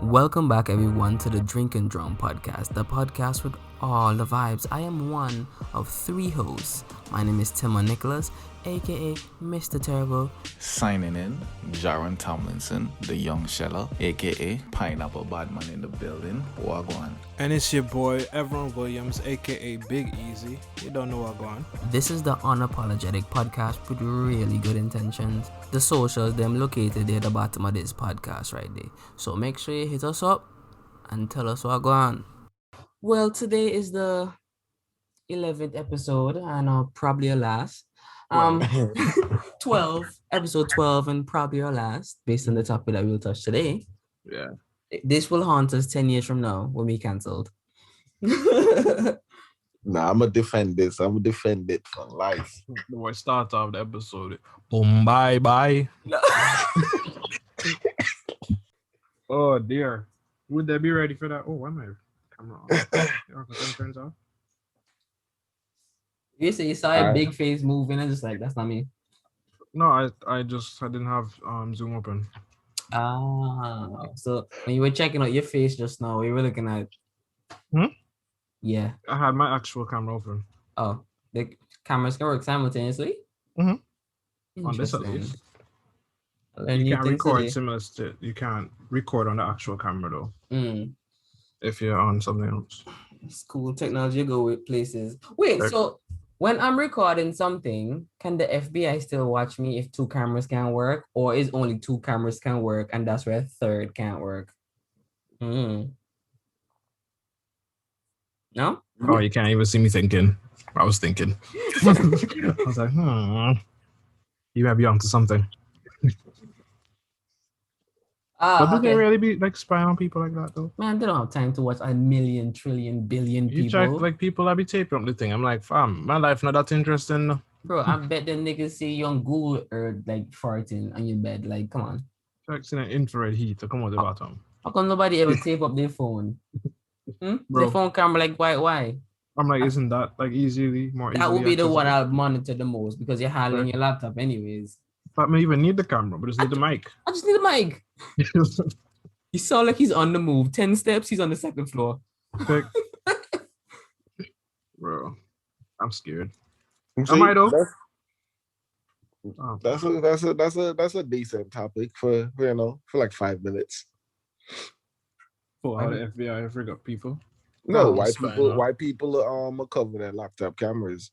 Welcome back, everyone, to the Drink and Drum podcast, the podcast with all the vibes. I am one of three hosts. My name is Timon Nicholas, aka Mr. Terrible. Signing in, Jaron Tomlinson, the young sheller, aka Pineapple Badman in the building. Wagwan. And it's your boy, Everon Williams, aka Big Easy. You don't know what going. This is the unapologetic podcast with really good intentions. The socials, them located there at the bottom of this podcast right there. So make sure you hit us up and tell us what going on. Well, today is the 11th episode and probably our last. 12, episode 12 and probably our last, based on the topic that we'll touch today. Yeah. This will haunt us 10 years from now when we cancelled. Nah, I'm gonna defend this. I'm gonna defend it for life. We start off the episode. Bye. Oh dear. Would they be ready for that? Oh, why am I camera on? Turns off. You say you saw a big face moving and just like, that's not me. No, I didn't have Zoom open. So when you were checking out your face just now, we were looking at. Yeah. I had my actual camera open. Oh, the cameras can work simultaneously. On this at least. You can't record similar to. You can't record on the actual camera though. If you're on something else. It's cool. Technology go with places. Wait, so when I'm recording something, can the FBI still watch me if two cameras can work, or is only two cameras can work and that's where a third can't work? No? Oh, you can't even see me thinking. I was thinking. I was like, you might be onto something. But do they really be like spying on people like that though? Man, they don't have time to watch a million, trillion, billion people. You check like people that be taping up the thing. I'm like, fam, my life not that interesting. Bro, I bet the niggas see you on Google Earth like farting on your bed. Like, come on. Like seeing an infrared heat to come out the bottom. How come nobody ever tape up their phone? Their phone camera, like, why? I'm like, isn't that like easily more? That would be the one I'll monitor the most because you're handling your laptop anyways. But I even need the camera, but just need the mic. I just need the mic. You saw like he's on the move. 10 steps, he's on the second floor. Bro, I'm scared. Am I though? That's a decent topic for like 5 minutes. For how the FBI ever got people? No, why people are covering their laptop cameras.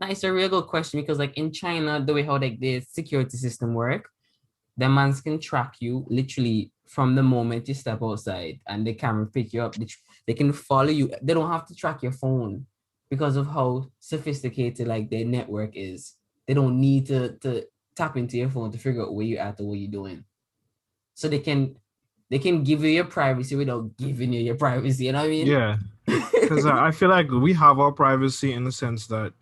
It's a real good question because like in China, the way how like the security system work, the mans can track you literally from the moment you step outside and they can pick you up. They can follow you. They don't have to track your phone because of how sophisticated like their network is. They don't need to tap into your phone to figure out where you're at or what you're doing. So they can give you your privacy without giving you your privacy. You know what I mean? Yeah. Because I feel like we have our privacy in the sense that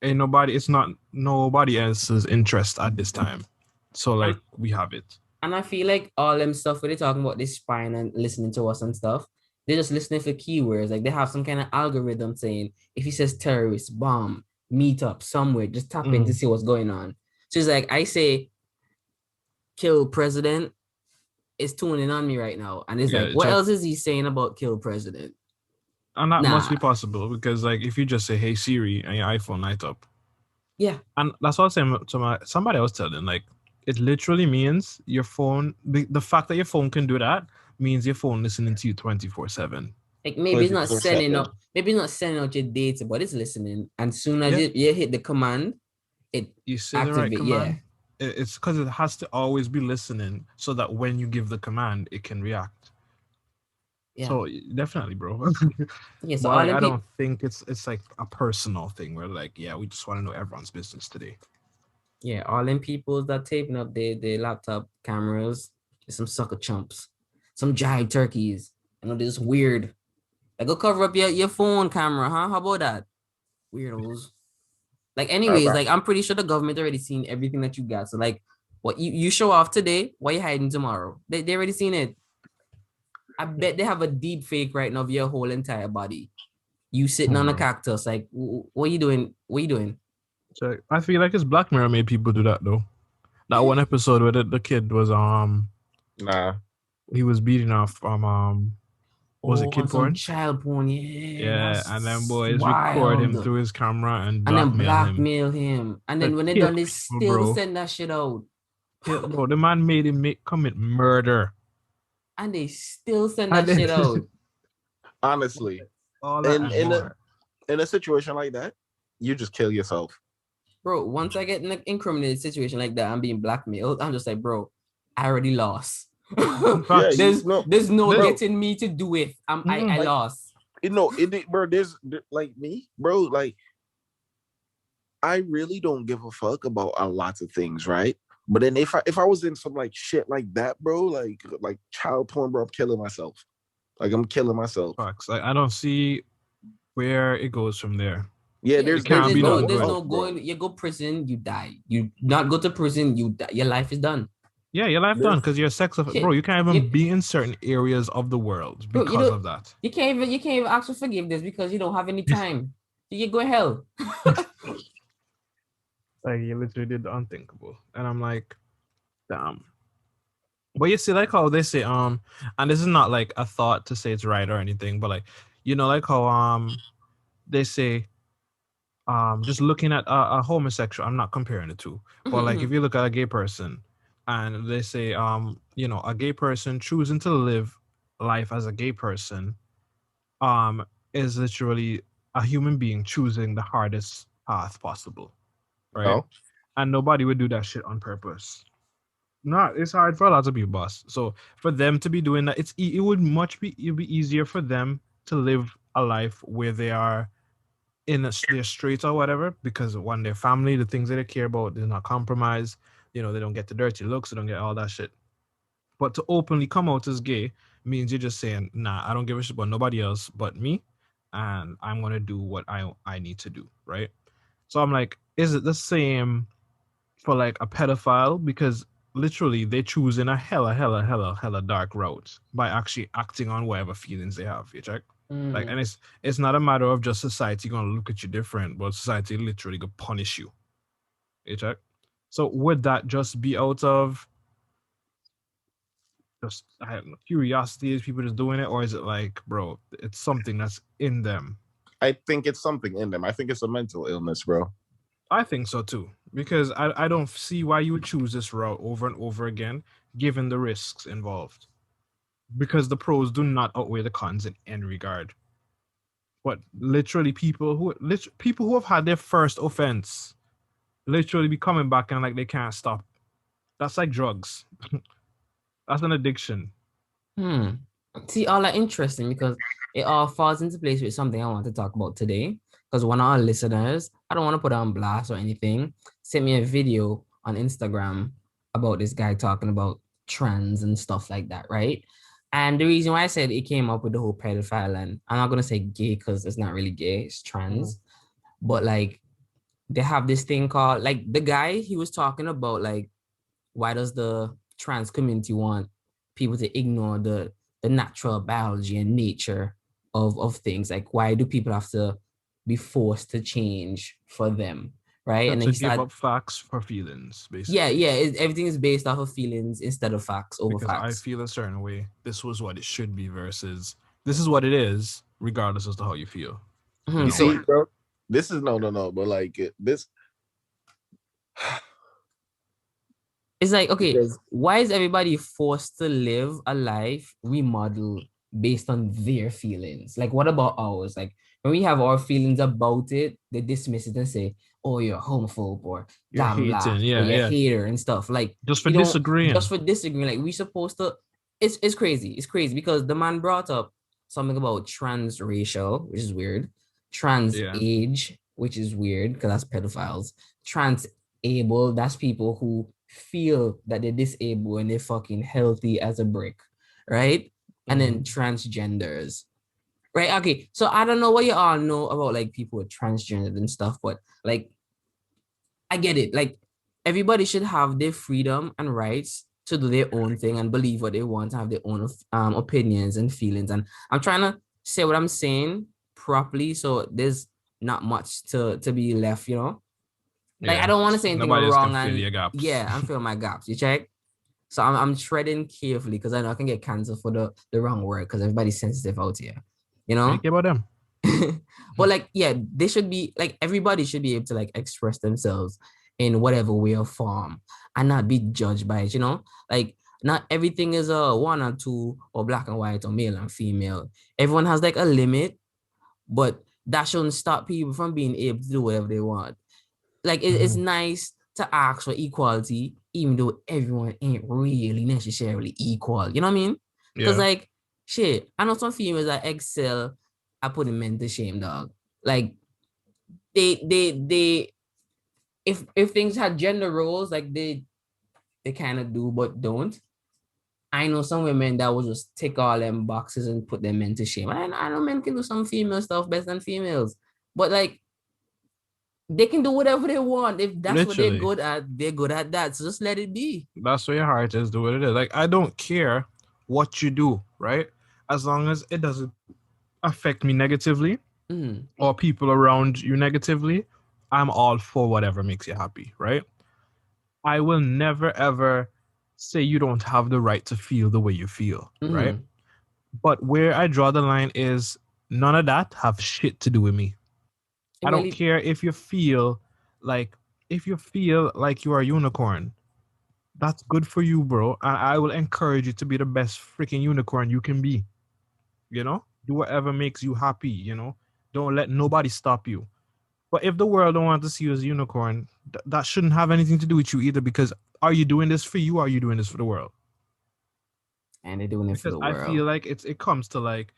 it's not nobody else's interest at this time. So like we have it. And I feel like all them stuff where they're talking about this spying and listening to us and stuff, they're just listening for keywords. Like they have some kind of algorithm saying if he says terrorist, bomb, meet up somewhere, just tap in to see what's going on. So it's like I say kill president, it's tuning on me right now. And it's like, what else is he saying about kill president? And that must be possible because like if you just say hey Siri and your iPhone light up. Yeah. And that's what I was saying to somebody I was telling, like it literally means your phone, the fact that your phone can do that means your phone listening to you 24/7. Like maybe it's not sending out your data, but it's listening. And soon as you hit the command, you say the right command. Yeah. It's because it has to always be listening so that when you give the command, it can react. Yeah. So definitely, bro. Yeah, so I don't think it's like a personal thing where like, we just want to know everyone's business today. Yeah, all them people that taping up their laptop cameras, some sucker chumps, some jive turkeys. They're just weird. Like go cover up your phone camera, huh? How about that? Weirdos. Like anyways, like I'm pretty sure the government already seen everything that you got. So like what you show off today, what you hiding tomorrow? They already seen it. I bet they have a deep fake right now of your whole entire body. You sitting on a cactus, like, what are you doing? What are you doing? So I feel like it's Black Mirror made people do that though. That one episode where the kid was Nah. He was beating off was it on kid some porn? child porn. Yeah, Yeah, and then that's boys record him wild. through his camera and And then blackmail him blackmail him. And to then when they kill done, they people, still bro. send that shit out. Bro, the man made him commit murder. And they still send that shit out. Honestly, all that and more. In a situation like that, you just kill yourself. Bro, once I get in an incriminated situation like that, I'm being blackmailed. I'm just like, bro, I already lost. There's no getting me to do it. I lost. Bro, there's like me, bro, like I really don't give a fuck about a lot of things, right? But then if I was in some like shit like that, bro, like child porn, bro, I'm killing myself. Like I'm killing myself. Facts. Like I don't see where it goes from there. Yeah, there's no going. You go prison, you die. You not go to prison, you die. Your life is done. Yeah, your life done because you're a sex offender, bro. You can't even be in certain areas of the world because of that. You can't even ask for forgiveness because you don't have any time. You go hell. Like you literally did the unthinkable, and I'm like, damn. But you see, like how they say, and this is not like a thought to say it's right or anything, but like, you know, like how they say, just looking at a homosexual, I'm not comparing the two, but like if you look at a gay person, and they say, you know, a gay person choosing to live life as a gay person, is literally a human being choosing the hardest path possible, right? Oh. And nobody would do that shit on purpose. It's hard for a lot of people, boss. So for them to be doing that, it would be easier for them to live a life where they are in their straight or whatever, because one, their family, the things that they care about, they're not compromised. You know, they don't get the dirty looks, they don't get all that shit. But to openly come out as gay means you're just saying, nah, I don't give a shit about nobody else but me, and I'm gonna do what I need to do, right? So I'm like, is it the same for like a pedophile? Because literally they choose in a hella dark route by actually acting on whatever feelings they have, you check? Like, and it's not a matter of just society gonna look at you different, but society literally gonna punish you. You check? So would that just be out of just curiosity, is people just doing it, or is it like, bro, it's something that's in them? I think it's something in them. I think it's a mental illness, bro. I think so too, because I don't see why you would choose this route over and over again, given the risks involved. Because the pros do not outweigh the cons in any regard. But literally, people who have had their first offense literally be coming back and like they can't stop. That's like drugs. That's an addiction. See, all that interesting because it all falls into place with something I want to talk about today. Because one of our listeners, I don't want to put on blast or anything, sent me a video on Instagram about this guy talking about trans and stuff like that, right? And the reason why I said it came up with the whole pedophile, and I'm not going to say gay because it's not really gay, it's trans. But like, they have this thing called, like, the guy, he was talking about, like, why does the trans community want people to ignore the natural biology and nature of things? Like, why do people have to be forced to change for them, right? And then give up facts for feelings, basically. Yeah. Everything is based off of feelings instead of facts over because facts. I feel a certain way. This was what it should be versus this is what it is, regardless as to how you feel. You see, bro, this is no, but like this. It's like, okay, why is everybody forced to live a life remodeled based on their feelings? Like, what about ours? Like, when we have our feelings about it, they dismiss it and say, oh, you're a homophobe or you're hating, or you're a hater and stuff. Like, just for disagreeing. Like, we supposed to, it's crazy. It's crazy because the man brought up something about transracial, which is weird. Trans age, which is weird because that's pedophiles. Trans-able, that's people who feel that they're disabled and they're fucking healthy as a brick, right? And then transgenders, right? Okay, so I don't know what you all know about like people with transgender and stuff, but like, I get it. Like, everybody should have their freedom and rights to do their own thing and believe what they want, to have their own opinions and feelings. And I'm trying to say what I'm saying properly, so there's not much to be left, you know. Like, I don't want to say anything wrong, and I'm filling my gaps. You check. So I'm treading carefully because I know I can get canceled for the wrong word because everybody's sensitive out here, you know? Think about them. But like, yeah, they should be like, everybody should be able to like express themselves in whatever way or form and not be judged by it, you know? Like, not everything is a one or two or black and white or male and female. Everyone has like a limit, but that shouldn't stop people from being able to do whatever they want. Like, it's nice to ask for equality, even though everyone ain't really necessarily equal. You know what I mean? Because like, shit, I know some females that excel at putting men to shame, dog. Like, they if things had gender roles, like they kind of do but don't. I know some women that will just take all them boxes and put them men to shame. And I know men can do some female stuff better than females, but like, they can do whatever they want. If that's what they're good at that. So just let it be. That's where your heart is. Do what it is. Like, I don't care what you do, right? As long as it doesn't affect me negatively or people around you negatively, I'm all for whatever makes you happy, right? I will never ever say you don't have the right to feel the way you feel, right? But where I draw the line is none of that have shit to do with me. I don't care if you feel like you are a unicorn. That's good for you, bro. And I will encourage you to be the best freaking unicorn you can be. You know? Do whatever makes you happy, you know? Don't let nobody stop you. But if the world don't want to see you as a unicorn, that shouldn't have anything to do with you either, because are you doing this for you or are you doing this for the world? And they're doing it for the world. I feel like it comes to like,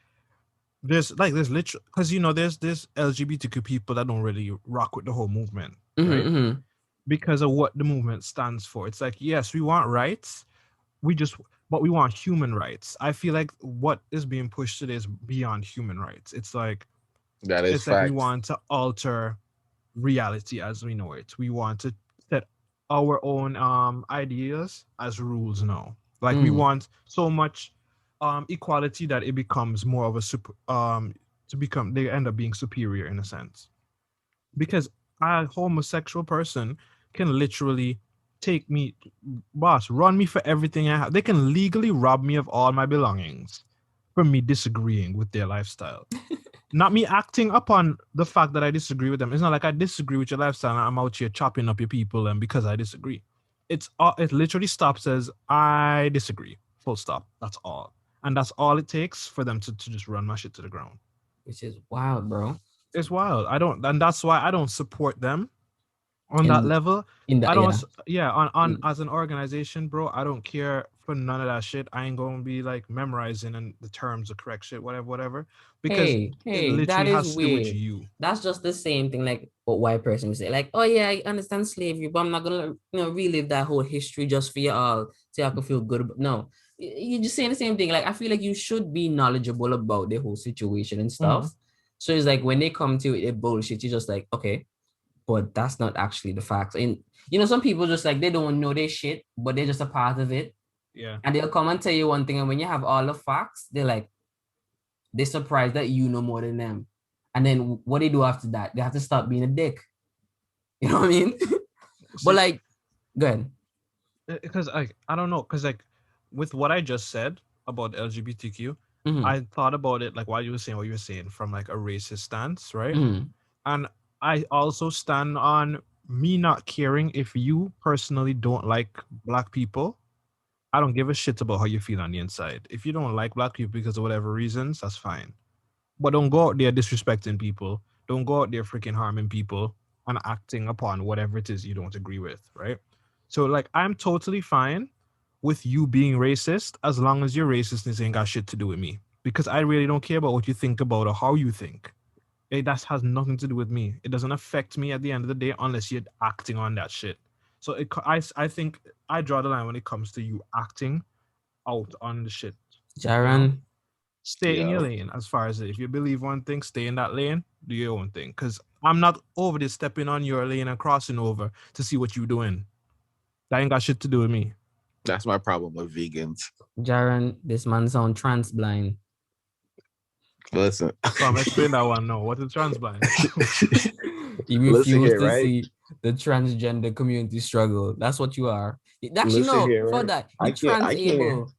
there's literally, because, you know, there's LGBTQ people that don't really rock with the whole movement, right? Because of what the movement stands for. It's like, yes, we want rights, but we want human rights. I feel like what is being pushed today is beyond human rights. It's like, like we want to alter reality as we know it. We want to set our own ideas as rules now. Like we want so much equality that it becomes more of a they end up being superior in a sense. Because a homosexual person can literally take me, run me for everything I have. They can legally rob me of all my belongings for me disagreeing with their lifestyle. Not me acting upon the fact that I disagree with them. It's not like I disagree with your lifestyle and I'm out here chopping up your people and because I disagree. It literally stops as I disagree. Full stop. That's all. And that's all it takes for them to just run my shit to the ground. Which is wild, bro. It's wild. And that's why I don't support them on that level. As an organization, bro, I don't care for none of that shit. I ain't gonna be like memorizing and the terms of correct shit, whatever. Because it literally has to do with you. That's just the same thing like what white person would say. Like, oh yeah, I understand slavery, but I'm not gonna relive that whole history just for you all so I can feel good. No, you're just saying the same thing. Like, I feel like you should be knowledgeable about the whole situation and stuff. So it's like when they come to it bullshit, you're just like, okay, but that's not actually the facts. And some people just like, they don't know their shit, but they're just a part of it. Yeah. And they'll come and tell you one thing, and when you have all the facts, they're surprised that you know more than them. And then what they do after that, they have to stop being a dick. You know what I mean? But like, go ahead. Because I don't know, because like with what I just said about LGBTQ, I thought about it like while you were saying what you were saying from like a racist stance, right? And I also stand on me not caring if you personally don't like black people. I don't give a shit about how you feel on the inside. If you don't like black people because of whatever reasons, that's fine. But don't go out there disrespecting people. Don't go out there freaking harming people and acting upon whatever it is you don't agree with, right? So like, I'm totally fine with you being racist as long as your racistness ain't got shit to do with me. Because I really don't care about what you think about or how you think. That has nothing to do with me. It doesn't affect me at the end of the day unless you're acting on that shit. So I think I draw the line when it comes to you acting out on the shit. Jaron, stay in your lane. As far as if you believe one thing, stay in that lane, do your own thing. Because I'm not over this stepping on your lane and crossing over to see what you're doing. That ain't got shit to do with me. That's my problem with vegans. Jaron, this man sound trans blind. Listen. So I'm explaining that one. No, what is trans blind? He refused to see. the transgender community struggle. That's what you are. Actually, Listen no, here, for right? that, I you can't. I can't. transable.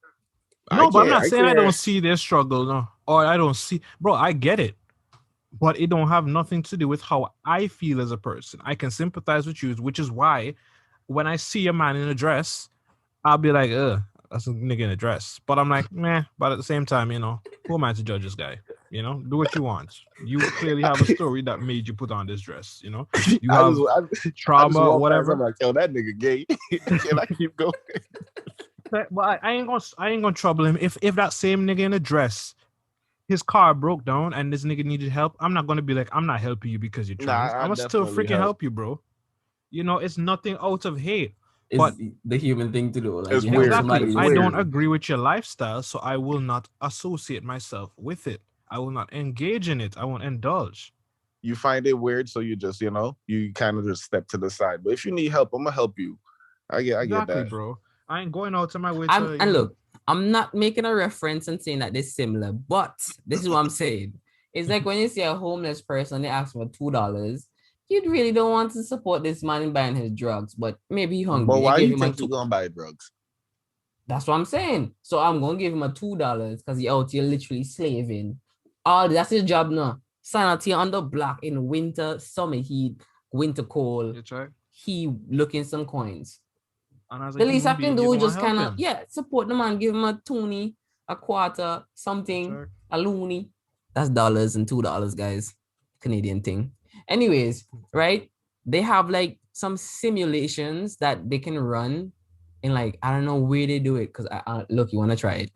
No, but I'm not I saying I don't can't. see their struggle, no, or I don't see, bro. I get it, but it don't have nothing to do with how I feel as a person. I can sympathize with you, which is why when I see a man in a dress, I'll be like, that's a nigga in a dress. But I'm like, meh. But at the same time, who am I to judge this guy? Do what you want. You clearly have a story that made you put on this dress. You have I just trauma, walk past. whatever. I'm like, yo, that nigga gay. Can I keep going? But I ain't gonna trouble him. If that same nigga in a dress, his car broke down and this nigga needed help, I'm not gonna be like, I'm not helping you because you're trans. Nah, I I'm gonna still definitely freaking help. help you, bro. It's nothing out of hate. It's but the human thing to do. Like It's you help weird. exactly, somebody. I weird. don't agree with your lifestyle, so I will not associate myself with it. I will not engage in it. I won't indulge. You find it weird, so you just, you kind of just step to the side. But if you need help, I'm gonna help you. I get Exactly, that, bro. I ain't going out to my way to. And look, I'm not making a reference and saying that they're similar, but this is what I'm saying. It's like when you see a homeless person, they ask for $2. You really don't want to support this man in buying his drugs, but maybe he's hungry. But why you you think he's gonna buy drugs? That's what I'm saying. So I'm gonna give him a $2 because he out here literally slaving. All that's his job now. Sign out here on the block in winter, summer heat, winter cold. That's right. He looking some coins. And The least I can do is just kind of support the man, give him a toonie, a quarter, something, right. a loony. That's dollars and $2, guys. Canadian thing. Anyways, right? They have like some simulations that they can run in, like, I don't know where they do it, because I look, you want to try it,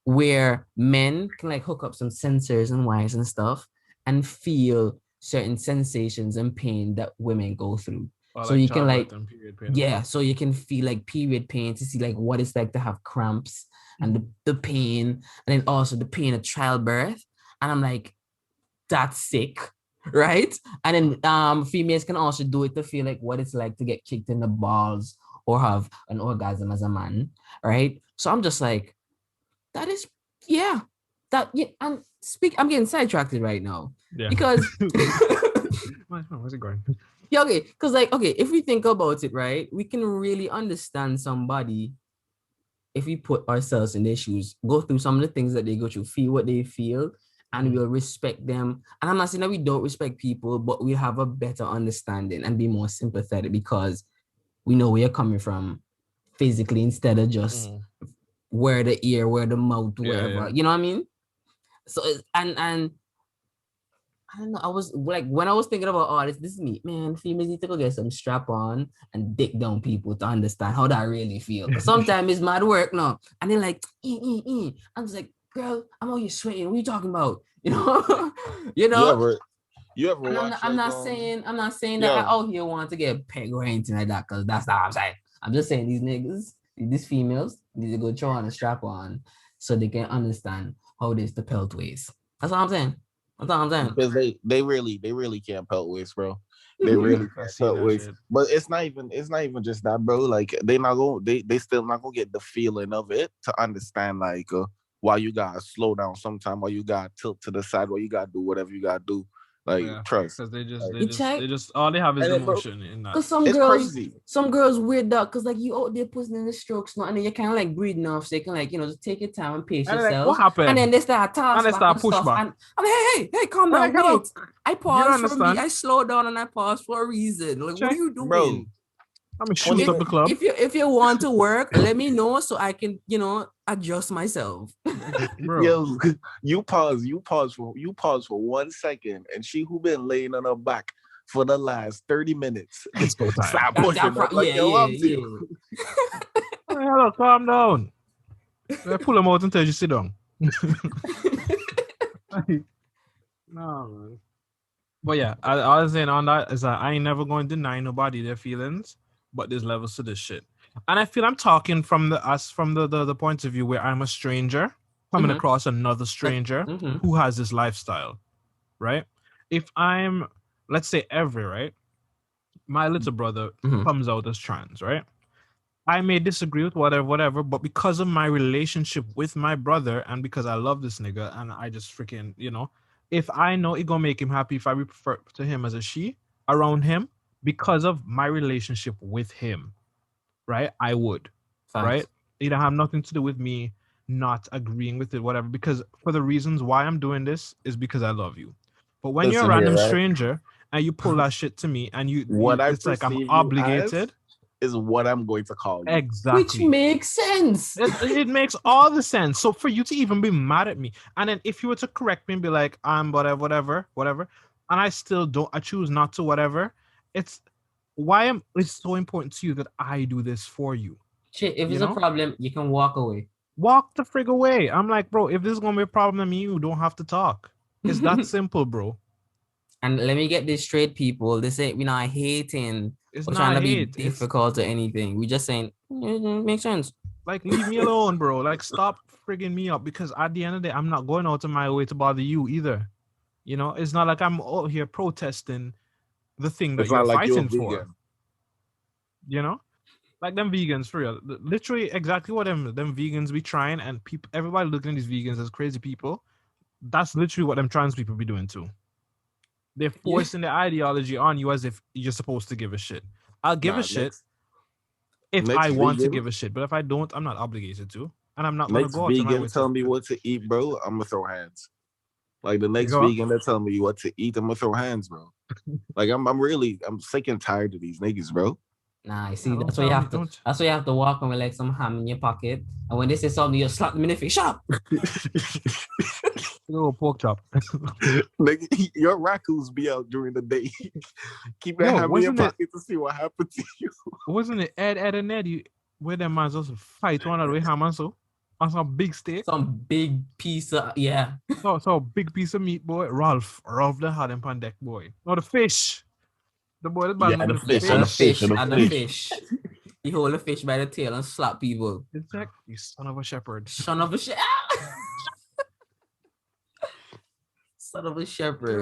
where men can like hook up some sensors and wires and stuff and feel certain sensations and pain that women go through. So you can like, yeah, so you can feel like period pain to see like what it's like to have cramps and the pain, and then also the pain of childbirth. And I'm like, that's sick, right? And then females can also do it to feel like what it's like to get kicked in the balls or have an orgasm as a man, right? So I'm just like, that is, yeah, that, yeah. I'm getting sidetracked right now, because where's it going? Yeah, okay, because like, okay, if we think about it, right, we can really understand somebody if we put ourselves in their shoes, go through some of the things that they go through, feel what they feel, and we'll respect them. And I'm not saying that we don't respect people, but we have a better understanding and be more sympathetic because we know where you're coming from physically instead of just where the ear, where the mouth, wherever. You know what I mean? So and I don't know. I was like, when I was thinking about all this is me, man. Females need to go get some strap on and dick down people to understand how that really feel. Because sometimes it's mad work now, and they're like, I'm just like, girl, I'm out here sweating. What are you talking about? You know. You ever watch? I'm not saying that I out here want to get pegged or anything like that, because that's not what I'm saying. I'm just saying these niggas, these females, need to go throw on a strap on so they can understand how this the pelt ways. That's what I'm saying. That's all I'm saying. Because they really can't pelt waist, bro. They really can't pelt waist. But it's not even just that, bro. Like they still not gonna get the feeling of it to understand like why you gotta slow down sometime, why you gotta tilt to the side, why you gotta do whatever you gotta do. Like trust. Because they just all they have is emotion in that. Because some girls weird that, because like you out there pushing in the strokes now, and then you're kind of like breathing off, so you can like, just take your time and pace yourself. Like, what happened? And then they start toss and they start push back. And I'm like, hey, calm down, wait. I paused for me. I slow down and I pause for a reason. Like, what are you doing? Bro, I'm shoot up the club. If you want to work, let me know so I can, adjust myself. Bro. Yo, you pause for 1 second, and she who been laying on her back for the last 30 minutes. It's go time. Stop pushing up like Hello, calm down. I pull them out and tell you sit down. No, man. But yeah, I was saying on that is that I ain't never going to deny nobody their feelings, but there's levels to this shit. And I feel I'm talking from the point of view where I'm a stranger coming across another stranger who has this lifestyle, right? If I'm, let's say, Every, right? My little brother comes out as trans, right? I may disagree with whatever, but because of my relationship with my brother and because I love this nigga and I just freaking, if I know it gonna make him happy if I refer to him as a she around him, because of my relationship with him, right? I would, Facts. right? It have nothing to do with me not agreeing with it, whatever. Because for the reasons why I'm doing this is because I love you. But when you're a random stranger and you pull that shit to me and it's like I'm obligated. Is what I'm going to call you. Exactly. Which makes sense. It makes all the sense. So for you to even be mad at me, and then if you were to correct me and be like, I'm whatever, and I still don't, I choose not to, whatever. It's so important to you that I do this for you. Shit, if it's a problem, you can walk away. Walk the frig away. I'm like, bro, if this is gonna be a problem to me, you don't have to talk. It's that simple, bro. And let me get this straight, people. This ain't, we're not hating. It's we're not trying to hate. be difficult or anything. We're just saying, it makes sense. Like, leave me alone, bro. Like, stop frigging me up, because at the end of the day, I'm not going out of my way to bother you either. It's not like I'm out here protesting the thing that you're fighting for. Like them vegans, for real. Literally exactly what them vegans be trying, and everybody looking at these vegans as crazy people. That's literally what them trans people be doing too. They're forcing the ideology on you as if you're supposed to give a shit. I'll give a shit if I want to give a shit, but if I don't, I'm not obligated to, and I'm not gonna go out to my way. Tell me what to eat, bro. I'm gonna throw hands. Like the next vegan that tell me what to eat, I'm gonna throw hands, bro. Like I'm sick and tired of these niggas, bro. Nah, you see, that's why you have to. That's why you have to walk on with like some ham in your pocket, and when they say something, you slap them in the face. Shut up. Little pork chop. Nigga, your raccoons be out during the day. Keep that ham in your pocket to see what happens to you. Wasn't it Ed and Eddie where them man just fight one another with ham and so? On some big steak. Some big piece of So big piece of meat, boy. Ralph that had him on deck, boy. No, the fish. The boy, the fish. He hold the fish by the tail and slap people. Exactly. You son of a shepherd. Son of a shepherd.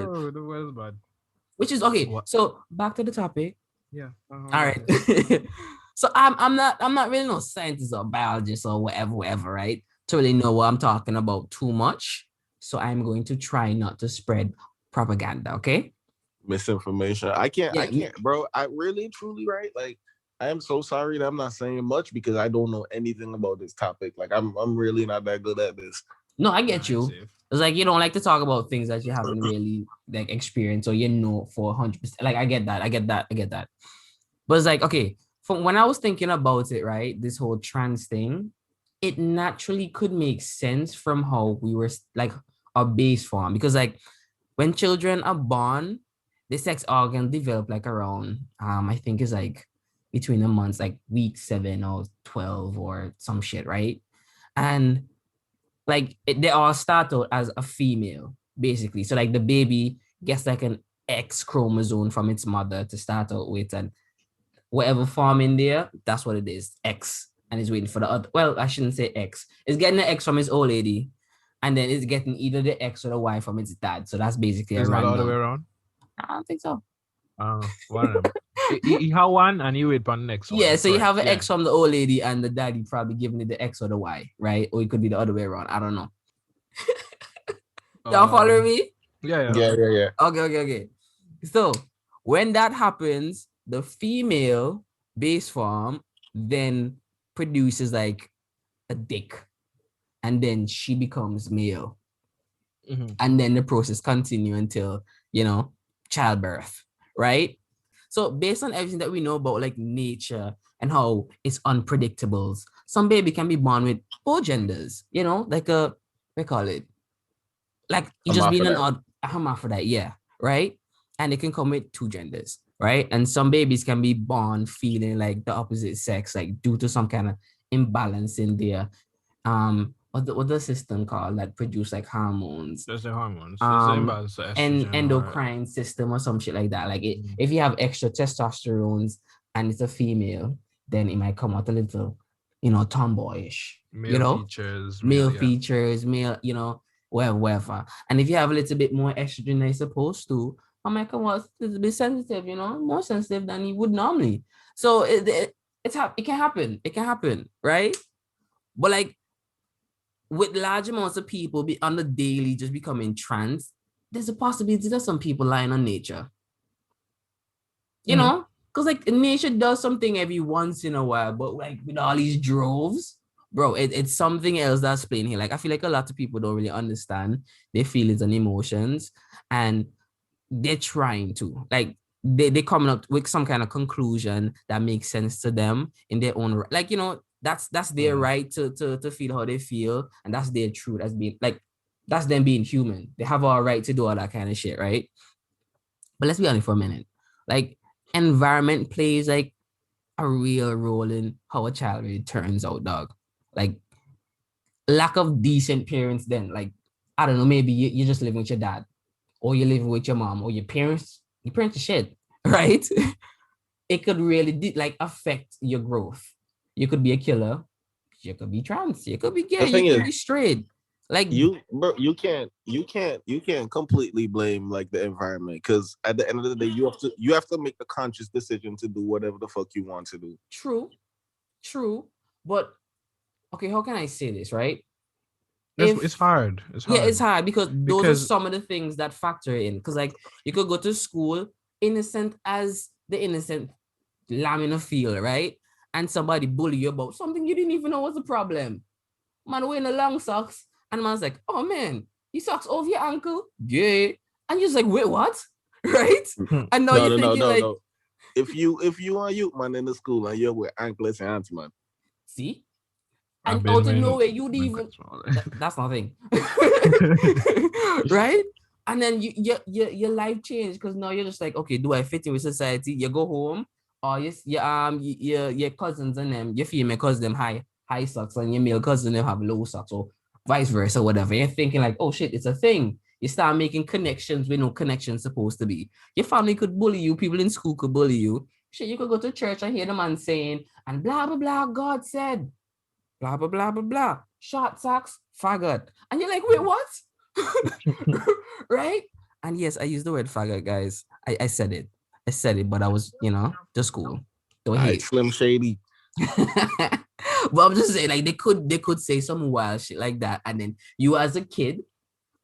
Oh, the boy is bad. Which is okay. What? So back to the topic. Yeah. All right. So I'm not really no scientist or biologist or whatever, right? To really know what I'm talking about too much. So I'm going to try not to spread propaganda, okay? Misinformation. I can't, bro. I really, truly, right? Like, I am so sorry that I'm not saying much because I don't know anything about this topic. Like, I'm really not that good at this. No, I get you. It's like you don't like to talk about things that you haven't really like experienced or for 100%. Like, I get that. But it's like, okay, from when I was thinking about it, right, this whole trans thing, it naturally could make sense from how we were like our base form, because like when children are born, the sex organ develop like around I think it's like between the months like week 7 or 12 or some shit, right? And like they all start out as a female basically. So like the baby gets like an X chromosome from its mother to start out with, and whatever form in there, that's what it is, X, and it's waiting for the other. Well, I shouldn't say X. It's getting the X from his old lady, and then it's getting either the X or the Y from its dad. So that's basically a random. Not the other way around. I don't think so. One of them. You have one and you wait for the next one. Yeah, so you have an X from the old lady and the daddy probably giving it the X or the Y, right? Or it could be the other way around. I don't know. Y'all follow me? Yeah. Okay. So when that happens, the female base form then produces like a dick, and then she becomes male. Mm-hmm. And then the process continues until, childbirth, right? So based on everything that we know about like nature and how it's unpredictable, some baby can be born with both genders, like we call it, like you just being a hermaphrodite, yeah, right? And it can come with 2 genders, right? And some babies can be born feeling like the opposite sex, like due to some kind of imbalance in their what the system called that produce like hormones. There's the hormones. And endocrine system or some shit like that. Like if you have extra testosterones and it's a female, then it might come out a little, tomboyish. Male features, whatever. And if you have a little bit more estrogen than you're supposed to, I might come out a little bit sensitive, more sensitive than you would normally. So it can happen. It can happen, right? But like, with large amounts of people on the daily just becoming trans, there's a possibility that some people lying on nature. You know, because like nature does something every once in a while, but like with all these droves, bro, it's something else that's playing here. Like I feel like a lot of people don't really understand their feelings and emotions, and they're trying to like they coming up with some kind of conclusion that makes sense to them in their own, like, you know, that's their right to feel how they feel, and that's their truth as being like, that's them being human. They have all right to do all that kind of shit, right? But let's be honest for a minute. Like, environment plays like a real role in how a child really turns out, dog. Like, lack of decent parents, then, like, I don't know, maybe you're just living with your dad, or you're living with your mom, or your parents are shit, right? It could really like affect your growth. You could be a killer, you could be trans, you could be gay, you could be straight. Like bro, you can't completely blame like the environment, because at the end of the day, you have to make the conscious decision to do whatever the fuck you want to do. True, but okay, how can I say this, right? It's hard. Yeah, it's hard because those are some of the things that factor in. Because like you could go to school innocent as the innocent lamb in a field, right? And somebody bully you about something you didn't even know was a problem. Man wearing the long socks, and man's like, "Oh man, your socks over your ankle?" Yeah, and you're just like, "Wait, what?" Right? And now you're thinking like, if you are you man in the school and you're with anklets and hands, man. See? And out of nowhere, you'd even that's nothing. Right? And then your life changed because now you're just like, okay, do I fit in with society? You go home, or your cousins and them, your female cousins them high socks, and your male cousins them have low socks, or vice versa, whatever. You're thinking like, oh shit, it's a thing. You start making connections where no connections supposed to be. Your family could bully you, people in school could bully you. Shit, you could go to church and hear the man saying, and blah blah blah, God said. Blah, blah, blah, blah, blah. Short socks, faggot. And you're like, wait, what? Right? And yes, I used the word faggot, guys. I said it. I said it, but I was, you know, just cool. Don't hate. Slim Shady. But I'm just saying, like, they could say some wild shit like that. And then you as a kid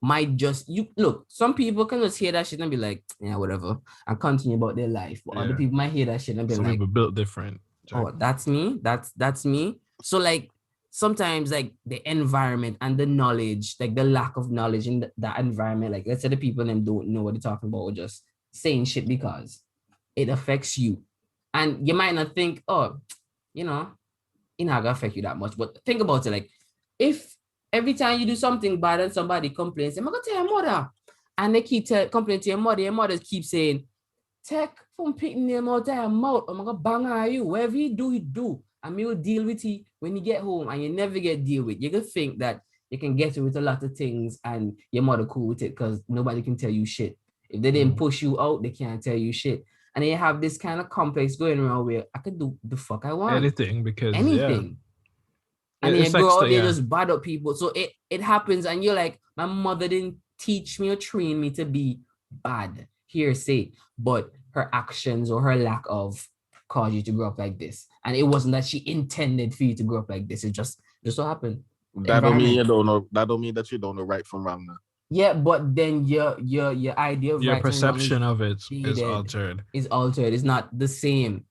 might just, you look, some people can just hear that shit and be like, yeah, whatever, and continue about their life. But other people might hear that shit and be some like, people built different. Oh, that's me. That's me. So like, sometimes like the environment and the knowledge, like the lack of knowledge in that environment, like let's say the people them don't know what they're talking about, or just saying shit because it affects you. And you might not think, oh, you know, it's not gonna affect you that much. But think about it, like if every time you do something bad and somebody complains, I'm gonna tell your mother, and they keep complaining to your mother keep saying, take from picking them out of your mouth, I'm gonna bang on you. Whatever you do. And me will deal with it when you get home, and you never get deal with. You can think that you can get away with a lot of things and your mother cool with it because nobody can tell you shit. If they didn't push you out, they can't tell you shit. And then you have this kind of complex going around where I could do the fuck I want. Anything. And then you grow up, they just bad up people. So it happens, and you're like, my mother didn't teach me or train me to be bad, hearsay, but her actions or her lack of caused you to grow up like this. And it wasn't that she intended for you to grow up like this. It just so happened. That don't mean you don't know. That don't mean that you don't know right from wrong now. Yeah, but then your idea of your right perception of it is altered. It's not the same.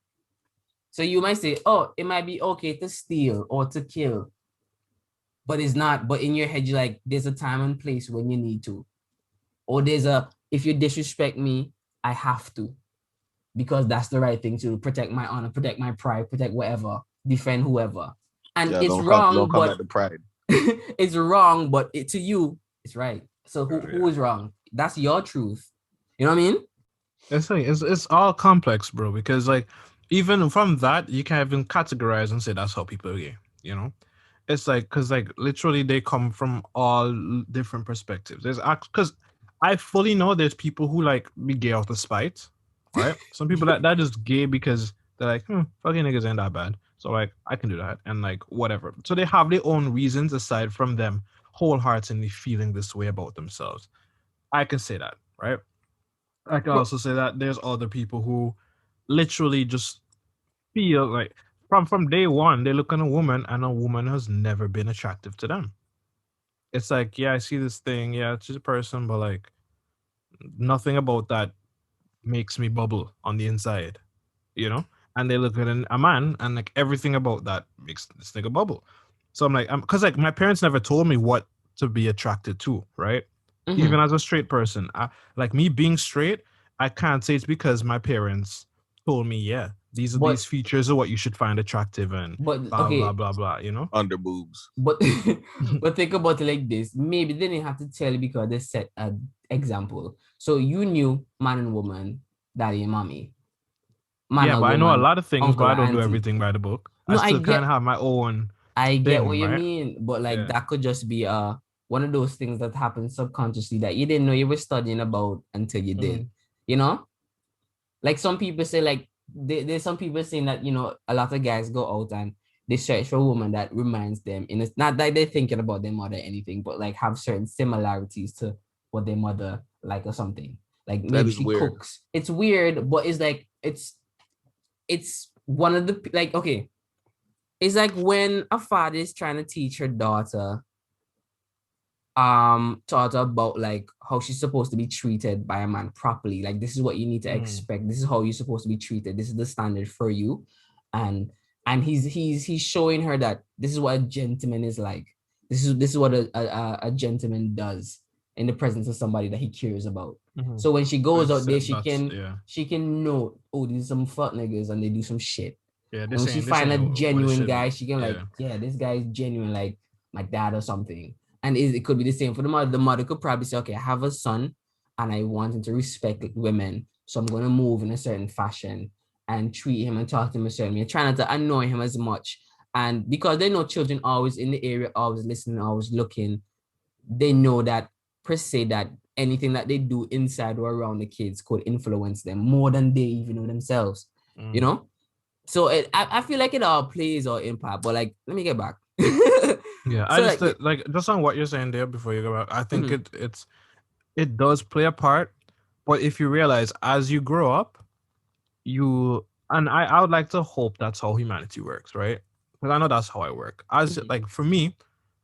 So you might say, oh, it might be okay to steal or to kill, but it's not. But in your head, you're like, there's a time and place when you need to. Or if you disrespect me, I have to. Because that's the right thing to protect my honor, protect my pride, protect whatever, defend whoever. And it's wrong, but the pride. It's wrong, but to you, it's right. So who is wrong? That's your truth. You know what I mean? It's all complex, bro. Because like even from that, you can't even categorize and say that's how people are gay. You know, it's like because like literally they come from all different perspectives. There's because I fully know there's people who like be gay out of spite. Right? Some people that just gay because they're like, fucking niggas ain't that bad. So like I can do that and like whatever. So they have their own reasons aside from them wholeheartedly feeling this way about themselves. I can say that, right? I can also say that there's other people who literally just feel like from day one they look at a woman and a woman has never been attractive to them. It's like, yeah, I see this thing, yeah, it's just a person, but like nothing about that makes me bubble on the inside, you know? And they look at a man and like everything about that makes this nigga bubble. So I'm like, because like my parents never told me what to be attracted to, right? Even as a straight person, like me being straight, I can't say it's because my parents told me, yeah, these features are what you should find attractive and blah blah blah blah, you know? Under boobs. But but think about it like this. Maybe they didn't have to tell you because they set an example. So you knew man and woman, daddy and mommy. Man yeah, but woman, I know a lot of things, but I don't do everything by the book. No, I still kind of have my own. I get what you mean, but like that could just be one of those things that happens subconsciously that you didn't know you were studying about until you did. You know, like some people say, like there's some people saying that, you know, a lot of guys go out and they search for a woman that reminds them, and it's not that they're thinking about their mother or anything, but like have certain similarities to what their mother like or something. Like maybe she cooks. It's weird, but it's like it's one of the, like, okay, it's like when a father is trying to teach her daughter taught her about like how she's supposed to be treated by a man properly. Like, this is what you need to expect. This is how you're supposed to be treated. This is the standard for you. And he's showing her that this is what a gentleman is like. This is what a gentleman does in the presence of somebody that he cares about. So when she goes out there, she can know, oh, these are some fuck niggas and they do some shit. Yeah, and when she find a genuine guy, she can like, yeah, this guy is genuine, like my dad or something. And it could be the same for the mother. The mother could probably say, okay, I have a son and I want him to respect women. So I'm going to move in a certain fashion and treat him and talk to him a certain way. Try not to annoy him as much. And because they know children always in the area, always listening, always looking, they know that per se that anything that they do inside or around the kids could influence them more than they even know themselves, you know? So I feel like it all plays or impact, but like, let me get back. Yeah, so I just like just on what you're saying there before you go back, I think it does play a part, but if you realize as you grow up, I would like to hope that's how humanity works, right? Because I know that's how I work. As like for me,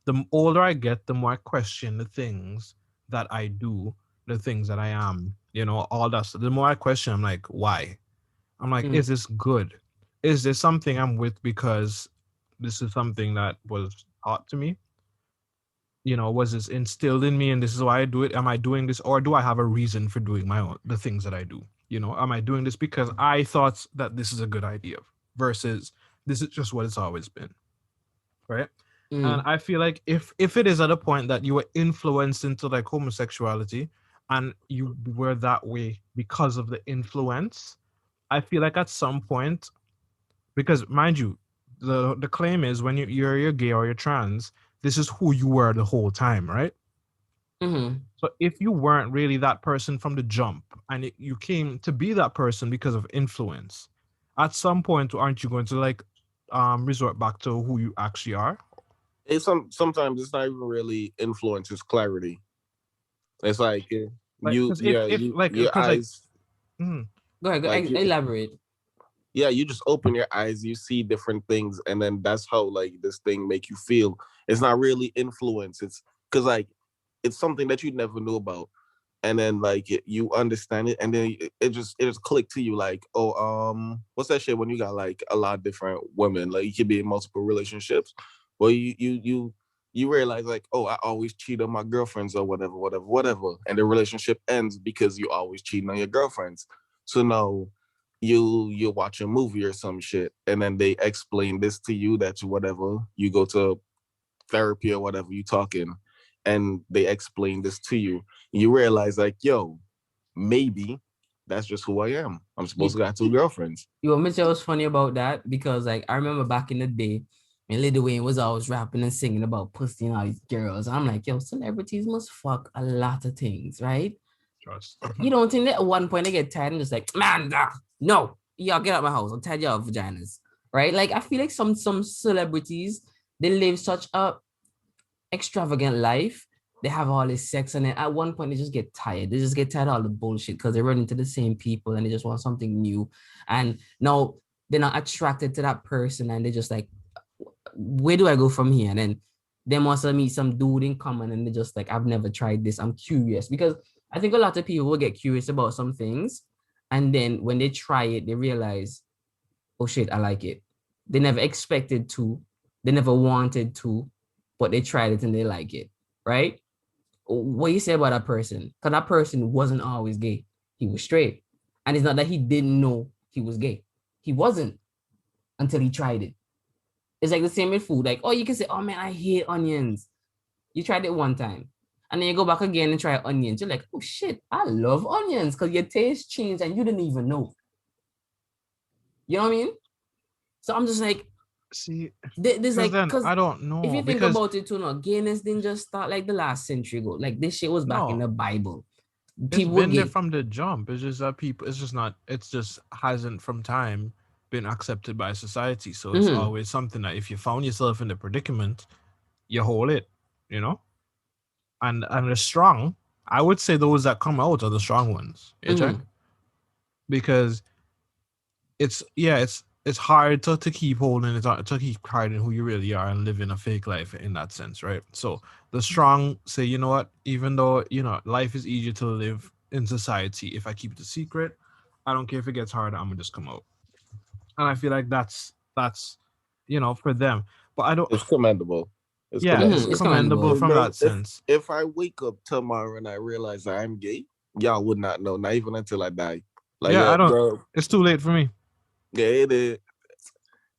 the older I get, the more I question the things that I do, the things that I am, you know, all that stuff. The more I question, I'm like, why? I'm like, is this good? Is this something I'm with because this is something that was taught to me? You know, was this instilled in me and this is why I do it? Am I doing this, or do I have a reason for doing the things that I do? You know, am I doing this because I thought that this is a good idea versus this is just what it's always been, right? And I feel like if it is at a point that you were influenced into like homosexuality and you were that way because of the influence, I feel like at some point, because mind you, the claim is when you're gay or you're trans, this is who you were the whole time, right? So if you weren't really that person from the jump and you came to be that person because of influence, at some point, aren't you going to like resort back to who you actually are? It's sometimes it's not even really influence, it's clarity. It's like your eyes. Go ahead, like, elaborate. Yeah, you just open your eyes, you see different things, and then that's how like this thing make you feel. It's not really influence. It's because like it's something that you never knew about, and then like you understand it, and then it just clicked to you like, oh, what's that shit when you got like a lot of different women, like you could be in multiple relationships, well you realize like, oh, I always cheat on my girlfriends or whatever, and the relationship ends because you always cheating on your girlfriends. So now you watch a movie or some shit, and then they explain this to you that whatever, you go to therapy or whatever, you talking, and they explain this to you. You realize like, yo, maybe that's just who I am. I'm supposed to got 2 girlfriends. You want me to say what's funny about that? Because like I remember back in the day, when Lil Wayne was always rapping and singing about pussy and all these girls. I'm like, yo, celebrities must fuck a lot of things, right? Trust. You don't think that at one point they get tired and just like, man, no, y'all get out of my house. I'm tired of y'all vaginas, right? Like I feel like some celebrities, they live such a extravagant life. They have all this sex, and then at one point they just get tired. They just get tired of all the bullshit because they run into the same people and they just want something new. And now they're not attracted to that person, and they just like, where do I go from here? And then they must meet some dude in common, and they just like, I've never tried this. I'm curious, because I think a lot of people will get curious about some things, And then when they try it, they realize, oh shit, I like it. They never expected to, they never wanted to, but they tried it and they like it, right? What you say about that person? Because that person wasn't always gay. He was straight. And it's not that he didn't know he was gay. He wasn't until he tried it. It's like the same with food. Like, oh, you can say, oh man, I hate onions. You tried it one time. And then you go back again and try onions. You're like, oh shit, I love onions because your taste changed and you didn't even know. You know what I mean? So I'm just like, see, there's like, because I don't know. If you think about it too, no, gayness didn't just start like the last century ago. Like this shit was back in the Bible. It's been there from the jump. It's just that people, it just hasn't from time been accepted by society. So it's always something that if you found yourself in the predicament, you hold it, you know? And the strong, I would say those that come out are the strong ones. Because it's hard to keep holding it, to keep hiding who you really are and living a fake life in that sense, right? So the strong say, you know what, even though, you know, life is easier to live in society, if I keep it a secret, I don't care if it gets harder, I'm gonna just come out. And I feel like that's you know, for them. But I don't. It's commendable. It's commendable from that sense. If I wake up tomorrow and I realize I'm gay, y'all would not know, not even until I die. Like, I don't. Bro, it's too late for me. Yeah, it is.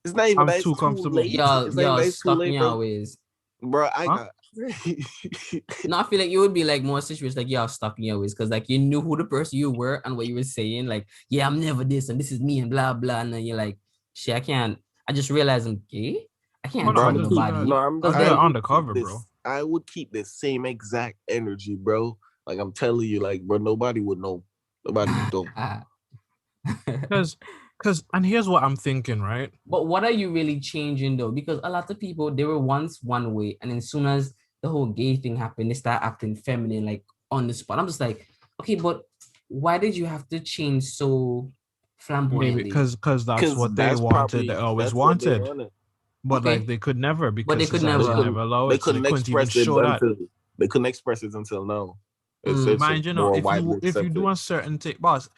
It's not even. I'm too comfortable. Y'all stuck in your ways, bro. I got. No, I feel like you would be like more situations like y'all stuck in your ways because like you knew who the person you were and what you were saying. Like, yeah, I'm never this and this is me and blah blah. And then you're like, shit, I can't. I just realized I'm gay. I can't talk to nobody. No, I'm undercover, bro. I would keep the same exact energy, bro. Like I'm telling you, like, bro, nobody would know. Nobody would know. Because and here's what I'm thinking, right? But what are you really changing though? Because a lot of people, they were once one way, and as soon as the whole gay thing happened, they start acting feminine, like on the spot. I'm just like, okay, but why did you have to change so flamboyantly? Because that's what they wanted. They always wanted. But like they could never, because they could never allow it. They couldn't express it until they couldn't express it until now. Mind you, know, if you do a certain thing, boss,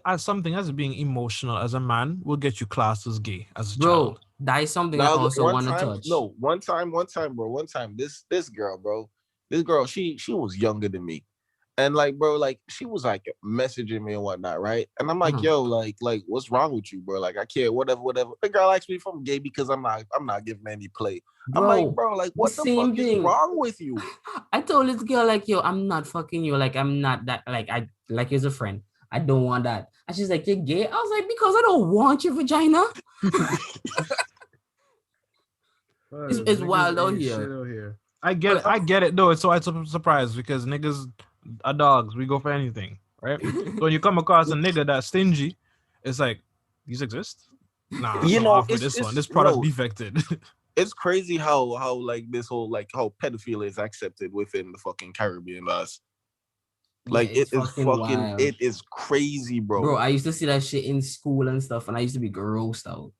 as something as being emotional as a man will get you classed as gay as a child. That is something I also want to touch. No, one time, bro. One time, this girl, bro. This girl, she was younger than me. And like, bro, like she was like messaging me and whatnot, right? And I'm like, yo, like, what's wrong with you, bro? Like, I can't, whatever. The girl asked me if I'm gay because I'm not giving any play. Bro, I'm like, bro, like, what the fuck is wrong with you? I told this girl, like, yo, I'm not fucking you. Like, I'm not that. Like, I like you as a friend. I don't want that. And she's like, you're gay? I was like, because I don't want your vagina. It's wild out here. I get it though. It's so I'm surprised because niggas are dogs. We go for anything, right? So when you come across a nigga that's stingy, it's like, these exist? Nah, you know, this product defected. It's crazy how like this whole like how pedophilia is accepted within the fucking Caribbean us. Like it is crazy, bro. Bro, I used to see that shit in school and stuff, and I used to be grossed out.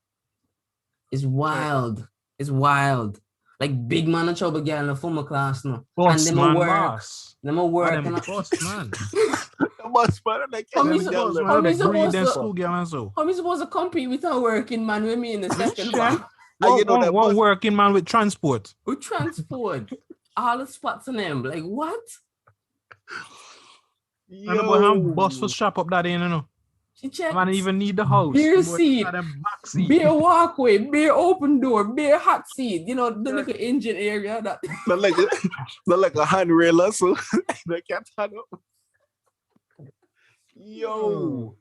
It's wild. It's wild. Like big man and trouble girl in the former class now. Boss and man, work. Boss. Them a work. Boss man. Boss man. How me supposed to compete with a working man with me in the second one? One working man with transport. With transport. All the spots on them. Like what? I know how boss for strap up that in, you know. She checked. Man, even need the house. Beer seat, beer walkway, beer open door, beer hot seat. You know, the little engine area. That like a handrail, so they can't turn up. Yo.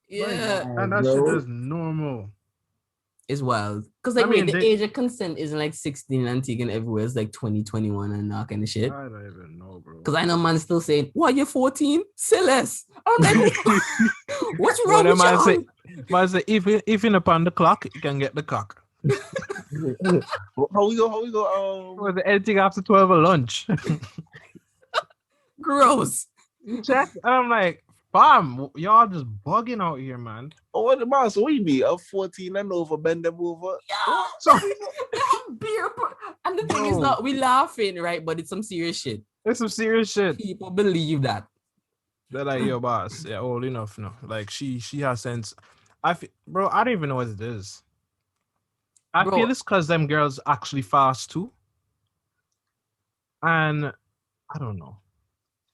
Yeah. And that shit is normal. It's wild. Because like the age of consent isn't like 16 and taken everywhere. It's like 20, 21 and that kind of shit. I don't even know, bro. Because I know man still saying, what, you're 14? Say less. I'm like, what's wrong with you? Man say, if in upon the clock, you can get the cock. How we go? Was anything after 12 at lunch? Gross. Check. And I'm like, fam, y'all just bugging out here, man. Oh, what the boss? What you be? 14 and over, bend them over. Yeah. So beer. And the thing is not we laughing, right? But it's some serious shit. It's some serious shit. People believe that. They're like, yo, boss, yeah, old enough, no. Like she has sense. Bro, I don't even know what it is. I feel it's because them girls actually fast too. And I don't know.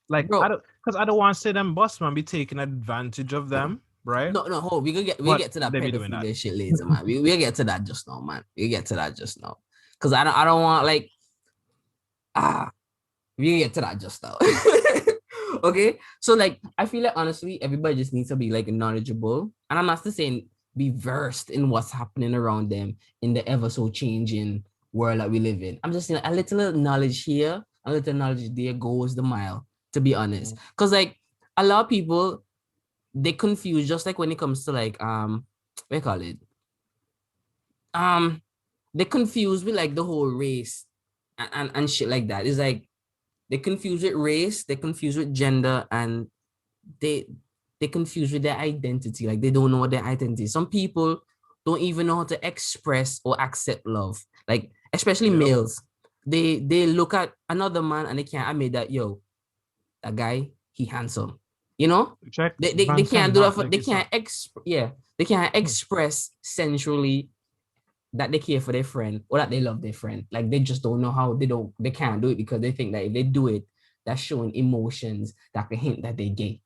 Like, because I don't want to say them boss man be taking advantage of them, right? No, hold. We get to that pedophilia shit later, man. We'll get to that just now, man. We'll get to that just now. Because I don't want like we get to that just now. Okay, so like I feel like honestly everybody just needs to be like knowledgeable, and I'm not saying be versed in what's happening around them in the ever so changing world that we live in. I'm just saying a little knowledge here, a little knowledge there goes the mile, to be honest. Because like a lot of people, they confuse, just like when it comes to like what do you call it, they confuse with like the whole race and shit like that. It's like they confuse with race, they confuse with gender, and they confuse with their identity. Like they don't know what their identity is. Some people don't even know how to express or accept love. Like especially males, they look at another man and they can't admit that that guy, he handsome. You know, they can't do that. They can't express sensually that they care for their friend or that they love their friend. Like they just don't know how. They can't do it because they think that if they do it, that's showing emotions that can hint that they're gay.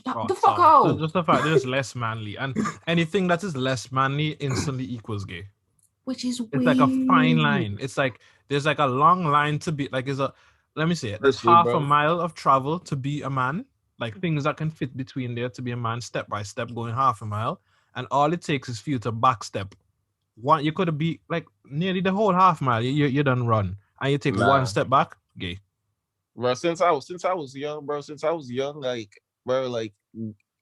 The fuck out. Just the fact they're just less manly, and anything that is less manly instantly equals gay. Which is weird. It's like a fine line. It's like there's like a long line to be like let me say it. There's half a mile of travel to be a man. Like things that can fit between there to be a man, step by step, going half a mile, and all it takes is for you to backstep. You could be like nearly the whole half mile. You done run, and you take one step back, gay. Bro, since I was young, like, bro, like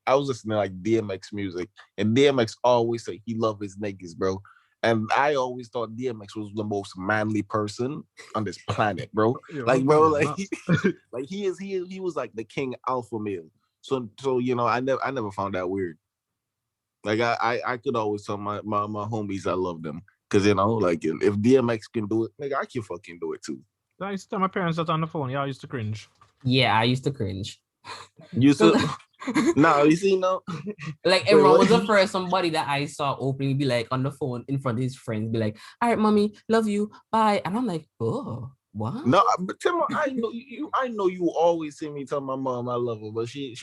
I was listening to like DMX music, and DMX always say he love his niggas, bro. And I always thought DMX was the most manly person on this planet, bro. Like, bro, like, like he was like the king alpha male. So you know, I never found that weird. Like I could always tell my homies I love them, because you know, like if DMX can do it, like I can fucking do it too. I used to tell my parents that on the phone. Yeah, I used to cringe. Yeah, I used to cringe. No, you see, no. Like everyone was the first somebody that I saw openly be like on the phone in front of his friends, be like, "All right, mommy, love you, bye," and I'm like, "Oh, what?" No, but Tim, I know you always see me tell my mom I love her, but she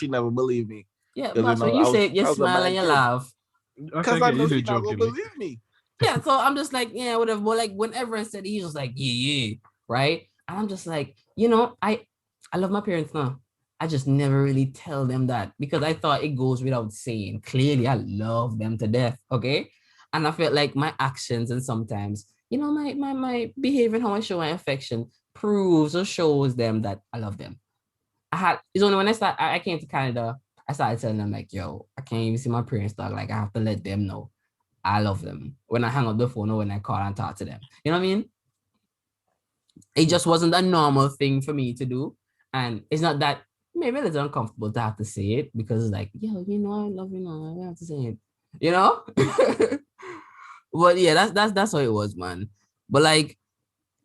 never believed me. Yeah, but so you say you smile and you laugh because I know she's not gonna believe me. Yeah, so I'm just like, yeah, whatever. But like whenever I said, he's just like, yeah, right, and I'm just like, I love my parents now. I just never really tell them that because I thought it goes without saying. Clearly, I love them to death, okay? And I felt like my actions and sometimes, my behavior and how I show my affection proves or shows them that I love them. It's only when I came to Canada, I started telling them like, yo, I can't even see my parents, dog. Like I have to let them know I love them when I hang up the phone or when I call and talk to them. You know what I mean? It just wasn't a normal thing for me to do. And it's not that maybe it's uncomfortable to have to say it because it's like, yo, I love you now. I have to say it, But yeah, that's how it was, man. But like,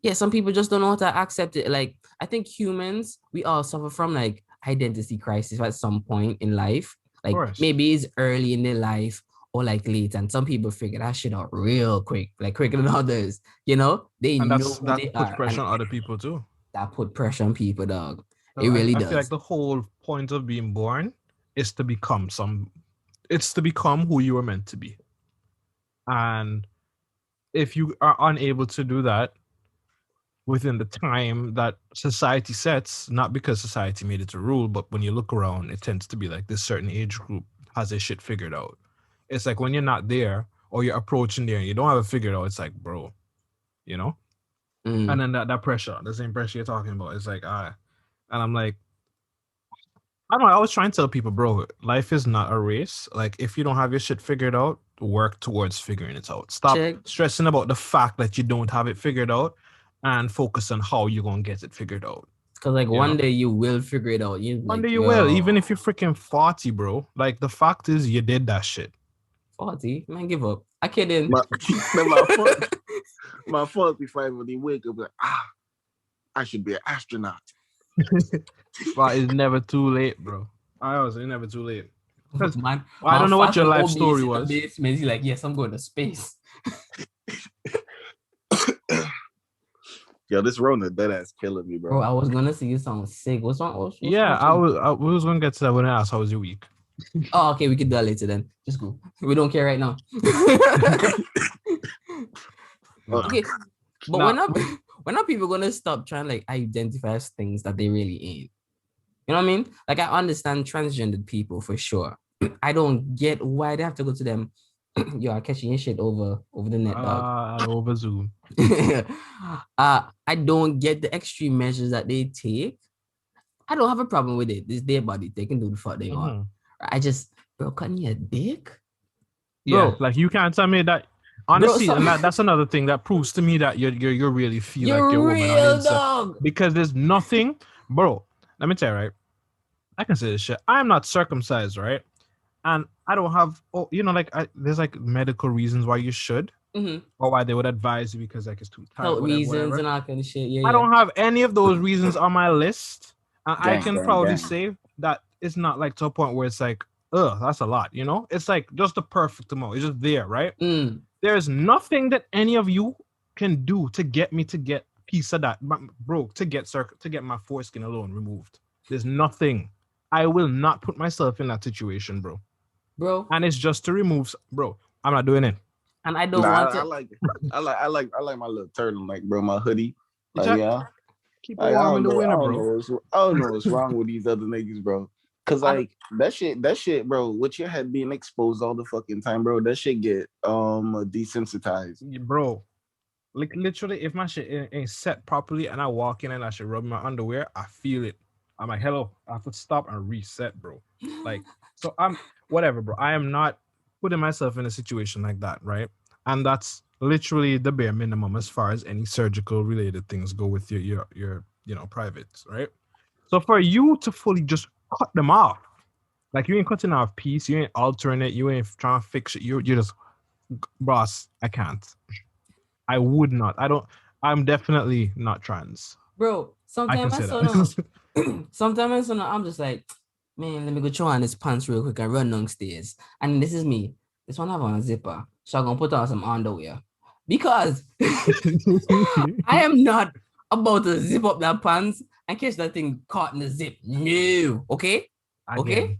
yeah, some people just don't know how to accept it. Like, I think humans, we all suffer from like identity crisis at some point in life. Like maybe it's early in their life or like late, and some people figure that shit out real quick, like quicker than others. They know that puts pressure on other people too. That put pressure on people, dog. It really does. I feel like the whole point of being born is to become it's to become who you were meant to be. And if you are unable to do that within the time that society sets, not because society made it a rule, but when you look around, it tends to be like this certain age group has their shit figured out. It's like when you're not there or you're approaching there and you don't have it figured out, it's like, bro, And then that pressure, the same pressure you're talking about, it's like, and I'm like, I don't know. I was trying to tell people, bro, life is not a race. Like, if you don't have your shit figured out, work towards figuring it out. Stop stressing about the fact that you don't have it figured out and focus on how you're going to get it figured out. Because, like, one day you will figure it out. One day you will, even if you're freaking 40, bro. Like, the fact is, you did that shit. 40? Man, give up. I kidding. My 45 when they wake up, like, I should be an astronaut. But it's never too late, bro. I was never too late. Man, I don't know what your life story was. He's like, yes, I'm going to space. Yo, this Rona dead ass killing me, bro. Bro, I was gonna say you sound sick. What's wrong? We was gonna get to that when I asked how was your week. Oh, okay, we can do that later then. Just go. We don't care right now. Okay, but when are people gonna stop trying to like identify things that they really ain't? You know what I mean? Like I understand transgendered people for sure. I don't get why they have to go to them. Yo, I'm catching your shit over the net, dog. Over Zoom. I don't get the extreme measures that they take. I don't have a problem with it. It's their body. They can do the fuck they want. I just, bro, cutting your dick? Bro, yeah. Like you can't tell me that. Honestly, bro, and that's another thing that proves to me that you really feel like you're a woman on the inside. Because there's nothing, bro. Let me tell you, right? I can say this shit. I am not circumcised, right? And I don't have, there's like medical reasons why you should, or why they would advise you because like it's too tight. Health reasons and all kind of shit. Yeah, I don't have any of those reasons on my list, and I can proudly say that it's not like to a point where it's like, ugh, that's a lot. You know, it's like just the perfect amount. It's just there, right? There's nothing that any of you can do to get me to get a piece of that, bro. To get my foreskin alone removed. There's nothing. I will not put myself in that situation, bro. And it's just to remove, bro. I'm not doing it. And I don't want it. I like my little turtleneck, bro. My hoodie. Like, yeah. Keep it warm in the winter, bro. I don't know what's wrong with these other niggas, bro. Cause like that shit, bro. With your head being exposed all the fucking time, bro. That shit get desensitized, bro. Like literally, if my shit ain't set properly and I walk in and I should rub my underwear, I feel it. I'm like, hello. I have to stop and reset, bro. Like, so I'm whatever, bro. I am not putting myself in a situation like that, right? And that's literally the bare minimum as far as any surgical related things go with your privates, right? So for you to fully just cut them off, like you ain't cutting off piece, you ain't altering it, you ain't trying to fix it, you're just, boss, I can't. I would not. I'm definitely not trans. Bro, sometimes I'm just like, man, let me go try on this pants real quick and run downstairs. And this is me. This one have on a zipper. So I'm going to put on some underwear. Because I am not about to zip up that pants and catch that thing caught in the zip. No. Okay? Okay?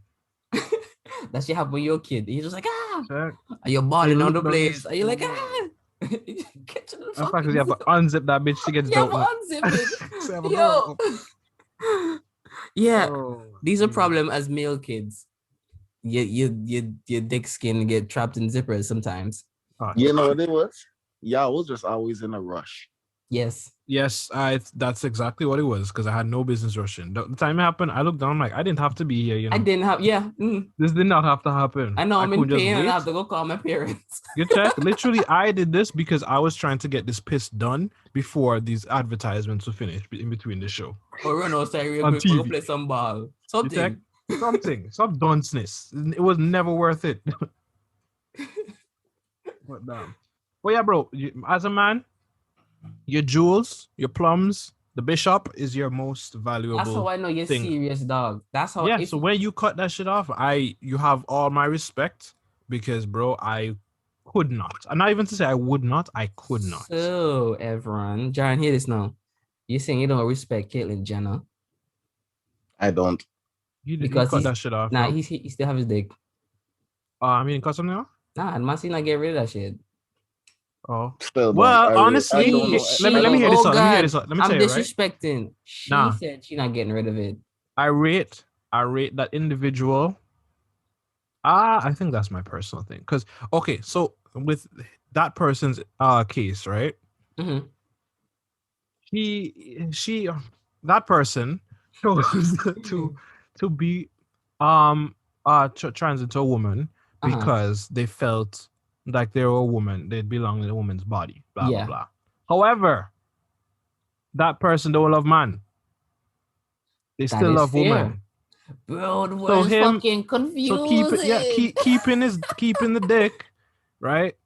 That shit happen when you're a kid. You're just like, Are you balling on the place? Are you like, Catching the fucking fact, you have to unzip that bitch to get dope. Unzip it. Yo. Yeah, these are problem as male kids. Your dick skin get trapped in zippers sometimes. You know what it was? Y'all was just always in a rush. Yes, that's exactly what it was because I had no business rushing. The time it happened, I looked down, I'm like, I didn't have to be here, you know. I didn't have, This did not have to happen. I know I'm in pain and I have to go call my parents. You check? Literally, I did this because I was trying to get this piss done before these advertisements were finished in between the show. Or run outside real quick, go play some ball. Something. Some dunceness. It was never worth it. But damn. Well, yeah, bro. As a man, your jewels, your plums, the bishop is your most valuable. That's how I know you're serious, dog. That's how. Yeah. So when you cut that shit off, you have all my respect because, bro, I could not. And not even to say I would not, I could not. So everyone, Jaron, hear this now. You're saying you don't respect Caitlyn Jenner. I don't. Because he cut that shit off. Nah, he still have his dick. I mean, cut something off? Nah, and Massey not get rid of that shit. Oh. Still, well, honestly, let me hear this out. Let me hear this out. Let me tell you, right? I'm disrespecting. She said she's not getting rid of it. I rate that individual. I think that's my personal thing. Because, okay, so with that person's case, right? Mm-hmm. That person chose to be trans into a woman because they felt like they were a woman, they'd belong in a woman's body, blah blah blah. However, that person don't love man. They still love woman. Bro, the word is fucking confusing. So keeping the dick, right?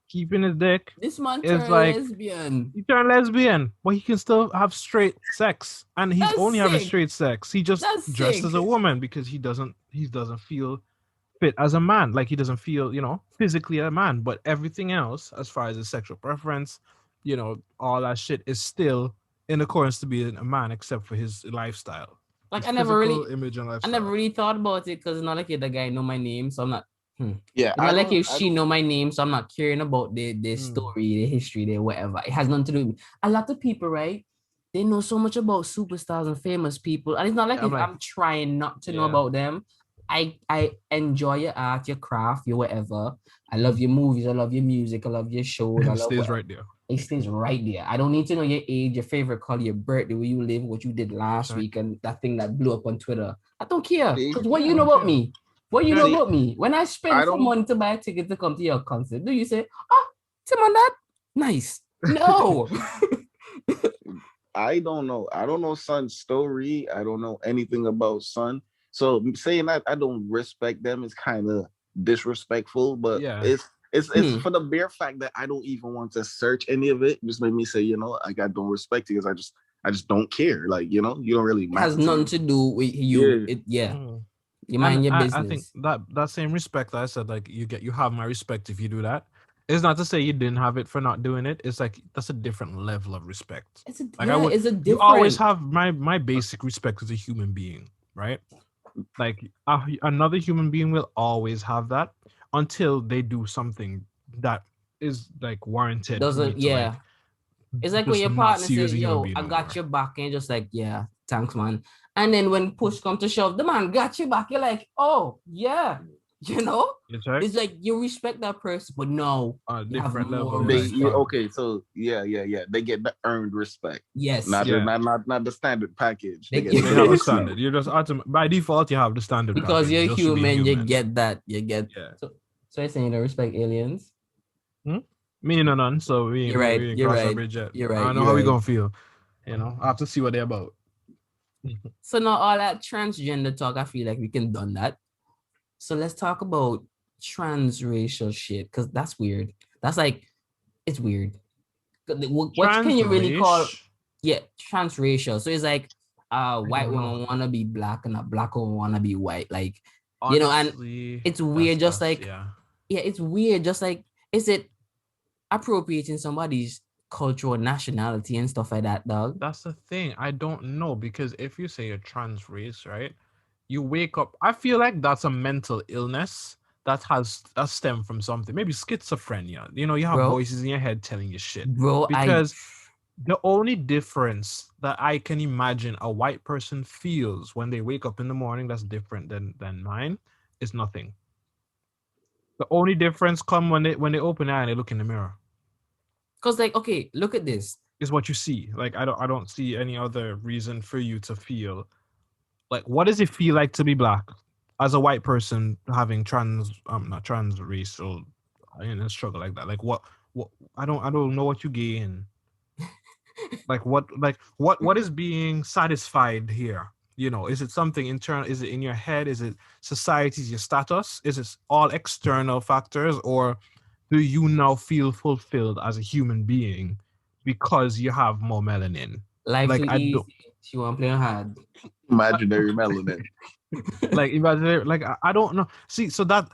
keeping his dick. This man is turned like lesbian. He turned lesbian, but he can still have straight sex, and he's only having straight sex. He just dressed as a woman because he doesn't feel fit as a man. Like he doesn't feel, physically a man. But everything else, as far as his sexual preference, all that shit is still in accordance to being a man, except for his lifestyle. Like his I never really thought about it because it's not like the guy know my name, so I'm not. Yeah, it's not like if she know my name, so I'm not caring about the story, the history, the whatever. It has nothing to do with me. A lot of people, right? They know so much about superstars and famous people, and it's not like I'm trying not to know about them. I enjoy your art, your craft, your whatever. I love your movies, I love your music, I love your shows. It stays right there. It stays right there. I don't need to know your age, your favorite color, your birthday, where you live, what you did last week, and that thing that blew up on Twitter. I don't care. Because what you know about me? What you know about me? When I spend some money to buy a ticket to come to your concert, do you say, "Oh, Tim on that? Nice." No. I don't know. I don't know Son's story. I don't know anything about Son. So saying that I don't respect them is kind of disrespectful, but it's for the bare fact that I don't even want to search any of it. Just made me say, like I don't respect you because I just don't care. Like, you don't really matter. It has nothing to do with you. You mind your business. I think that same respect that I said, like you have my respect if you do that. It's not to say you didn't have it for not doing it. It's like that's a different level of respect. It's a different. You always have my basic respect as a human being, right? Like another human being will always have that until they do something that is like warranted. It's like when your partner says, "Yo, I got your back," and you're just like, "Yeah, thanks, man." And then when push comes to shove, the man got your back. You're like, "Oh, yeah." It's like you respect that person, but no, different level. Okay, so yeah, they get the earned respect. Yes, not the standard package. They have a standard. You just by default you have the standard because package. You're human. You get that. You get. So you're saying you don't respect aliens? Me no none. So we you're right. We you're cross right. our bridge yet. You're right. I don't know how we gonna feel. I have to see what they're about. So now all that transgender talk, I feel like we can done that. So let's talk about transracial shit, because that's weird. That's like, it's weird. What can you really call? Yeah, transracial. So it's like a white woman wanna be black and a black woman wanna be white. Like, honestly, and it's weird. Just like, it's weird. Just like, is it appropriating somebody's cultural nationality and stuff like that, dog? That's the thing. I don't know, because if you say you're trans race, right? You wake up. I feel like that's a mental illness that stemmed from something. Maybe schizophrenia. You have voices in your head telling you shit. Bro, because the only difference that I can imagine a white person feels when they wake up in the morning that's different than mine is nothing. The only difference come when they open their eye and they look in the mirror. Because, like, okay, look at this. Is what you see. Like, I don't see any other reason for you to feel. Like, what does it feel like to be black as a white person having not transracial in a struggle like that? Like, what I don't know what you gain. what is being satisfied here? Is it something internal? Is it in your head? Is it society's your status? Is it all external factors, or do you now feel fulfilled as a human being because you have more melanin? Life like, too easy. You want to play hard. Imaginary melanin. Like, imaginary. Like, I don't know. See, so that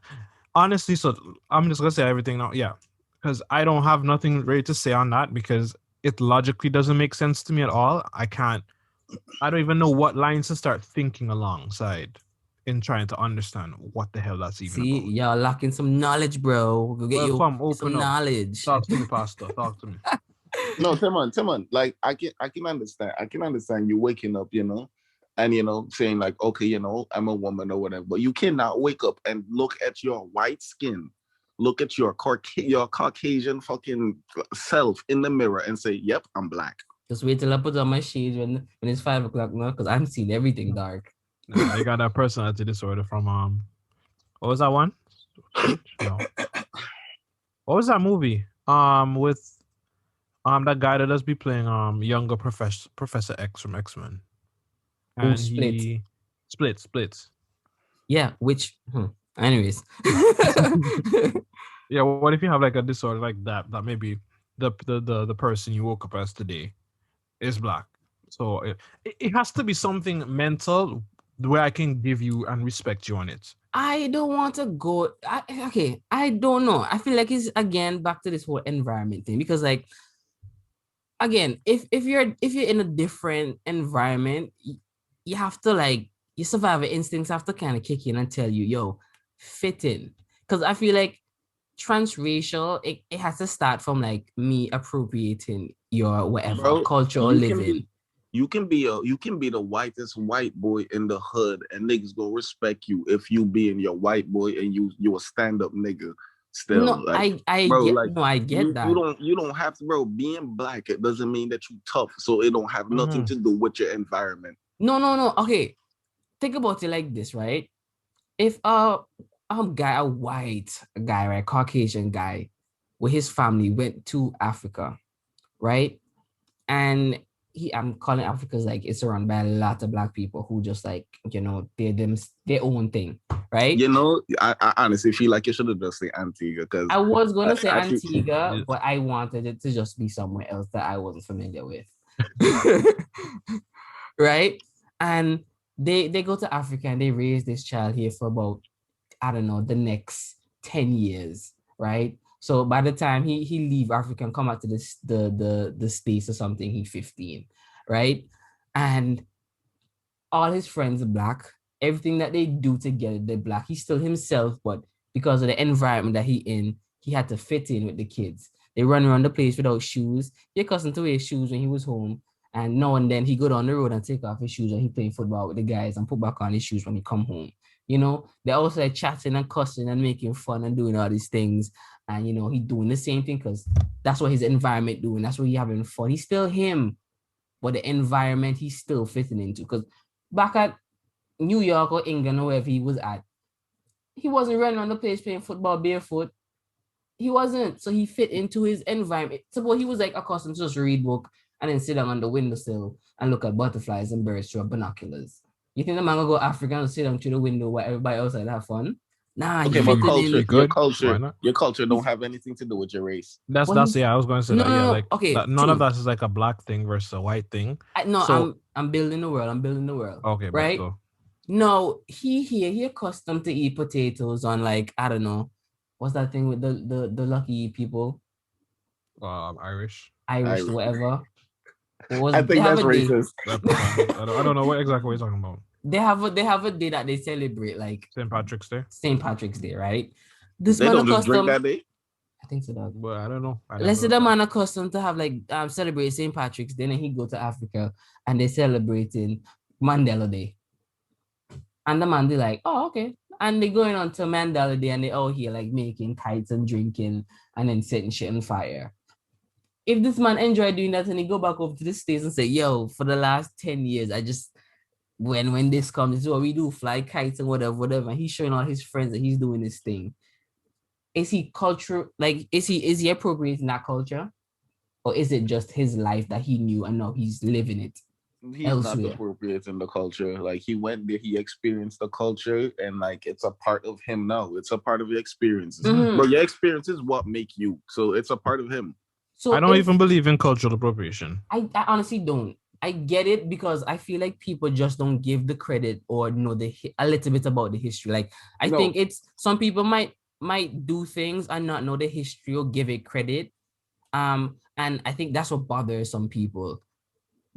honestly, so I'm just gonna say everything now. Yeah, because I don't have nothing ready to say on that because it logically doesn't make sense to me at all. I don't even know what lines to start thinking alongside in trying to understand what the hell that's even about. Y'all lacking some knowledge, bro. Go get some knowledge. Talk to me, Pastor. Talk to me. No, come on. Like, I can understand. I can understand you waking up, and saying like, okay, I'm a woman or whatever. But you cannot wake up and look at your white skin, look at your Caucasian fucking self in the mirror and say, "Yep, I'm black." Just wait till I put on my shades when it's 5 o'clock now, because I'm seeing everything dark. I got that personality disorder from what was that one? No. What was that movie? With that guy that does be playing younger Professor X from X-Men. And Splits. Yeah, which anyways. Yeah, what if you have like a disorder like that maybe the person you woke up as today is black? So it has to be something mental where I can give you and respect you on it. I don't want to go. I don't know. I feel like it's again back to this whole environment thing because like again, if you're in a different environment, you have to like your survival instincts have to kind of kick in and tell you, yo, fit in. Because I feel like transracial, it has to start from like me appropriating your whatever Bro, culture or you can living. be you can be the whitest white boy in the hood and niggas gonna respect you if you being your white boy and you a stand-up nigga still. No, Like, I bro, get like no, I get that. you don't have to, bro. Being black, it doesn't mean that you tough. So it don't have nothing Mm-hmm. to do with your environment. No. Okay, think about it like this, right? If a white guy, right, Caucasian guy, with his family went to Africa, right, and I'm calling Africa because like it's surrounded by a lot of black people who just like they're their own thing, right? You know, I honestly feel like you should have just say Antigua because I was gonna say I feel Antigua, Yes. but I wanted it to just be somewhere else that I wasn't familiar with. Right? And they go to Africa and they raise this child here for about, I don't know, the next 10 years, right? So by the time he leave Africa and come out to this the States or something, he's 15, right? And all his friends are black. Everything that they do together, they're black. He's still himself, but because of the environment that he in, he had to fit in with the kids. They run around the place without shoes. He accustomed to wear shoes when he was home. And now and then he go down the road and take off his shoes and he playing football with the guys and put back on his shoes when he come home. They're also like chatting and cussing and making fun and doing all these things. And he doing the same thing because that's what his environment doing. That's what he having fun. He's still him, but the environment he's still fitting into. Because back at New York or England or wherever he was at, he wasn't running on the place playing football barefoot. He wasn't. So he fit into his environment. Suppose he was like accustomed to just read book and then sit down on the windowsill and look at butterflies and birds through binoculars. You think the man gonna go African and sit down through the window while everybody else had have fun? Nah, he okay, but fitted in. He could. Why not? your culture don't have anything to do with your race. That's yeah. I was going to say no, that. no, Yeah, no. like Okay, that. None of true. that is like a black thing versus a white thing. No, So I'm building the world. I'm building the world. okay, bet Right? go. No, he accustomed to eat potatoes on like, I don't know, what's that thing with the lucky people? Irish. Irish, whatever. I They think have that's a day. That probably. I don't know what exactly what you're talking about. They have a day that they celebrate, like St. Patrick's Day. St. Patrick's Day, right? This They man don't just drink accustomed, that day. I think so, dog. But I don't know. Let's say the man accustomed to have like celebrate St. Patrick's Day, and he go to Africa and they celebrating Mandela Day. And the man, they like, oh, okay. And they going on to Mandela Day and they all here like making kites and drinking and then setting shit on fire. If this man enjoy doing that and he go back over to the States and say, yo, for the last 10 years, I just, when this comes, this is what we do, fly kites and whatever. And he's showing all his friends that he's doing this thing. Is he culture, like, is he appropriating that culture? Or is it just his life that he knew and now he's living it? He's elsewhere. not appropriate in the culture. Like he went there, he experienced the culture, and like it's a part of him now. It's a part of your experiences. Mm-hmm. But your experiences what make you. So it's a part of him. So I don't even believe in cultural appropriation. I honestly don't. I get it because I feel like people just don't give the credit or know a little bit about the history. Like I think it's some people might do things and not know the history or give it credit. And I think that's what bothers some people.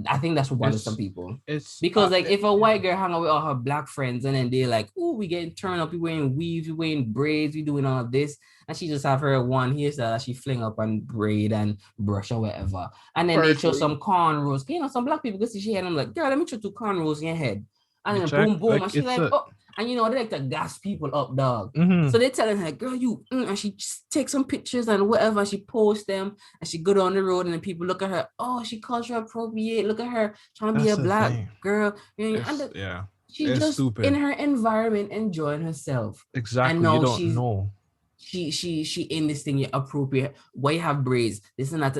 I think that's what bothers some people. It's because like if a white girl hang out with all her black friends and then they're like, oh, we getting turned up, we wearing weaves, we wearing braids, we doing all of this, and she just have her one hairstyle that she fling up and braid and brush or whatever. And then they show some cornrows. Some black people go see she had them like, girl, let me show 2 cornrows in your head. And then boom, boom, like, and she's like, oh. And they like to gas people up, dog. Mm-hmm. So they're telling her, girl, and she just takes some pictures and whatever, and she posts them, and she go down the road, and then people look at her, oh, she culture appropriate, look at her trying to be a black girl. She's just stupid. In her environment enjoying herself. Exactly, and you don't know. She in this thing, appropriate. Why you have braids? This and that.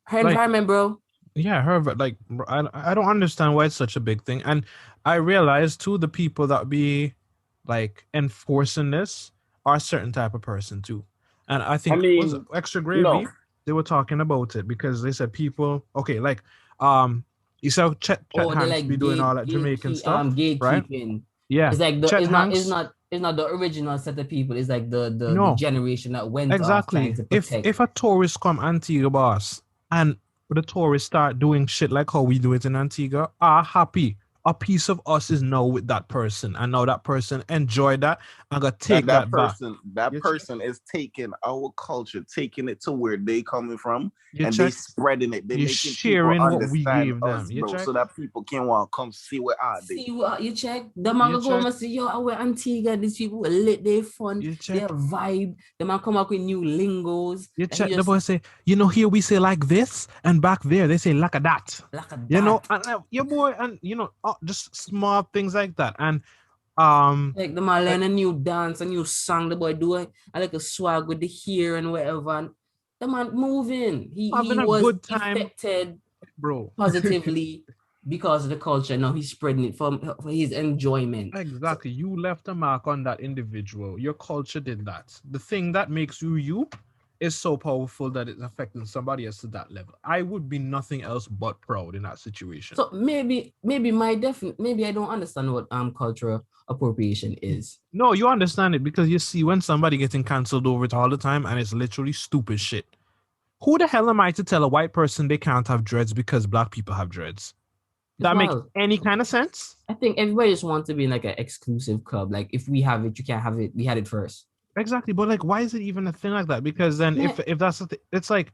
Her environment, bro. Yeah, like I don't understand why it's such a big thing. And I realize too, the people that be like enforcing this are a certain type of person too. And I think it was Extra Gravy. They were talking about it because they said people, okay, like you saw Chet Hanks like be doing all that Jamaican stuff, gatekeeping. Right? Yeah, it's like it's not the original set of people. It's like the generation that went off trying to protect. If a tourist come Antigua, boss, and the tourists start doing shit like how we do it in Antigua, are happy. A piece of us is now with that person, and now that person enjoy that and got take that person back. That person is taking our culture, taking it to where they coming from, and they spreading it. They making sharing people what we gave us, them, bro, so that people can want to come see what I do. See what you check. The man go and say, yo, I wear Antigua. These people are lit, they fun, they vibe. The man come up with new lingos. You check. The boy say, here we say like this, and back there they say like a that. And your boy, and just small things like that. And like the man learn a new dance, a new song. The boy do it. I like a swag with the hair and whatever. And the man moving. He was good time, affected, bro, positively because of the culture. Now he's spreading it for his enjoyment. Exactly. You left a mark on that individual. Your culture did that. The thing that makes you is so powerful that it's affecting somebody else to that level. I would be nothing else but proud in that situation. So maybe I don't understand what cultural appropriation is. No, you understand it because you see when somebody getting canceled over it all the time and it's literally stupid shit. Who the hell am I to tell a white person they can't have dreads because black people have dreads? That makes any kind of sense? I think everybody just wants to be in like an exclusive club. Like if we have it, you can't have it. We had it first. Exactly, but like, why is it even a thing like that? Because then, if that's the thing, it's like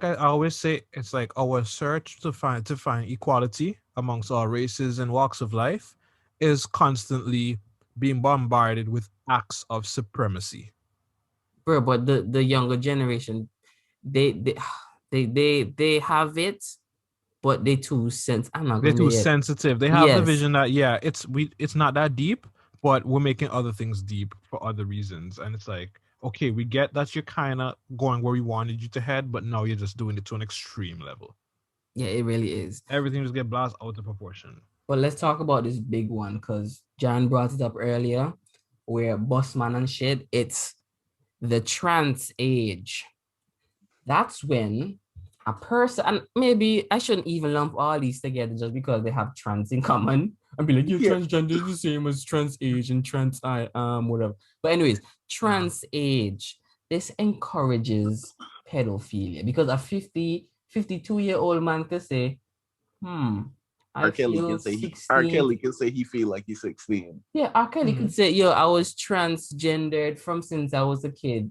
I always say, it's like our search to find equality amongst all races and walks of life is constantly being bombarded with acts of supremacy. Bro, but the younger generation, they have it, but they too they're too sensitive. They have the vision that it's not that deep. But we're making other things deep for other reasons. And it's like, okay, we get that you're kind of going where we wanted you to head, but now you're just doing it to an extreme level. Yeah, it really is. Everything just get blasted out of proportion. But let's talk about this big one, because John brought it up earlier, where Bossman and shit, it's the trans age. That's when a person, and maybe I shouldn't even lump all these together just because they have trans in common. I'd be like, transgender is the same as trans age and trans whatever. But anyways, trans age, this encourages pedophilia because a 52-year-old man can say, R. Kelly can say he feel like he's 16. Yeah, R. Kelly could say, yo, I was transgendered from since I was a kid.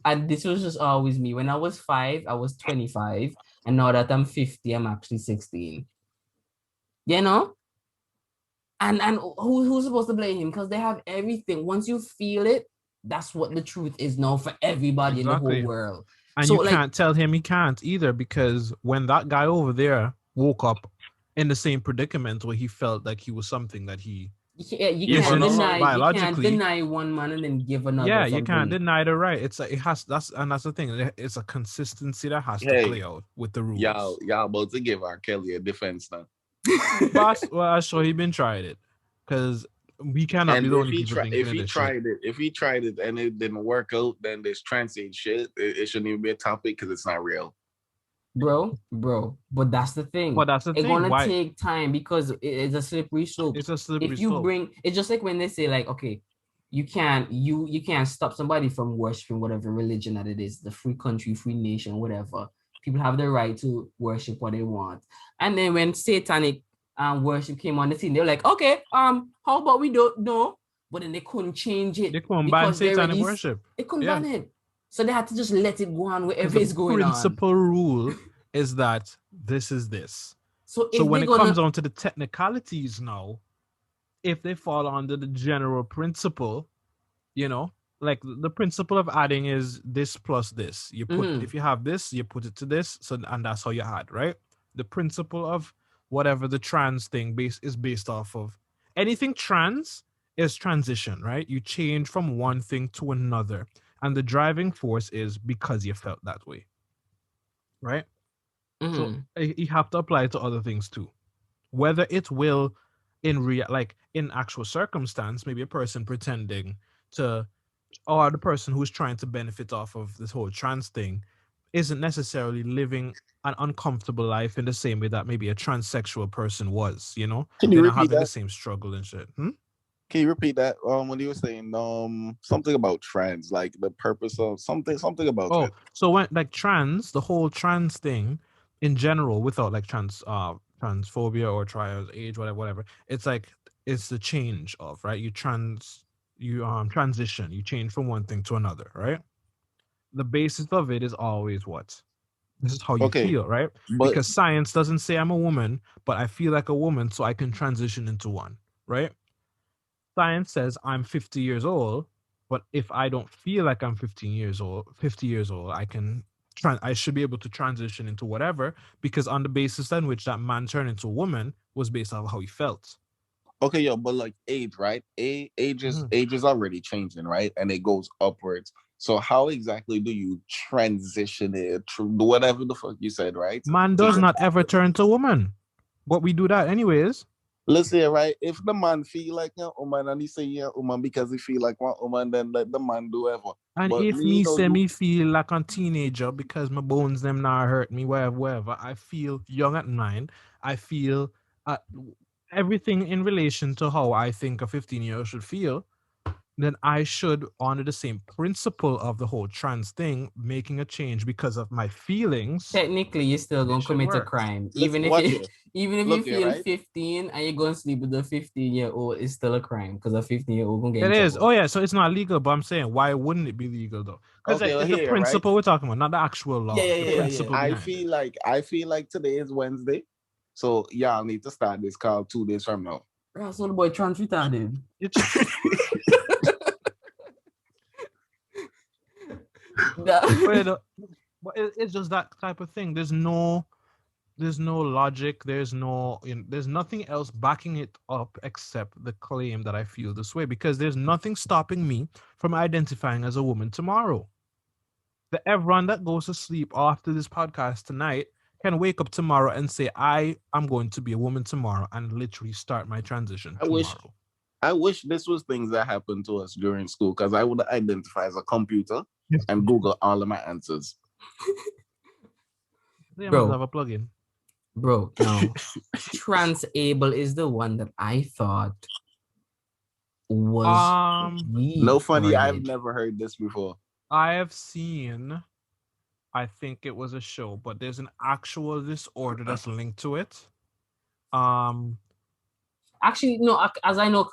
And this was just always me. When I was 5, I was 25, and now that I'm 50, I'm actually 16. And who's supposed to blame him? Because they have everything. Once you feel it, that's what the truth is now for everybody in the whole world. And so, you can't tell him he can't either, because when that guy over there woke up in the same predicament where he felt like he was something that he you can't deny one man and then give another. Yeah, something. You can't deny the right. It's like that's the thing. It's a consistency that has to play out with the rules. Y'all about to give R. Kelly a defense now. But I'm sure he been tried it, because we cannot be the only people thinking if he tried it and it didn't work out, then this trans age shit, it shouldn't even be a topic because it's not real. Bro, but that's the thing. It's gonna take time because it's a slippery slope. It's a slippery slope. It's just like when they say like, okay, you can't stop somebody from worshiping whatever religion that it is, the free country, free nation, whatever. People have the right to worship what they want. And then when satanic worship came on the scene, they're like, okay, how about we don't know? But then they couldn't change it. They couldn't ban satanic worship. They couldn't ban it. So they had to just let it go on wherever it's going on. The principal rule is that this is this. So when it comes on to the technicalities now, if they fall under the general principle, like the principle of adding is this plus this. You put if you have this, you put it to this, and that's how you add, right? The principle of whatever the trans thing is based off of. Anything trans is transition, right? You change from one thing to another. And the driving force is because you felt that way, right? So you have to apply it to other things too. Whether it will in actual circumstance, maybe a person pretending to or the person who's trying to benefit off of this whole trans thing isn't necessarily living an uncomfortable life in the same way that maybe a transsexual person was, you know? Can you They're not repeat having the that? same struggle and shit. Can you repeat that? When you were saying something about trans, like the purpose of something about Oh, it. so when like trans, the whole trans thing in general, without like transphobia or trans age, whatever, it's like it's the change of, right? You transition, you change from one thing to another, right? The basis of it is always what? This is how you Okay, feel, right? but Because science doesn't say I'm a woman, but I feel like a woman, so I can transition into one, right? Science says I'm 50 years old, but if I don't feel like I'm 50 years old, I should be able to transition into whatever, because on the basis on which that man turned into a woman was based on how he felt. okay, yo, but like age, right? Age is already changing, right? And it goes upwards. So how exactly do you transition it through whatever the fuck you said, right? Man does not ever turn to woman, but we do that anyways. Listen, right? If the man feel like a woman and he say yeah, woman because he feel like one woman, then let the man do whatever. And But if me, me no, say you me feel like a teenager because my bones them now hurt me, whatever, I feel young at 9. I feel uh, everything in relation to how I think a 15-year-old should feel. Then I should, under the same principle of the whole trans thing, making a change because of my feelings. Technically, you're still gonna commit a crime, listen, watch it. even if you Look here, feel right? 15 and you're gonna sleep with a 15-year-old, it's still a crime because a 15-year-old gonna get It in is. trouble. Oh yeah, so it's not legal, but I'm saying why wouldn't it be legal though? Because Okay, like, well it's the here, right? principle we're talking about, not the actual Yeah, law. yeah, The yeah, yeah, yeah. principle behind it. I feel like today is Wednesday, so y'all need to start this call 2 days from now. Right, so the boy trans retarded. But it's just that type of thing. There's no logic. There's nothing else backing it up except the claim that I feel this way, because there's nothing stopping me from identifying as a woman tomorrow. Everyone that goes to sleep after this podcast tonight can wake up tomorrow and say, I am going to be a woman tomorrow, and literally start my transition tomorrow. I wish this was things that happened to us during school, because I would identify as a computer and Google all of my answers. They must have a plugin. Bro, no. Transable is the one that I thought was no funny. I've never heard this before. I have seen, I think it was a show, but there's an actual disorder that's linked to it. Actually, no, as I know,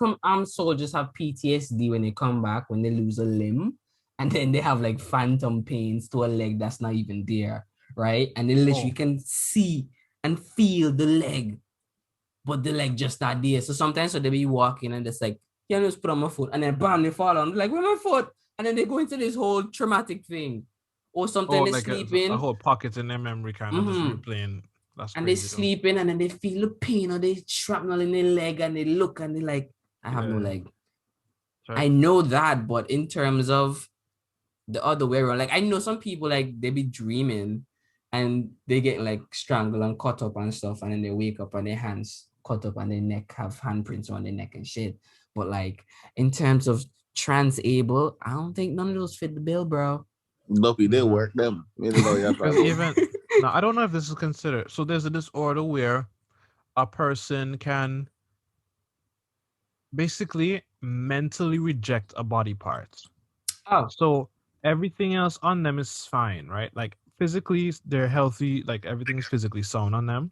soldiers have PTSD when they come back, when they lose a limb, and then they have like phantom pains to a leg that's not even there, right? And they literally can see and feel the leg, but the leg just not there. So sometimes they be walking and just like, yeah, just put on my foot, and then bam, they fall on, like, where my foot? And then they go into this whole traumatic thing. Or sometimes they're like sleeping. A whole pocket in their memory kind of just replaying. That's and they're sleeping and then they feel the pain or they shrapnel in their leg and they look and they're like, I have no leg. Sure. I know that, but in terms of the other way around, like I know some people like they be dreaming and they get like strangled and cut up and stuff, and then they wake up and their hands cut up and their neck have handprints on their neck and shit. But like in terms of transable, I don't think none of those fit the bill, bro. Dopey, they work them. Even now, I don't know if this is considered. So there's a disorder where a person can basically mentally reject a body part. Oh. So everything else on them is fine, right? Like physically, they're healthy. Like everything is physically sound on them.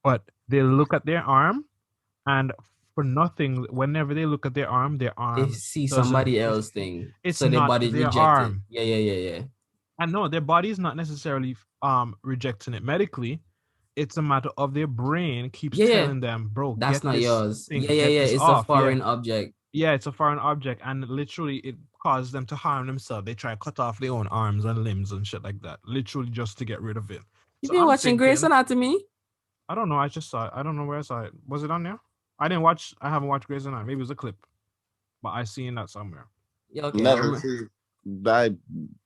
But they look at their arm, and for nothing, whenever they look at their arm they see somebody else thing. It's so not their body their rejected. Arm. Yeah. And no, their body is not necessarily rejecting it medically. It's a matter of their brain keeps telling them, bro, that's not yours. Thing, it's a foreign object. Yeah, it's a foreign object, and literally it causes them to harm themselves. They try to cut off their own arms and limbs and shit like that, literally just to get rid of it. You been watching Grey's Anatomy? I don't know. I just saw it. I don't know where I saw it. Was it on there? I haven't watched Grey's Anatomy. Maybe it was a clip, but I seen that somewhere. Yeah, okay. Never seen that.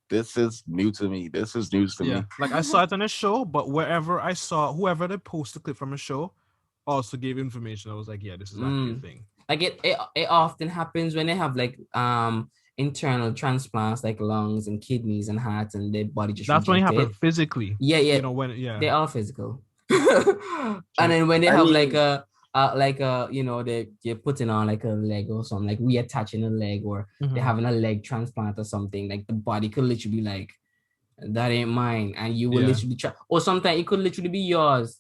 This is new to me. This is news to me. Like I saw it on a show, but wherever I saw whoever they post a clip from a show also gave information. I was like, yeah, this is actually a thing. Like it often happens when they have like internal transplants like lungs and kidneys and hearts, and their body just That's when it reject happens it. physically. Yeah. You know, when They're all physical. And then when they have like a you know, they're putting on like a leg or something, like reattaching a leg, or they're having a leg transplant or something, like the body could literally be like, that ain't mine, and you will literally try, or sometimes it could literally be yours,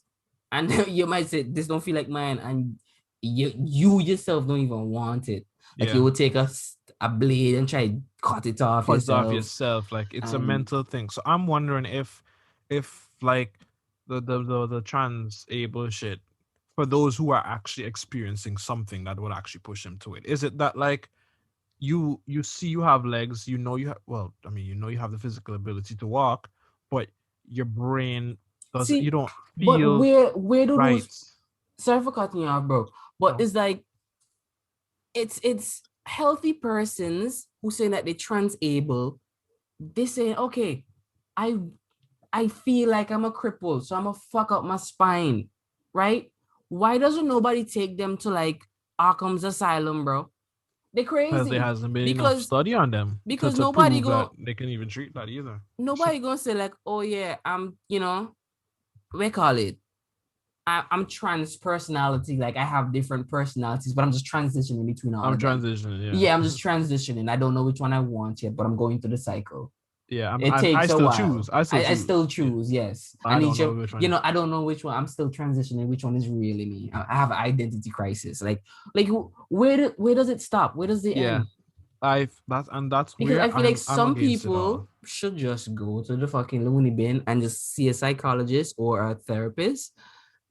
and you might say, this don't feel like mine, and you yourself don't even want it. Like you would take a blade and try to cut it off yourself. Like it's a mental thing. So I'm wondering if like the trans-able shit, for those who are actually experiencing something that would actually push them to it, is it that like you see you have legs, you know you have, well, I mean, you know you have the physical ability to walk, but your brain doesn't, you don't feel. But where do those, sorry for cutting you off, bro, but it's like it's healthy persons who say that they're trans-able, they say, okay, I feel like I'm a cripple, so I'm gonna fuck up my spine, right? Why doesn't nobody take them to like Arkham's Asylum, bro? They're crazy. Because there hasn't been enough study on them. Because to nobody prove that they can even treat that either. Nobody gonna say like, oh yeah, I'm, you know, we call it, I'm trans personality. Like I have different personalities, but I'm just transitioning between all. I'm transitioning. Yeah, I'm just transitioning. I don't know which one I want yet, but I'm going through the cycle. Yeah, it takes a while. I still choose. Yes, I don't know which one. You know, I don't know which one. I'm still transitioning. Which one is really me? I have an identity crisis. Like where does it stop? Where does it end? That's because I feel like some people should just go to the fucking loony bin and just see a psychologist or a therapist,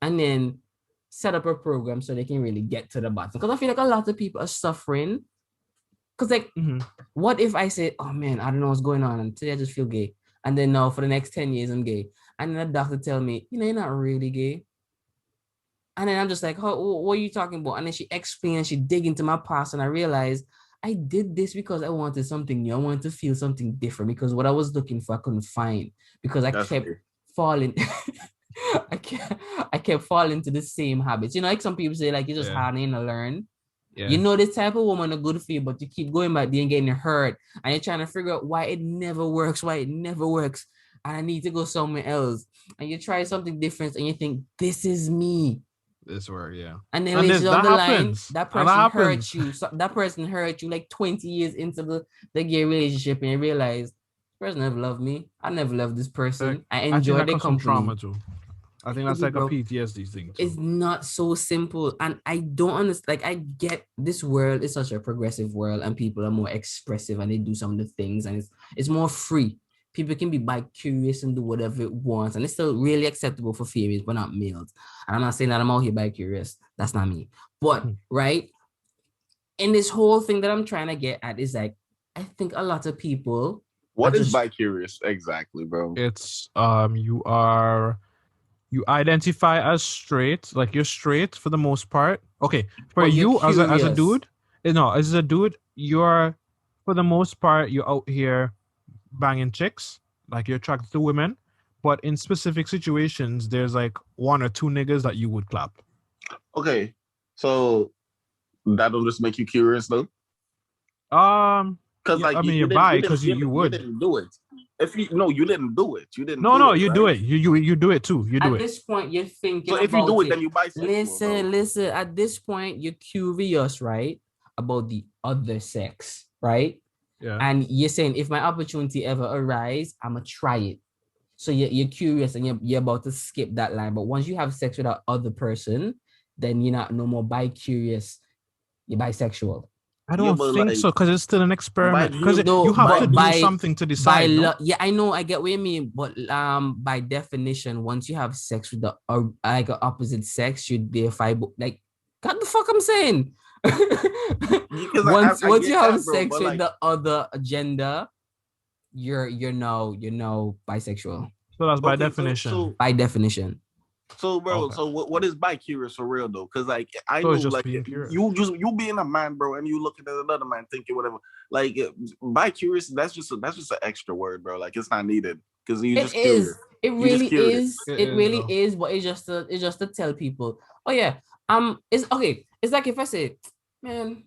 and then set up a program so they can really get to the bottom. Because I feel like a lot of people are suffering. Because like, what if I say, oh man, I don't know what's going on, and today I just feel gay, and then now for the next 10 years I'm gay, and then the doctor tell me, you know, you're not really gay, and then I'm just like, oh, what are you talking about? And then she explains, she dig into my past, and I realize I did this because I wanted something new. I wanted to feel something different, because what I was looking for I couldn't find, because I kept falling. I kept falling to the same habits. You know, like some people say, like, you just hardening to learn. Yeah. You know, this type of woman are good for you, but you keep going back there and getting hurt, and you're trying to figure out why it never works, and I need to go somewhere else. And you try something different, and you think, this is me. This work, yeah. And then later down the line, that person hurt you. So that person hurt you like 20 years into the gay relationship, and you realize, this person never loved me. I never loved this person. I enjoyed their company. Trauma too. I think that's like a PTSD thing too. It's not so simple, and I don't understand. Like, I get this world is such a progressive world, and people are more expressive, and they do some of the things, and it's more free. People can be bi-curious and do whatever it wants, and it's still really acceptable for females, but not males. And I'm not saying that I'm out here bi-curious. That's not me. But right, in this whole thing that I'm trying to get at is like, I think a lot of people. What is bi-curious exactly, bro? It's you identify as straight, like you're straight for the most part. Okay, for you as a dude, as a dude, you're, for the most part, you're out here banging chicks, like you're attracted to women, but in specific situations, there's like one or two niggas that you would clap. Okay, so that'll just make you curious, though. Because like, I mean, you're bi because you would. You didn't do it. If you you didn't do it. You didn't. You do it. You do it too. You do it. At this point, you're thinking. So if you do it, then you bisexual. Listen. At this point, you're curious, right, about the other sex, right? Yeah. And you're saying, if my opportunity ever arise, I'm gonna try it. So you're curious, and you're about to skip that line. But once you have sex with that other person, then you're not no more bi-curious. You're bisexual. I don't think so, because it's still an experiment. Because you have to do something to decide. Yeah, I know, I get what you mean, but by definition, once you have sex with the like an opposite sex, you therefore like, what the fuck I'm saying? once you have sex with the other gender, you're now bisexual. So that's by definition. By definition. So, bro, okay. So what is bi-curious for real though? Because like I know, like you being a man, bro, and you looking at another man thinking whatever. Like bi-curious, that's just an extra word, bro. Like it's not needed because you just curious. It really is. It really is, but it's just to tell people, oh yeah, it's okay. It's like if I say, man,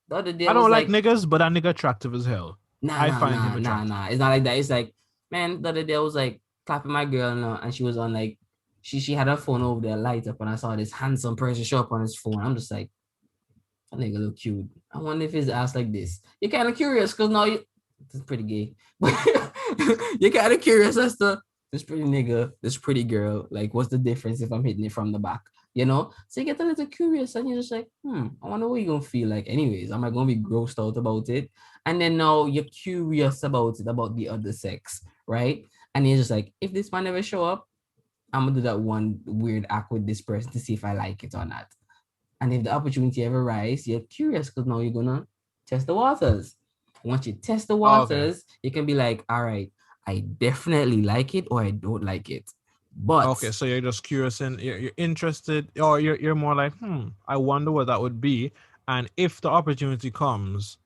The other day I don't like niggas, but that nigga attractive as hell. I find him attractive. Nah. It's not like that. It's like, man, the other day I was like clapping my girl and she was on like she had her phone over there light up and I saw this handsome person show up on his phone. I'm just like, that nigga look cute. I wonder if his ass like this. You're kind of curious because now it's pretty gay. But you're kind of curious as to this pretty nigga, this pretty girl. Like, what's the difference if I'm hitting it from the back? You know? So you get a little curious and you're just like, I wonder what you're gonna feel like. Anyways, am I gonna be grossed out about it? And then now you're curious about it, about the other sex, right? And you're just like, if this man never show up, I'm gonna do that one weird act with this person to see if I like it or not. And if the opportunity ever arises, you're curious because now you're gonna test the waters. Once you test the waters, you can be like, all right, I definitely like it or I don't like it. But okay, so you're just curious and you're interested, or you're more like, I wonder what that would be. And if the opportunity comes,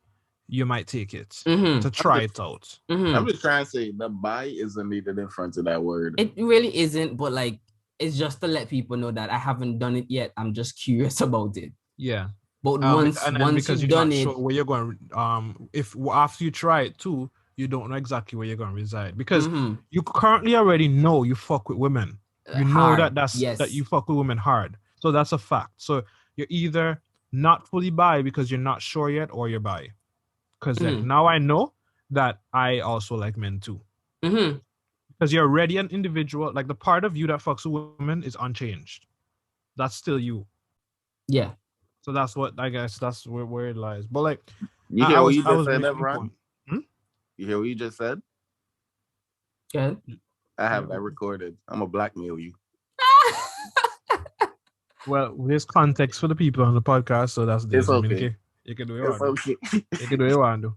you might take it to try it out. I'm just trying to say the buy isn't needed in front of that word. It really isn't, but like it's just to let people know that I haven't done it yet. I'm just curious about it. Yeah. But once because you've done it, sure where you're going, if after you try it too, you don't know exactly where you're going to reside because you currently already know you fuck with women. You know that you fuck with women hard. So that's a fact. So you're either not fully bi because you're not sure yet, or you're bi. Because now I know that I also like men too. Because you're already an individual. Like the part of you that fucks with women is unchanged. That's still you. Yeah. So that's what I guess that's where it lies. But like, you hear what you just said, Ron? You hear what you just said? Good. I have that recorded. I'm gonna blackmail you. Well, there's context for the people on the podcast, so that's this. It's okay. You can do it. Okay. You can do it. Want to?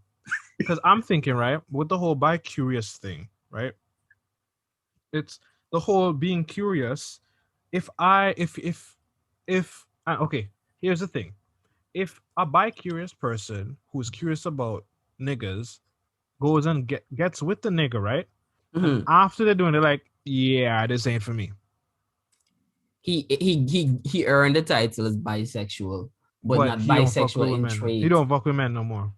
Because I'm thinking, right, with the whole bi-curious thing, right? It's the whole being curious. Okay, here's the thing. If a bi-curious person who's curious about niggas goes and gets with the nigga, right? And after they're doing it, like, yeah, this ain't for me. He earned the title as bisexual, but not bisexual in trait. He don't fuck with men no more.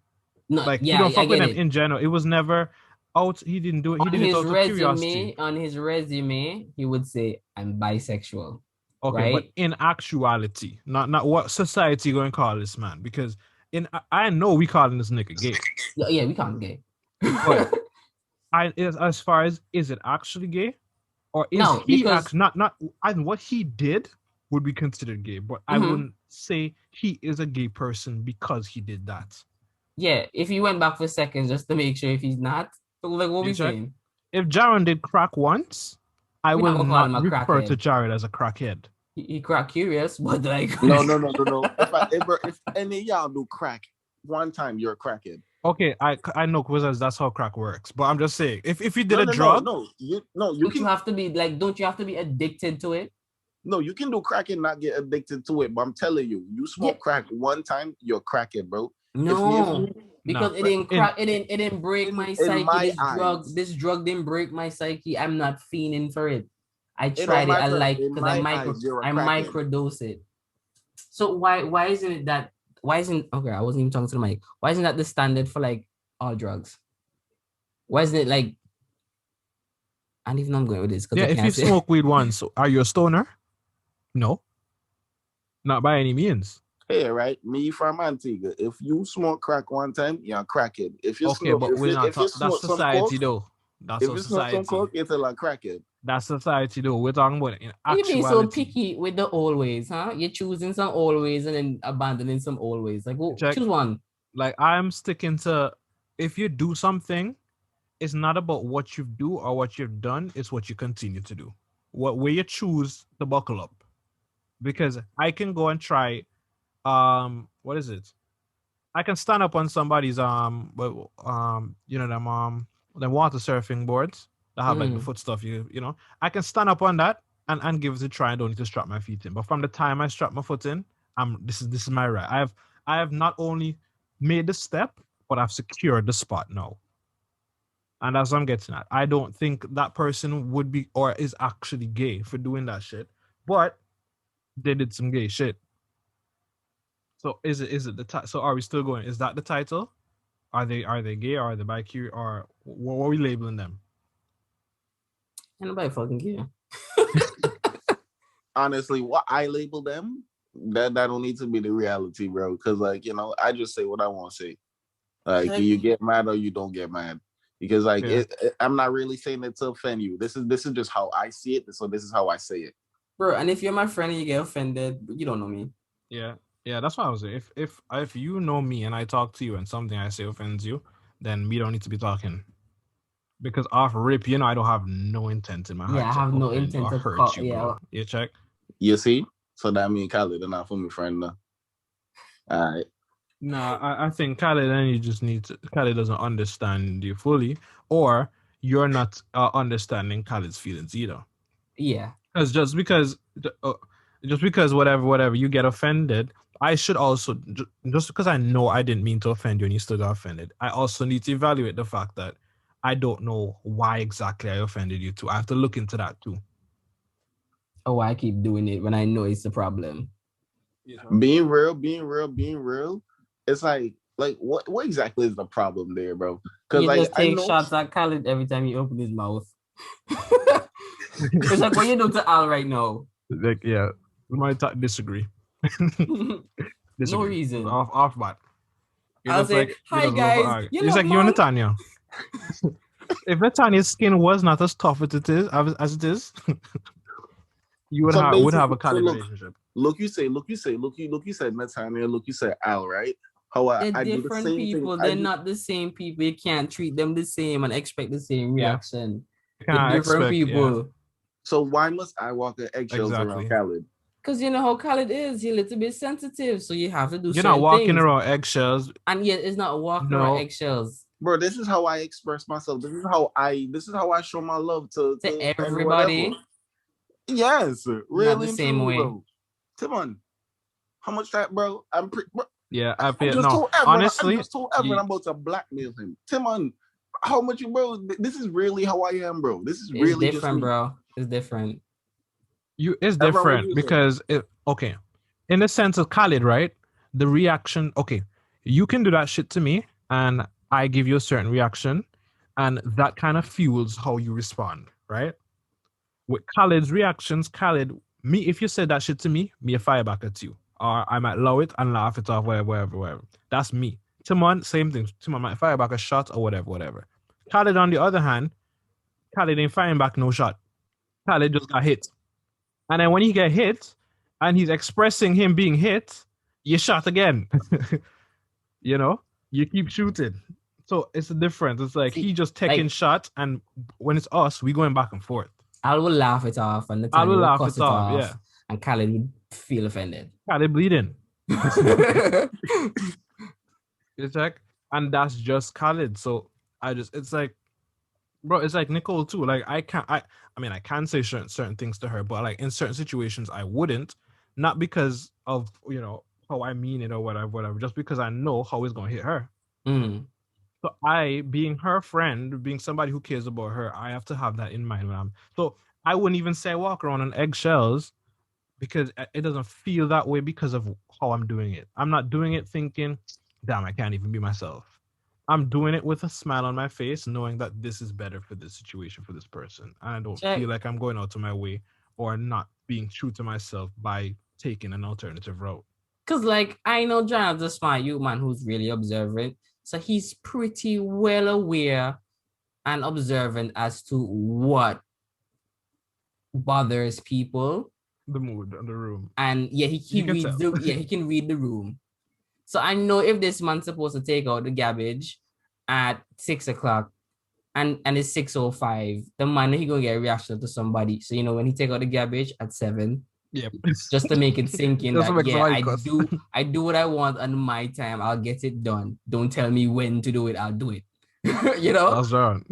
No, like he don't fuck with them in general. It was never out. He didn't do it. He did it out of curiosity. On his resume, he would say, "I'm bisexual." Okay, right? But in actuality, not what society going to call this man, because I know we calling this nigga gay. Yeah, we call him gay. But as far as is it actually gay, or is he not and what he did would be considered gay, but I wouldn't say he is a gay person because he did that. Yeah, if he went back for seconds just to make sure if he's not, like what we saying? If Jaron did crack once, I will not refer to Jared as a crackhead. He crack curious, but like no. If any of y'all do crack one time, you're a crackhead. Okay, I know because that's how crack works. But I'm just saying, if you did a drug, you have to be like, don't you have to be addicted to it? No, you can do crack and not get addicted to it. But I'm telling you, you smoke crack one time, you're crackhead, bro. No, because it didn't break my psyche. This drug didn't break my psyche. I'm not fiending for it. I tried it. I like because I microdose it. So why isn't it that? Why isn't okay? I wasn't even talking to the mic. Why isn't that the standard for like all drugs? Why isn't it like? I don't even know I'm going with this. Yeah, if you smoke weed once, are you a stoner? No, not by any means. Hey, right, me from Antigua. If you smoke crack one time, you're a crackhead. If you okay, but we're not talking. That's society, though. That's if society. If you smoke some coke, it's a like crackhead. That's society, though. We're talking about in actuality. You're being so picky with the old ways, huh? You're choosing some old ways and then abandoning some old ways. Like, well, choose one. Like, I'm sticking to, if you do something, it's not about what you do or what you've done. It's what you continue to do. Where you choose to buckle up. Because I can go and try, what is it? I can stand up on somebody's, them water surfing boards that have like the foot stuff, you know. I can stand up on that and give it a try. I don't need to strap my feet in. But from the time I strap my foot in, this is my right. I have not only made the step, but I've secured the spot now. And that's what I'm getting at. I don't think that person would be or is actually gay for doing that shit. But they did some gay shit. So is it the title? So are we still going? Is that the title? Are they gay or are they bi-curious or what are we labeling them? Ain't nobody fucking care. Honestly, what I label them, that don't need to be the reality, bro. Because like, I just say what I want to say. Like you get mad or you don't get mad. Because like I'm not really saying it to offend you. This is just how I see it. So this is how I say it. Bro, and if you're my friend and you get offended, you don't know me. Yeah. Yeah, that's what I was saying. If you know me and I talk to you and something I say offends you, then we don't need to be talking. Because off rip, I don't have no intent in my heart. Yeah, I have no intent to hurt you, bro. You check? You see? So that means Khaled are not for me, friend. All right. Nah, I think Khaled and you just need to. Khaled doesn't understand you fully, or you're not understanding Khaled's feelings either. Yeah. Because just because whatever you get offended, I should also just because I know I didn't mean to offend you and you still got offended. I also need to evaluate the fact that I don't know why exactly I offended you too. I have to look into that too. Oh, I keep doing it when I know it's a problem. Being real. It's like what exactly is the problem there, bro? Because like just take shots at Khaled every time you open his mouth. It's like what you do to Al right now. Like, yeah, we might disagree. No reason. Off but I'll say, like, hi guys. It's like you and Natanya. If Natanya's skin was not as tough as it is, you would have a Khaled relationship. Look, you said Natanya. Look, you said Al, right? How they're different people. They're not the same people. You can't treat them the same and expect the same reaction. They're different people. Yeah. So why must I walk on eggshells around Khaled? Because you know how Khaled is. He's a little bit sensitive, so you have to do. You're not walking around eggshells, and yet it's not walking around eggshells. Bro, this is how I express myself. This is how I show my love to everybody. Yes, really. The same way. Bro. Timon, how much that, bro? Bro. Yeah, I feel no. Honestly, I just told Evan I'm about to blackmail him. Timon, how much you, bro? This is really how I am, bro. This is really different, bro. It's different. It's different because in the sense of Khaled, right? The reaction, you can do that shit to me, and I give you a certain reaction, and that kind of fuels how you respond, right? With Khaled's reactions, if you said that shit to me, I fire back at you. Or I might allow it and laugh it off, whatever. That's me. Timon, same thing. Timon might fire back a shot or whatever. Khaled, on the other hand, Khaled ain't firing back no shot. Khaled just got hit. And then when he get hit, and he's expressing him being hit, you shot again. You keep shooting. So it's a difference. It's like he just taking shots, and when it's us, we going back and forth. I will laugh it off, and I will laugh it off, yeah. And Khaled would feel offended. Khaled bleeding. It's like, and that's just Khaled. So it's like, bro, it's like Nicole too. Like I can say certain things to her, but like in certain situations I wouldn't, not because of how I mean it or whatever, just because I know how it's gonna hit her. So I, being her friend, being somebody who cares about her, I have to have that in mind when so I wouldn't even say walk around on eggshells, because it doesn't feel that way because of how I'm doing it. I'm not doing it thinking, damn, I can't even be myself. I'm doing it with a smile on my face, knowing that this is better for this situation, for this person. And I don't feel like I'm going out of my way or not being true to myself by taking an alternative route. Because, like, I know John is a smart human who's really observant. So he's pretty well aware and observant as to what bothers people. The mood and the room. And yeah, he can read the room. So I know if this man's supposed to take out the garbage at 6:00 and it's 6:05, the man he gonna get a reaction to somebody. So when he take out the garbage at 7, just to make it sink in that I do what I want on my time. I'll get it done. Don't tell me when to do it. I'll do it. That's right.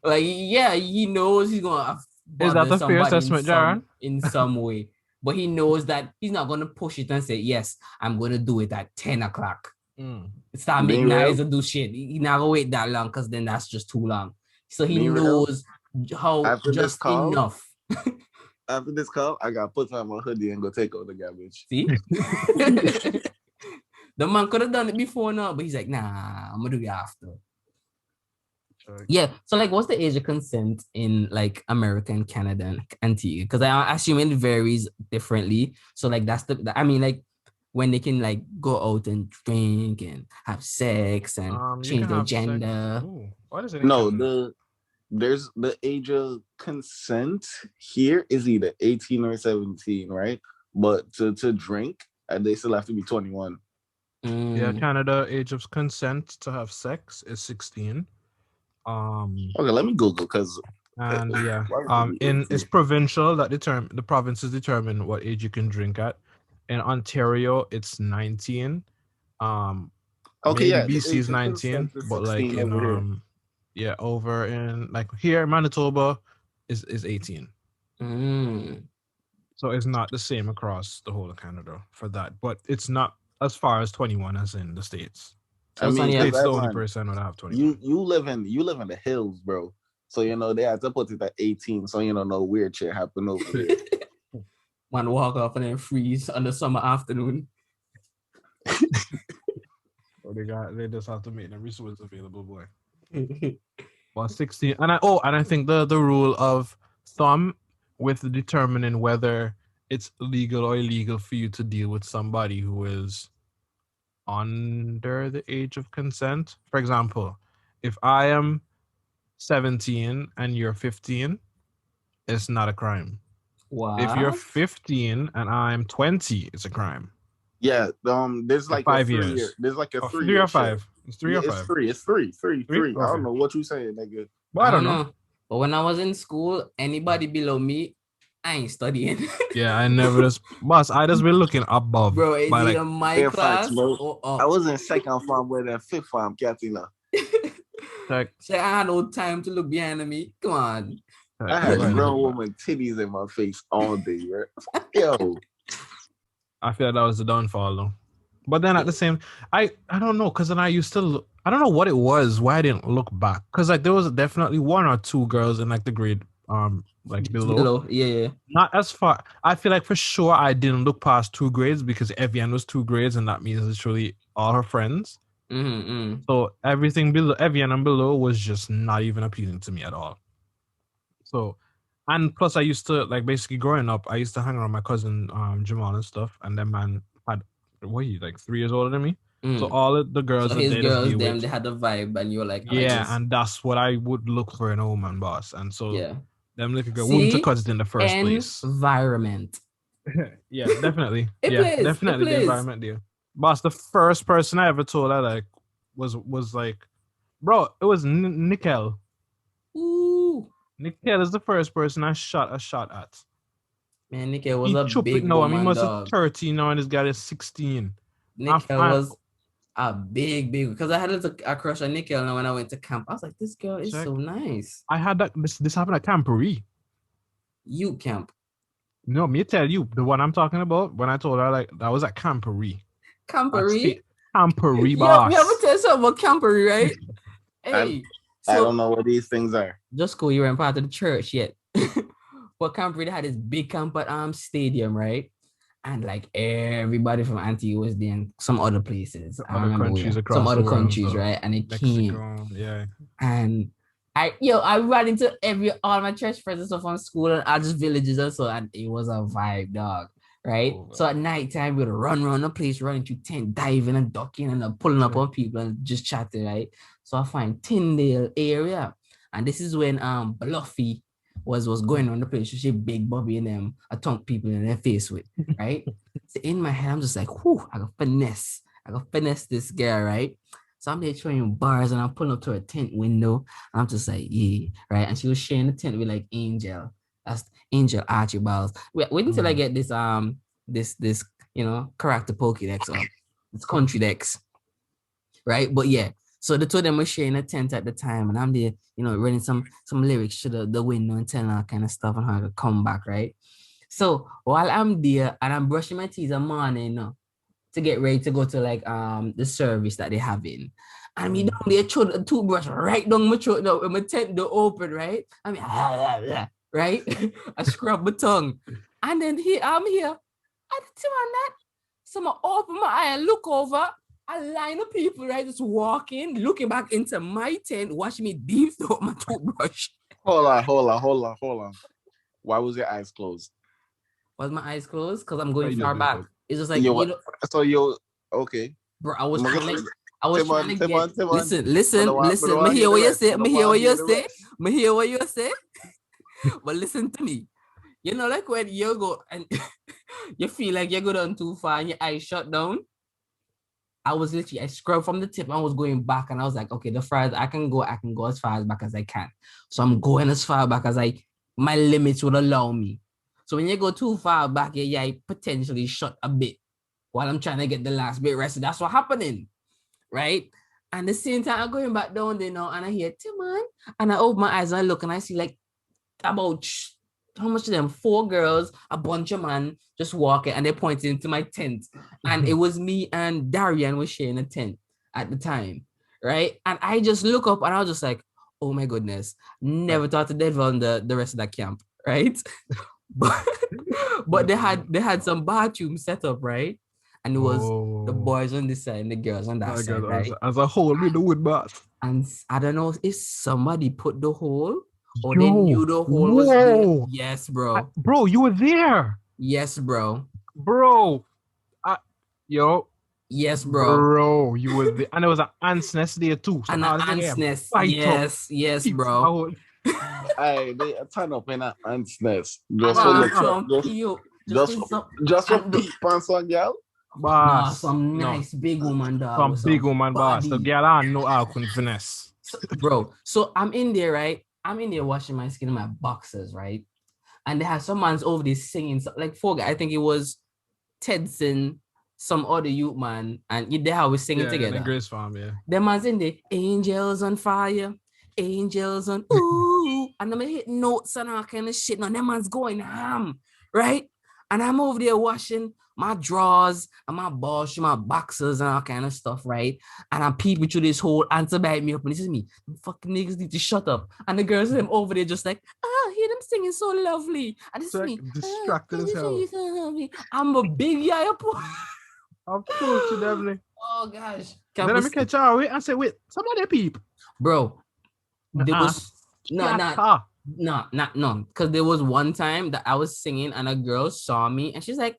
Like he knows he's gonna. Is that the fair assessment, Jaron? In some way. But he knows that he's not going to push it and say, yes, I'm going to do it at 10:00. Start making eyes and do shit. He's not going to wait that long, because then that's just too long. So he knows how just enough. After this call, I got to put on my hoodie and go take out the garbage. See? The man could have done it before now, but he's like, nah, I'm gonna do it after. Sure. Yeah. So like, what's the age of consent in like America and Canada and Antigua? Because I assume it varies differently. So like, I mean, like when they can like go out and drink and have sex and change their gender. Ooh, what is it? No, there's the age of consent here is either 18 or 17, right? But to drink, they still have to be 21. Yeah, Canada age of consent to have sex is 16. Okay, let me Google because and it's provincial that the provinces determine what age you can drink at. In Ontario, it's 19. Okay, maybe BC is 19, but like in over in like here Manitoba is 18. So it's not the same across the whole of Canada for that, but it's not as far as 21 as in the States. So I mean, the States the only person would have 21. You live in the hills, bro. So they have to put it at 18, so no weird shit happen over there. Man walk off and then freeze on the summer afternoon. They just have to make the resources available, boy. Well, 16, and I think the rule of thumb with determining whether it's legal or illegal for you to deal with somebody who is under the age of consent. For example, if I am 17 and you're 15, it's not a crime. Wow. If you're 15 and I'm 20, it's a crime. Yeah, there's like 5 years. There's like a 3 or 5. It's 3 or 5. It's three. Okay. I don't know what you saying, nigga. Well, I don't know. But when I was in school, anybody below me, I ain't studying. Yeah, I never just boss. I just been looking above. Bro, it's either my class or up. I was in second form with a fifth form, Katina. Like, so I had no time to look behind me. Come on. I had grown woman titties in my face all day, right? Yo. I feel that was the downfall though. But then at the same, I don't know, because then I used to look, I don't know what it was, why I didn't look back. Because like there was definitely 1 or 2 girls in like the grade like below. Yeah. Not as far. I feel like for sure I didn't look past 2 grades because Evian was 2 grades, and that means literally all her friends. So everything below Evian and below was just not even appealing to me at all. So, and plus I used to like basically growing up, I used to hang around my cousin Jamal and stuff, and that man had he like 3 years older than me. So all of the girls, so his girls, they had the vibe, and you're like, and that's what I would look for in a woman, boss. And so them little girl See? wouldn't have cut it in the first place. Environment. Yeah, definitely. Plays. Definitely the environment there. Boss, the first person I ever told I like was like, bro, it was Nickel. Ooh. Nickel is the first person I shot a shot at. Man, Nickel was a big woman, I mean, he must have 13 now, and this guy is 16. Nickel was a big, because I had a crush on Nickel, and when I went to camp, I was like, this girl is so nice. I had that. This happened at Camporee. You camp? No, me tell you, the one I'm talking about, when I told her, like, that was at Camporee. Camporee? Camporee, boss. You ever tell something about Camporee, right? Hey. I don't know what these things are. Just cool, you weren't part of the church yet. But Camporee had this big camp at stadium, right? And like everybody from Antigua was there, and some other places. Some other countries, right? And it Mexico, came. And I ran into all my church friends and stuff from school and all just villages and so, and it was a vibe, dog. Right? So at night time, we'd run around the place, running through tent, diving and ducking and pulling up on people and just chatting, right? So I find Tyndale area. And this is when Bluffy was going on the place. She big Bobby and them, I tongue people in their face with, right? So in my head, I'm just like, whoo, I got finesse this girl, right? So I'm there throwing bars and I'm pulling up to her tent window. And I'm just like, yeah, right? And she was sharing the tent with like Angel. That's Angel Archibald. Wait until I get this character Pokédex up. It's country decks. Right? But yeah. So the two of them were sharing a tent at the time, and I'm there, running some lyrics to the window and telling her kind of stuff and how to come back, right? So while I'm there and I'm brushing my teeth in the morning to get ready to go to like the service that they have in. And me down there throw the toothbrush right down my throat now, with my tent door open, right? I mean, right? I scrub my tongue. And then I'm here. I didn't want that. So I open my eye and look over. a line of people, right, just walking, looking back into my tent, watching me deep throat my toothbrush. Hold on. Why was your eyes closed? Was my eyes closed? Because I'm going far back. It's just like, so you okay. Bro, I was trying to get. Listen. Me hear what you say. But listen to me. You know, like when you go and you feel like you go down too far and your eyes shut down. I scrubbed from the tip and I was going back and I was like, okay, the farthest I can go as far as back as I can. So I'm going as far back as my limits would allow me. So when you go too far back, your eye potentially shut a bit while I'm trying to get the last bit rested. That's what's happening, right? And the same time, I'm going back down there now and I hear, Timon, and I open my eyes and I look and I see like about how much of them? 4 girls, a bunch of men just walking and they're pointing into my tent. And it was me and Darian was sharing a tent at the time, right? And I just look up and I was just like, oh my goodness, never thought to dead on the rest of that camp, right? but they had some bathroom set up, right? And it was the boys on this side and the girls on that side, right? As a whole, with the wood bath. And I don't know if somebody put the hole or they knew the hole was there. Yes, bro. Bro, you were there. Yes, bro. Bro. Yes, bro. Bro, you were there. And there was an ant's nest there too. So an ant's nest. Yes, bro. They turn up in an ant's nest. Just for peep on some girl. Boss. Some nice big woman, dog. Some big woman, boss. The girl I know how can finesse. Bro, so I'm in there, right? I'm in there washing my skin in my boxers, right? And they have some man's over there singing, like 4 guys. I think it was Tedson, some other youth man, and they how we singing together. Grace Farm, yeah. The man's in there, angels on fire, angels on ooh, and I'm hitting notes and all kind of shit. Now that man's going ham, right? And I'm over there washing my drawers and my boss, my boxers and all kind of stuff, right? And I'm peeping through this whole answer bite me up, and this is me. Them fucking niggas need to shut up. And the girls them over there just like, hear them singing so lovely. And this is me. Distracted as hell. I'm a big guy up. I'm close to them. Oh gosh. Then let me catch out. Wait, I say, wait, somebody peep. Bro, there was no. Because there was one time that I was singing and a girl saw me and she's like,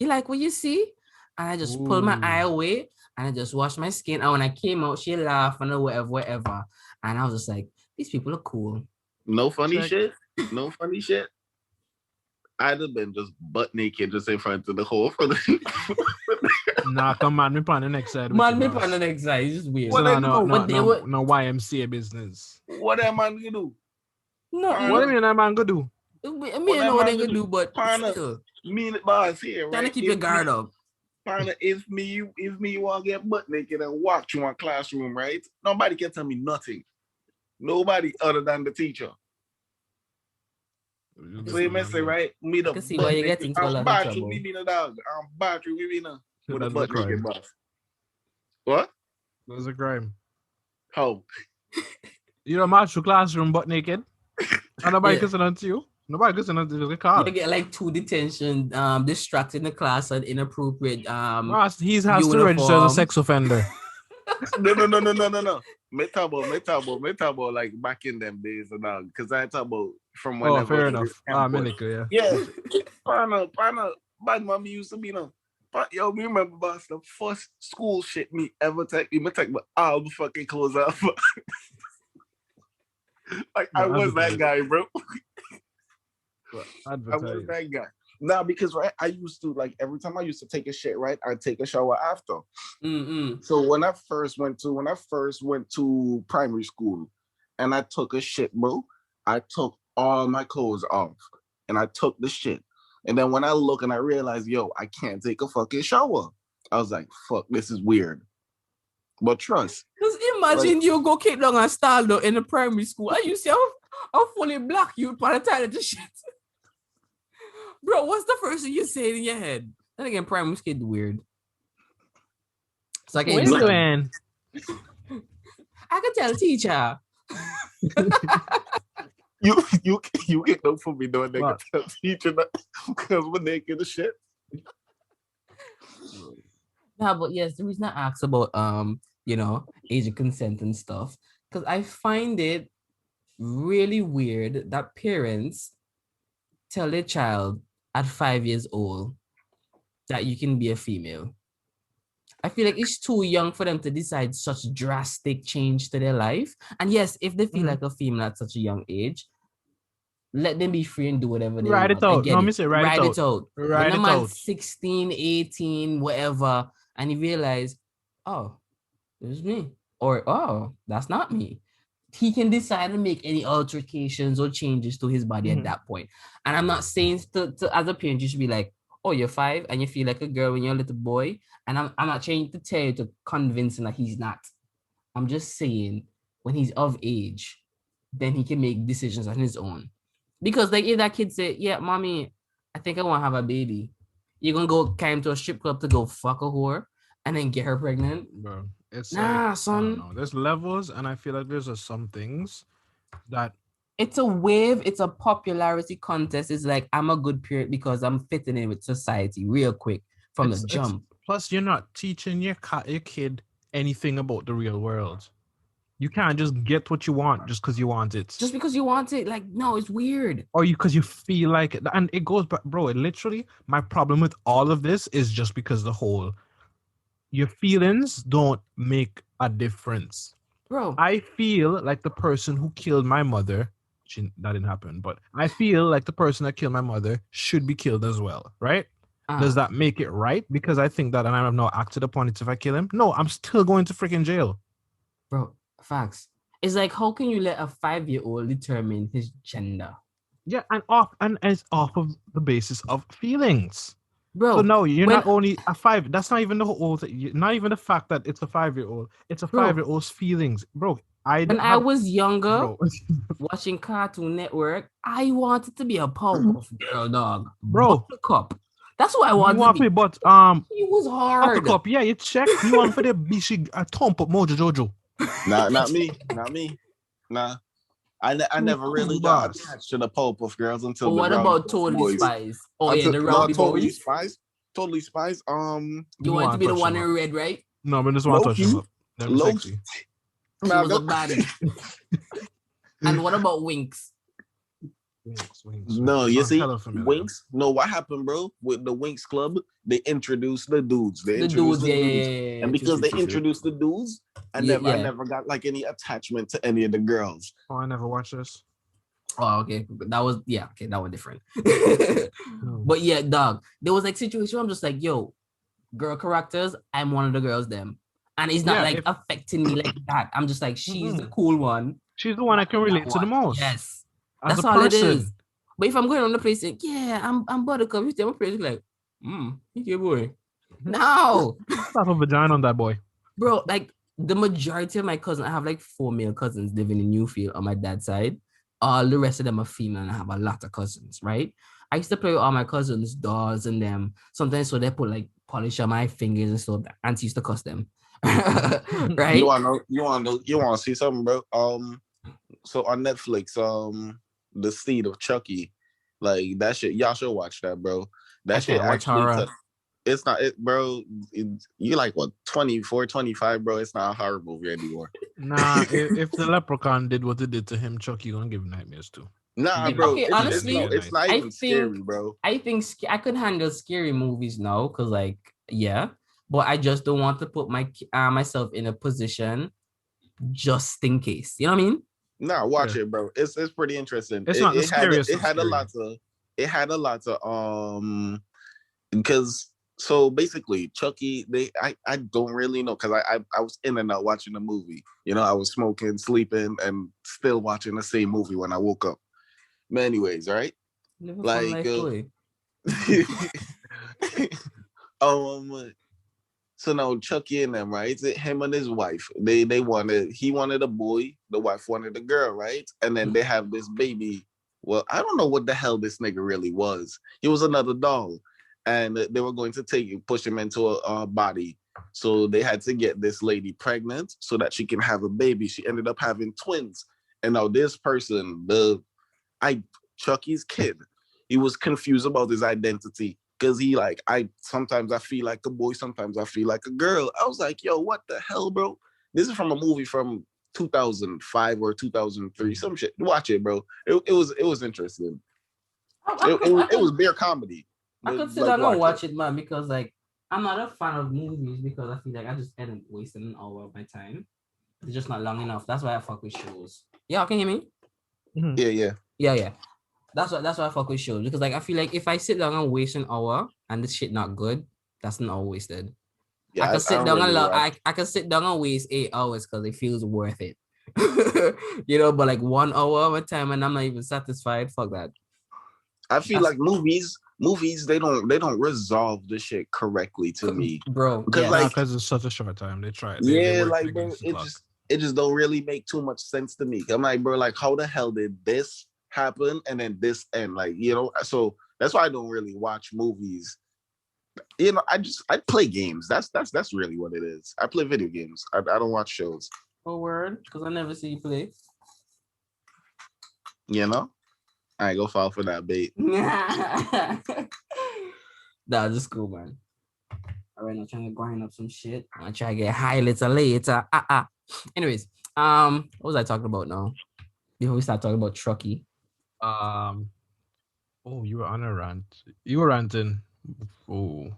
you like what you see? And I just pulled my eye away and I just washed my skin. And when I came out, she laughed and whatever. And I was just like, these people are cool. No funny shit. I'd have been just butt naked just in front of the hole for the Nah, come on, me on the next side. It's just weird. No YMCA business. What that man gonna do? No, what do you mean that man gonna do? I know what they gonna do, but still. Me and the boss here, right? Trying to keep your guard up. Partner, if me want to get butt naked and walk through my classroom, right? Nobody can tell me nothing. Nobody other than the teacher. So you may say, right? Me the see why you're getting so I'm battery, we be the dog. I'm battery, we be the with a butt naked boss. What? That's a crime. How? You don't march to classroom butt naked? And nobody kissing on to you? Nobody kissing to the car. You get like 2 detention, distracted in the class and inappropriate. He has to register as a sex offender. No. Me talk about like back in them days and all. Because I talk about from when. Oh, fair enough. Yeah. Yeah. Partner, bad mommy used to be no. But yo, me remember boss, the first school shit me ever take me take my all the fucking clothes off. Like I was that guy, bro. I was that guy. Nah, because right, I used to like every time I used to take a shit, right, I'd take a shower after. So when I first went to primary school, and I took a shit, bro, I took all my clothes off, and I took the shit, and then when I look and I realized, yo, I can't take a fucking shower. I was like, fuck, this is weird. But trust. Just imagine you go kick down and style though in the primary school, and you see how fully black you by the time of the shit. Bro, what's the first thing you say in your head? Then again, primary school is weird. So I can doing? I can tell teacher. you get no for me doing that. Can tell teacher that because we're naked as shit. but yes, the reason I asked about age of consent and stuff, because I find it really weird that parents tell their child at 5 years old that you can be a female. I feel like it's too young for them to decide such drastic change to their life. And yes, if they feel like a female at such a young age, let them be free and do whatever they want. It out. I get it. Ride it out. When a man's 16, 18, whatever, and you realize, oh, there's me. Or, oh, that's not me. He can decide to make any altercations or changes to his body at that point. And I'm not saying to as a parent, you should be like, oh, you're 5 and you feel like a girl when you're a little boy. And I'm not trying to tell you to convince him that he's not. I'm just saying when he's of age, then he can make decisions on his own. Because like if that kid say, yeah, mommy, I think I want to have a baby. You're going to go carry him to a strip club to go fuck a whore and then get her pregnant? Bro, it's son. There's levels, and I feel like there's some things that it's a wave, it's a popularity contest. It's like I'm a good parent because I'm fitting in with society real quick from the jump. Plus, you're not teaching your kid anything about the real world. You can't just get what you want just because you want it. Just because you want it, like, no, it's weird. Or because you feel like it. And it goes back, bro, literally, my problem with all of this is just because your feelings don't make a difference. Bro. I feel like the person who killed my mother, that didn't happen, but I feel like the person that killed my mother should be killed as well, right? Does that make it right? Because I think that, and I have not acted upon it if I kill him. No, I'm still going to freaking jail. Bro, facts. It's like, how can you let a 5-year-old determine his gender? Yeah, and it's off of the basis of feelings. Bro, so no, you're not only a 5. That's not even the whole thing. Not even the fact that it's a 5-year-old. It's a 5-year-old's feelings, bro. When I was younger, watching Cartoon Network, I wanted to be a Powerpuff Girl, dog. Bro, Buttercup. That's what I wanted to be. But he was hard. Buttercup, yeah, you check. You want for the bishi a thump up Mojo Jojo. Nah, not me. Nah. I never really got attached to the Powerpuff Girls until what about Totally Spies? Oh yeah, the Rowdy Boys. Totally Spies. You want to be the one in red, right? No, but just want to touch him up. Loki. She was a baddie. And what about Winx? No, you see, Winx. No, what happened, bro? With the Winx Club, they introduced the dudes. Yeah. And because they introduced the dudes, I never got like any attachment to any of the girls. Oh, I never watched this. Oh, okay. That was different. But yeah, dog. There was like situation where I'm just like, yo, girl characters, I'm one of the girls, them. And it's not affecting me like that. I'm just like, she's the cool one. She's the one I can relate to the most. Yes. That's all it is. But if I'm going on the place saying, yeah, I'm Buttercup, you tell my place like, you boy. No. Stop a vagina on that boy. Bro, like the majority of my cousins, I have like 4 male cousins living in Newfield on my dad's side. All the rest of them are female, and I have a lot of cousins, right? I used to play with all my cousins' dolls and them. Sometimes so they put like polish on my fingers and stuff. Auntie used to cuss them. Right? You wanna see something, bro? So on Netflix, The Seed of Chucky, like that shit, y'all should watch that, bro. That shit actually it's not it, bro. You like what, 24, 25, bro? It's not a horror movie anymore. Nah, if the leprechaun did what it did to him, Chucky gonna give him nightmares too. Nah, bro. Okay, honestly, it's not even scary, bro. I think I could handle scary movies now, cause like but I just don't want to put myself in a position just in case. You know what I mean? Nah, watch it, bro. It's pretty interesting. It's not the scariest. It had a lot of because so basically Chucky, I don't really know because I was in and out watching the movie. You know, I was smoking, sleeping, and still watching the same movie when I woke up. But anyways, right? So now Chucky and them, right? Him and his wife, he wanted a boy, the wife wanted a girl, right? And then they have this baby. Well, I don't know what the hell this nigga really was. He was another doll. And they were going to push him into a body. So they had to get this lady pregnant so that she can have a baby. She ended up having twins. And now this person, Chucky's kid, he was confused about his identity. Because sometimes I feel like a boy, sometimes I feel like a girl. I was like, yo, what the hell, bro? This is from a movie from 2005 or 2003, some shit. Watch it, bro. It was interesting. It was bare comedy. I could sit down and watch it, man, because like I'm not a fan of movies because I feel like I just end up wasting an hour of my time. It's just not long enough. That's why I fuck with shows. Yeah, can you hear me? Mm-hmm. Yeah. That's why I fuck with shows, because like I feel like if I sit down and waste an hour and this shit not good, that's an hour wasted. Yeah, I can sit down I can sit down and waste 8 hours because it feels worth it. But like 1 hour of a time and I'm not even satisfied. Fuck that. I feel like movies they don't resolve the shit correctly to me, bro. Because it's such a short time. They try. Bro, it just don't really make too much sense to me. I'm like, bro, like how the hell did this happen and then this end? Like, so that's why I don't really watch movies. I play games. That's really what it is. I play video games. I don't watch shows. Oh, word? Because I never see you play. I ain't go fall for that bait. Nah, just cool, man. All right, I'm trying to grind up some shit. I'm trying to get high later. Anyways, what was I talking about now? Before we start talking about Truckee. You were on a rant. You were ranting. Oh.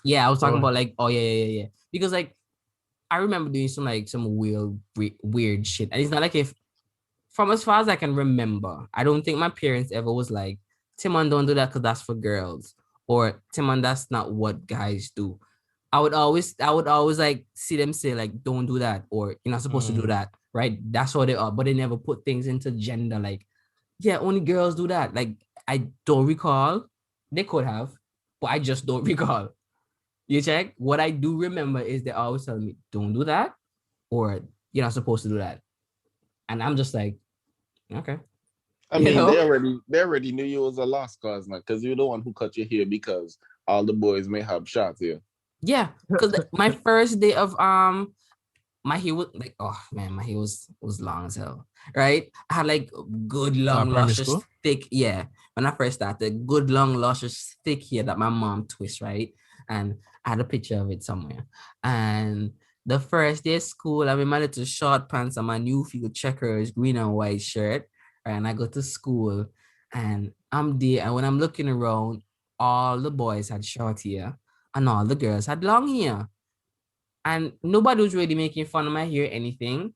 Yeah, I was talking about like, yeah. Because like, I remember doing some weird shit. And it's not like from as far as I can remember, I don't think my parents ever was like, Timon, don't do that because that's for girls. Or Timon, that's not what guys do. I would always like see them say like, don't do that, or you're not supposed to do that, right? That's what they are. But they never put things into gender like, yeah, only girls do that. Like, I don't recall. They could have, but I just don't recall. You check? What I do remember is they always tell me, don't do that, or you're not supposed to do that. And I'm just like, okay. I mean, they already knew you was a lost cause, man, because you're the one who cut your hair because all the boys may have shots here. Yeah, because my first day of my hair was like, oh man, my hair was long as hell, right? I had like good long luscious thick, yeah. When I first started, good long luscious thick hair that my mom twists, right? And I had a picture of it somewhere. And the first day of school, I'm in my little short pants and my new field checkers, green and white shirt. Right? And I go to school and I'm there. And when I'm looking around, all the boys had short hair and all the girls had long hair. And nobody was really making fun of my hair or anything.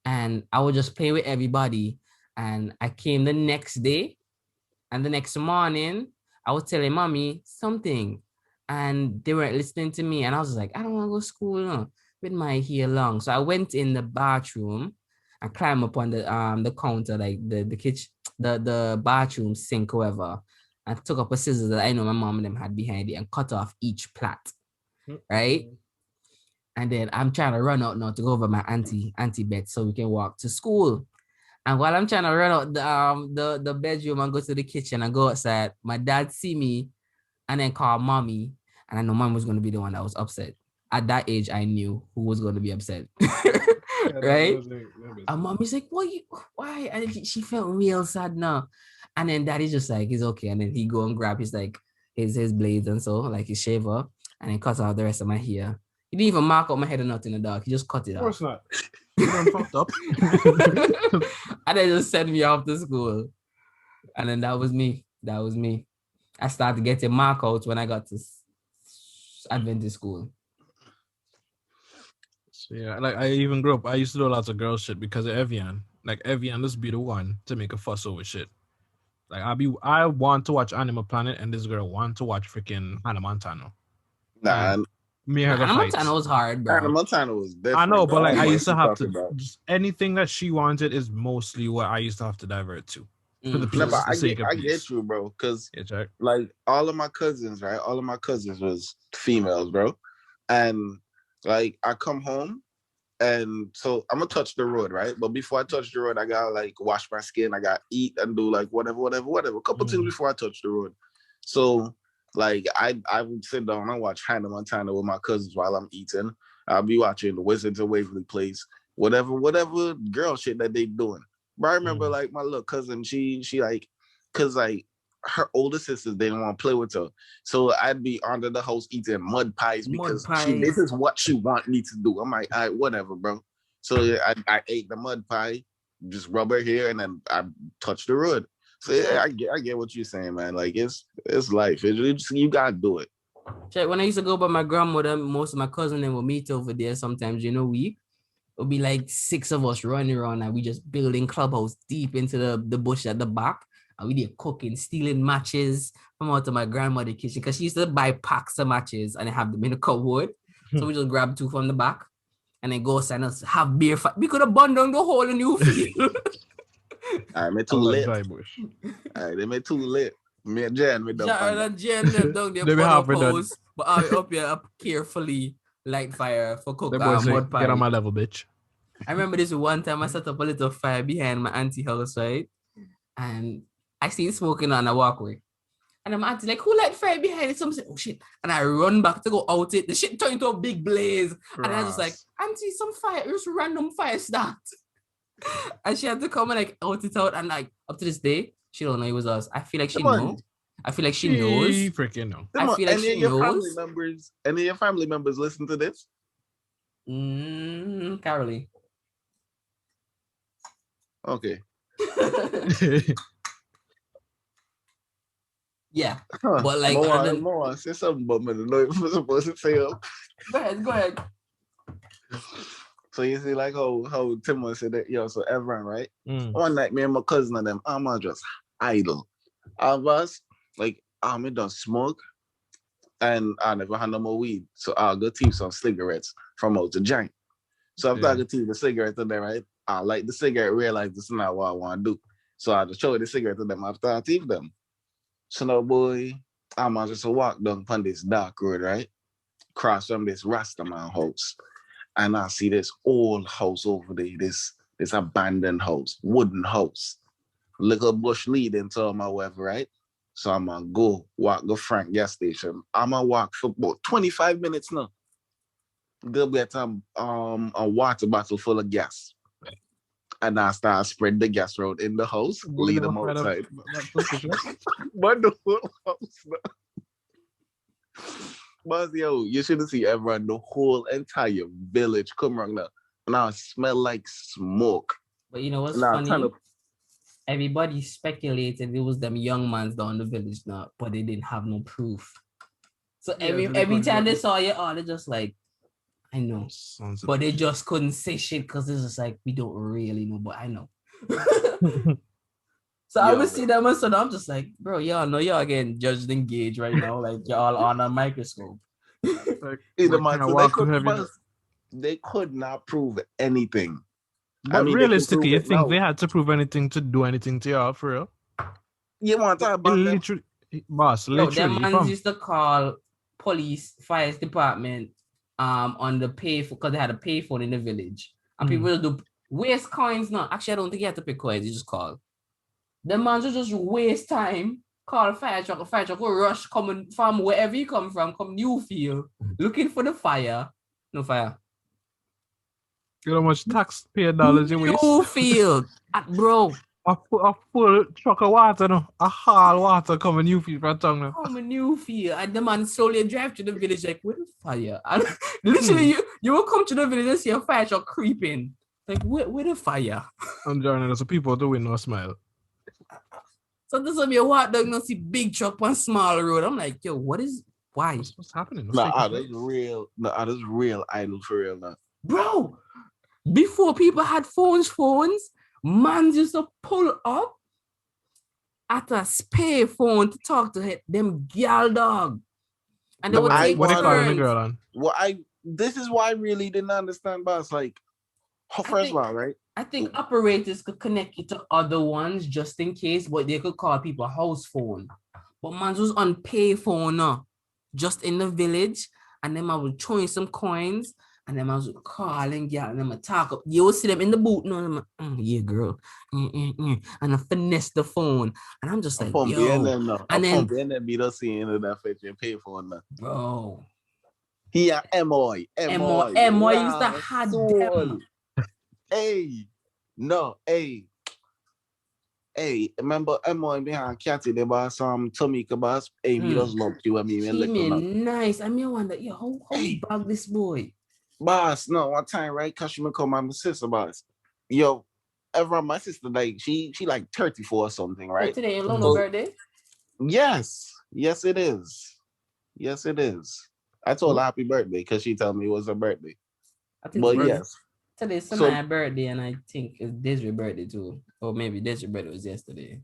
And I would just play with everybody. And I came the next day. And the next morning, I was telling mommy something. And they weren't listening to me. And I was like, I don't want to go to school with my hair long. So I went in the bathroom and climbed up on the counter, like the kitchen, the bathroom sink, whatever. And took up a scissors that I know my mom and them had behind it and cut off each plait. Right? And then I'm trying to run out now to go over my auntie bed so we can walk to school. And while I'm trying to run out the bedroom and go to the kitchen and go outside, my dad see me and then call mommy. And I know mom was going to be the one that was upset. At that age, I knew who was going to be upset. Right? And mommy's like, why? And she felt real sad now. And then daddy's just like, it's okay. And then he go and grab his blades and so, like his shaver, and then cut out the rest of my hair. He didn't even mark up my head or nothing in the dark. He just cut it off. Of course not. You done fucked up. And then just sent me off to school. And then that was me. I started getting markouts when I got to Adventist school. So yeah, like I even grew up. I used to do lots of girl shit because of Evian. Like Evian just be the one to make a fuss over shit. Like I want to watch Animal Planet, and this girl want to watch freaking Hannah Montana. Nah. Hannah Montana was hard, bro. Hannah Montana was different. I know, but like I used to have to just anything that she wanted is mostly what I used to have to divert to. I get you, bro. Because like all of my cousins, right? All of my cousins was females, bro. And like I come home, and so I'm gonna touch the road, right? But before I touch the road, I gotta like wash my skin. I gotta eat and do like whatever. A couple things before I touch the road. So like I would sit down and watch Hannah Montana with my cousins while I'm eating. I'll be watching the Wizards of Waverly Place, whatever girl shit that they doing. But I remember like my little cousin, she like, cause like her older sisters didn't want to play with her. So I'd be under the house eating mud pies because this is what she want me to do. I'm like, all right, whatever, bro. So I ate the mud pie, just rub her hair, and then I touched the road. So yeah, I get what you're saying, man. Like it's life. You gotta do it. Check, when I used to go by my grandmother, most of my cousins will meet over there sometimes, it'll be like 6 of us running around and we just building clubhouse deep into the bush at the back. And we did cooking, stealing matches from out of my grandmother's kitchen because she used to buy packs of matches and have them in the cupboard. So we just grab 2 from the back and then go and us have beer fight. We could have burned down the whole new field. All right, me too lit. All right, they made too lit. Me and Jen, we done. Jen left down there for up house, but I up here up carefully light fire for cook mud pie. Get on my level, bitch. I remember this one time I set up a little fire behind my auntie house, right? And I seen smoking on a walkway. And my auntie like, who light fire behind it? Someone said, oh shit. And I run back to go out it. The shit turned into a big blaze. And I was just like, auntie, some fire, just random fire start. And she had to come and like out it out. And like up to this day, she don't know it was us. I feel like she knows. I feel like she knows. Freaking know. I feel like she knows. Any of your family members listen to this? Carolee. Okay. Yeah. But like more say something about me. I know if I'm supposed to say up. Go ahead. So you see like how Tim said that, so everyone, right? One night me and my cousin and them, I'm just idle. All of us, like, me done smoke and I never had no more weed. So I'll go teach some cigarettes from out the joint. So after I go teach the cigarette to them, right? I light the cigarette, realize this is not what I want to do. So I just show the cigarette to them after I teach them. So now, boy, I'm just a walk down on this dark road, right? Cross from this Rastaman house. And I see this old house over there, this abandoned house, wooden house. Little bush leading to my whatever, right? So I'm gonna go Frank gas station. I'm gonna walk for about 25 minutes now. There'll be a water bottle full of gas. And I start spread the gas road in the house, lead them outside. But the whole house. But yo, you should see everyone, the whole entire village come around now. Now it smell like smoke. But you know what's funny? Everybody speculated it was them young mans down the village now, but they didn't have no proof. So every time they saw you, they just like, I know. But they just couldn't say shit because it's just like, we don't really know, but I know. So I would see them and so I'm just like, bro, y'all know y'all getting judged and engaged right now. Like y'all on a microscope. Like, they could not prove anything. But realistically, you think they had to prove anything to do anything to y'all for real? You want to talk about literally, boss, literally. Them mans used to call police, fire department on the because they had a payphone in the village. And people will do waste coins now. Actually, I don't think you have to pay coins, you just call. The man will just waste time, call fire truck will rush coming from wherever you come from, come Newfield, looking for the fire. No fire. You know how much taxpayer dollars you waste? Newfield, bro. A full truck of water, no? A hall water coming Newfield for a tongue now. Coming Newfield. And the man slowly drive to the village like, where the fire? And literally, you will come to the village and see a fire truck creeping. Like, where the fire? I'm joining us, so people doing no smile. So this will be a walk down and see big truck on small road. I'm like, yo, why? What's happening? That's real idle for real now. Bro, before people had phones, man used to pull up at a spare phone to talk to them girl dog. And they would take what they calling the girl on? This is why I really didn't understand, boss. Like, first of all, right? I think operators could connect you to other ones just in case, but they could call people house phone. But man was on pay phone just in the village, and then I would throw in some coins, and then I was calling, yeah, and then I talk up. You will see them in the booth, yeah, girl, and I finesse the phone, and I'm just like, yo, and then be the scene of that fetching pay phone, bro. Here, MOI used to have them. Hey, hey, remember Emma and behind Catty, they boss Tamika boss. Hey, me just love you and me She little now. nice. I mean, I wonder, yo, how Hey, bug this boy? boss, no, one time, right? Cause she me call my sister boss. Yo, everyone, my sister, like, she like 34 or something, Oh, right? today ain't Lono's birthday? Yes. Yes, it is. Yes, it is. I told her happy birthday because she told me it was her birthday. I think But yes. Today's my birthday, and I think it's Desiree's birthday too. Or maybe Desiree's birthday was yesterday.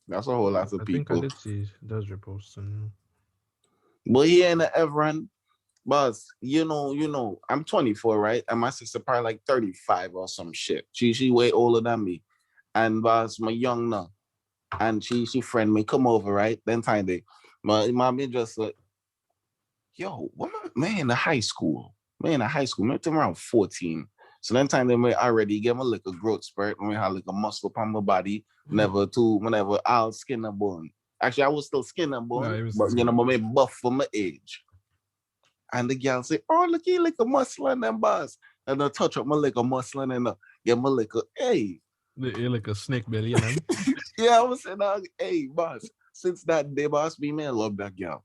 That's a whole lot of people. I think I did see Desiree posting. But here in everyone, boss, you know, I'm 24, right? And my sister probably like 35 or some shit. She way older than me. And boss, my young now. And she friend me come over, right? Then time day. My mommy just like, yo, what man in high school? Man in high school, maybe around 14. So then time they may already give me like a growth spurt, when we had like a muscle upon my body, whenever I'll skin and bone. Actually, I was still skin and bone, but you know, my buff for my age. And the girl say, oh, look, you like a muscle and them boss. And I touch up my like a muscle and get my like a, hey. You like a snake belly and them. Yeah, I was saying, hey, boss, since that day, boss, me, man, love that girl.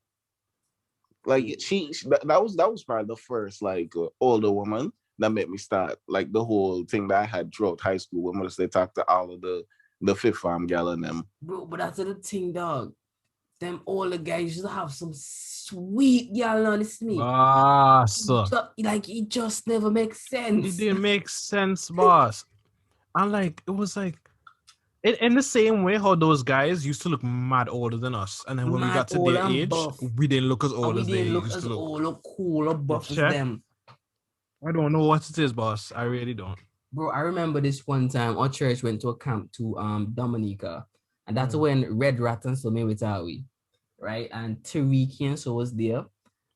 Like that was probably the first like older woman that made me start like the whole thing that I had throughout high school when they talked to all of the fifth farm gal and them. Bro, but that's the thing, dog. Them older guys used to have some sweet gal on this me. Like it just never makes sense. It didn't make sense, boss. And like it was like in the same way how those guys used to look mad older than us, and then when we got to their age, buff. We didn't look as old as they used to look. Old or cool or buff as them. I don't know what it is, boss. I really don't. Bro, I remember this one time our church went to a camp to Dominica, and that's when Red Rat and so with Awi, right? And Tariki and so was there.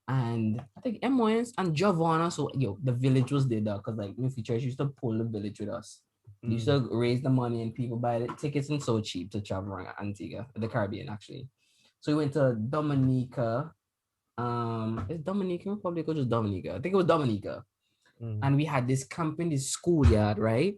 And I think Emoyans and Giovanna, so the village was there because like if the church used to pull the village with us. You used to raise the money and people buy the tickets and so cheap to travel around Antigua, the Caribbean actually. So we went to Dominica. Is Dominica Republic or just Dominica? I think it was Dominica. And we had this camp in this schoolyard, right?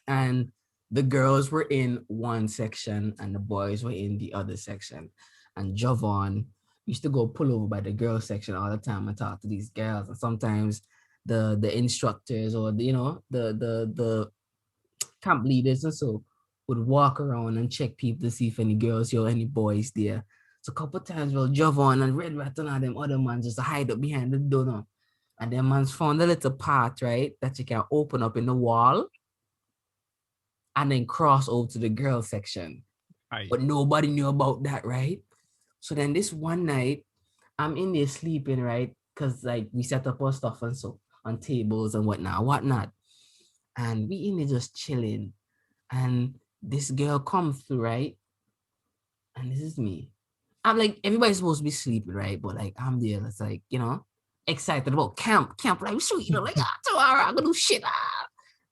And the girls were in one section and the boys were in the other section. And Jovan used to go pull over by the girls section all the time and talk to these girls. And sometimes the instructors or the camp leaders and so would walk around and check people to see if any girls or any boys there. So a couple of times, Jovan and Red Rat and all them other man just hide up behind the door. And them man's found a little part, right, that you can open up in the wall and then cross over to the girl section. But nobody knew about that, right? So then this one night, I'm in there sleeping, right? Because like we set up our stuff and so on tables and whatnot. And we in there just chilling. And this girl comes through, right? And this is me. I'm like, everybody's supposed to be sleeping, right? But like I'm there, it's like, excited about camp, like sweet, like tomorrow I'm gonna do shit,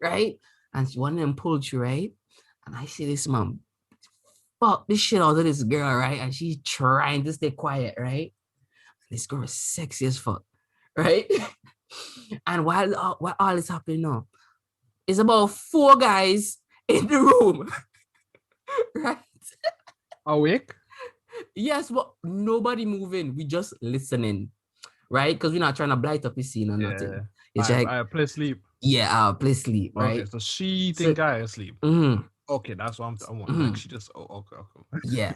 right? And one of them pulled you, right? And I see this mom fuck this shit out of this girl, right? And she's trying to stay quiet, right? This girl is sexy as fuck, right? And while all is happening now, it's about 4 guys in the room, right? Awake? Yes, but nobody moving. We just listening, right? Because we're not trying to blight up his scene or nothing. It's I play sleep. Yeah, I'll play sleep, right? Okay, so she think I asleep. Okay, that's what I want. Like she just okay. Yeah.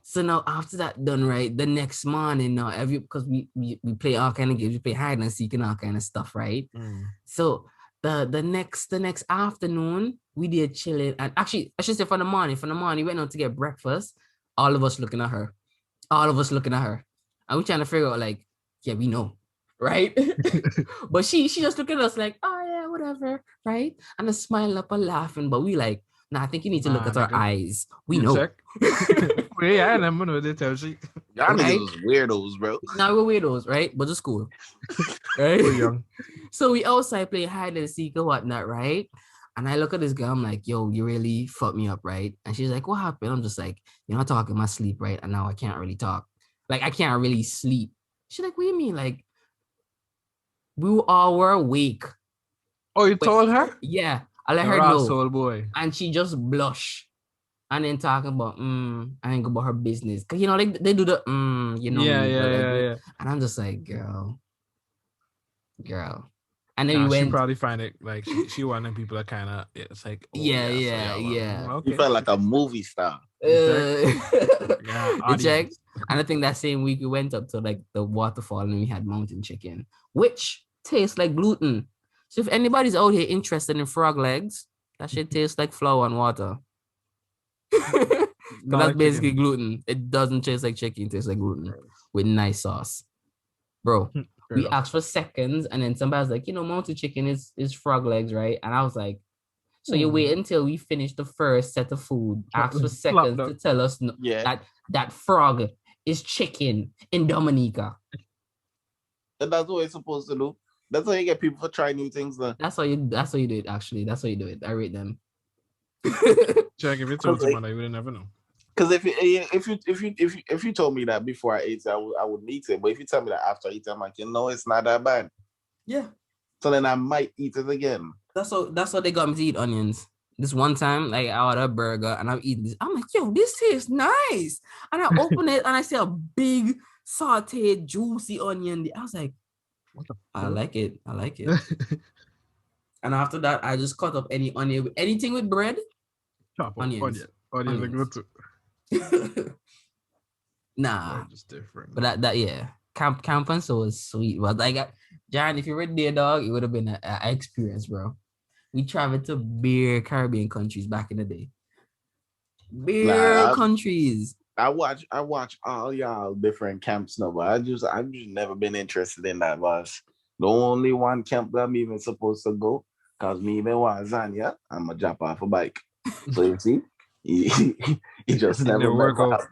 So now after that done, right? The next morning now, because we play all kind of games, we play hide and seek and all kind of stuff, right? So the next afternoon, we did chilling. And actually, I should say from the morning, we went out to get breakfast. All of us looking at her. And we're trying to figure out like, yeah, we know, right? But she just looking at us like, oh yeah, whatever, right? And a smile up and laughing, but we like, nah, I think you need to look at our eyes. We know. Check. Yeah, I never know they tell you. Y'all niggas weirdos, bro. Now we're weirdos, right? But it's cool. Right? We're young. So we outside play hide and seek and whatnot, right? And I look at this girl, I'm like, yo, you really fucked me up, right? And she's like, what happened? I'm just like, I talk in my sleep, right? And now I can't really talk. Like, I can't really sleep. She's like, what do you mean? Like, we all were awake. Oh, you told her? Yeah. I let her know. Soul boy. And she just blushed. and then talking about I ain't about her business. Cause you know, they do the you know me, but like and I'm just like, girl. And then we went. She probably find it like she wanting people that kind of it's like yeah. Okay. You felt like a movie star. You check. And I think that same week we went up to like the waterfall and we had mountain chicken, which tastes like gluten. So if anybody's out here interested in frog legs, that shit tastes like flour and water. Because that's like basically chicken. Gluten. It doesn't taste like chicken, it tastes like gluten with nice sauce. Bro, we asked for seconds and then somebody was like, mountain chicken is frog legs, right? And I was like, so you wait until we finish the first set of food, ask for seconds to tell us that frog is chicken in Dominica. And that's what it's supposed to do. That's how you get people to try new things. That's how you do it, actually. That's how you do it. I rate them. Check, if you told someone, I would never know. Because if you told me that before I ate it, I would eat it. But if you tell me that after I eat it, I'm like, it's not that bad. Yeah. So then I might eat it again. That's how they got me to eat onions. This one time, like I ordered a burger and I'm eating this. I'm like, yo, this tastes nice. And I open it and I see a big sauteed, juicy onion. I was like, what the fuck? I like it. And after that, I just cut up any onion, anything with bread. Chop up onions are good too. Nah. Just different. But that yeah. Camp and so was sweet. But like, John, if you were there, dog, it would have been an experience, bro. We traveled to bare Caribbean countries back in the day. Countries. I watch all y'all different camps now, but I've just never been interested in that. Was the only one camp that I'm even supposed to go, cause me even was Zania, I'm a drop off a bike. So you see, he just never work out.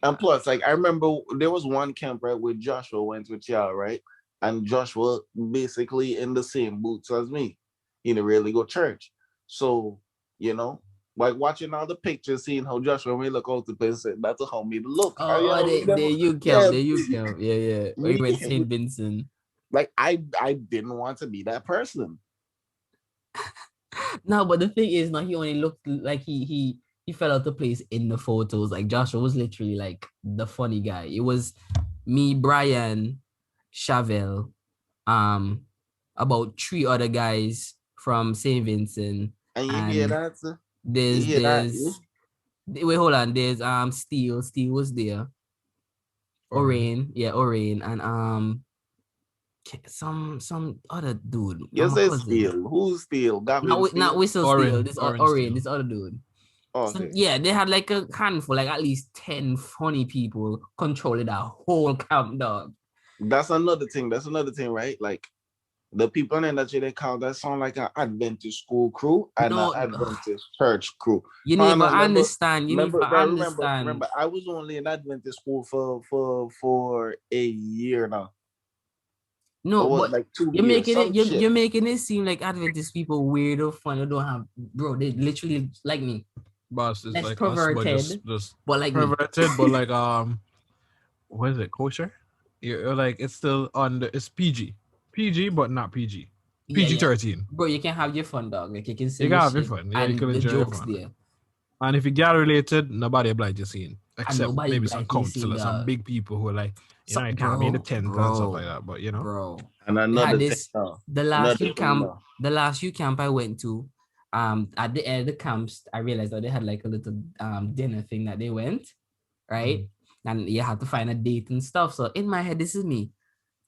And plus, like I remember there was one camp right where Joshua went with y'all, right? And Joshua basically in the same boots as me. He didn't really go to church. So, like watching all the pictures, seeing how Joshua may look out the place, that's how me look. There you count. Yeah. We went to St. Vincent. Like I didn't want to be that person. No, but the thing is, he only looked like he fell out of place in the photos. Like Joshua was literally like the funny guy. It was me, Brian, Chavel, about 3 other guys from St. Vincent. And you hear that? Wait, hold on. There's Steele. Steele was there. Orain, and some other dude. Yes, it's Steele. Who's Steele? Not Whistle Steele. This Orain, this other dude. Okay. So, yeah, they had like a handful, like at least 10 funny people controlling that whole camp, dog. That's another thing, right? Like the people in the industry, they call that sound like an Adventist school crew and an Adventist church crew. You need to understand. Remember, I was only in Adventist school for a year now. No, but like 2 years. You're making it seem like Adventist people weird or fun. They don't have, bro. They literally like me. Boss is like perverted, us, just but like perverted, but like what is it? Kosher? You're like it's still it's PG, but not PG. PG-13. Bro, you can have your fun, dog. Like you can say you can have your fun. Yeah, you can enjoy your fun. There. And if you get related, nobody obliged you seeing, except maybe some counselors, some big people who are like, you can't be in the tent and stuff like that. But bro. And another the last youth camp I went to, at the end of the camps, I realized that they had like a little dinner thing that they went, right? And you had to find a date and stuff. So in my head, this is me.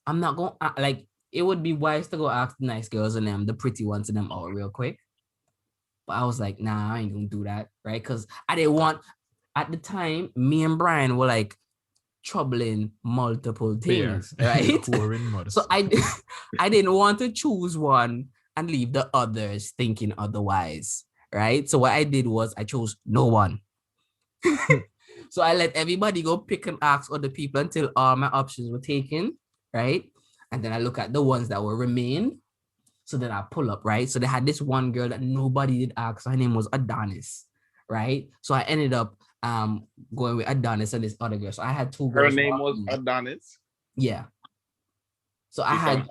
I'm not going like it would be wise to go ask the nice girls and them, the pretty ones and them out real quick. But I was like, nah, I ain't gonna do that, right? Because I didn't want at the time, me and Brian were like troubling multiple things, right? So I didn't want to choose one and leave the others thinking otherwise, right? So what I did was I chose no one. So I let everybody go pick and ask other people until all my options were taken, right? And then I look at the ones that were remained. So then I pull up, right? So they had this one girl that nobody did ask. Her name was Adonis, right? So I ended up going with Adonis and this other girl. So I had 2 girls. Her name was Adonis? Yeah. So I had...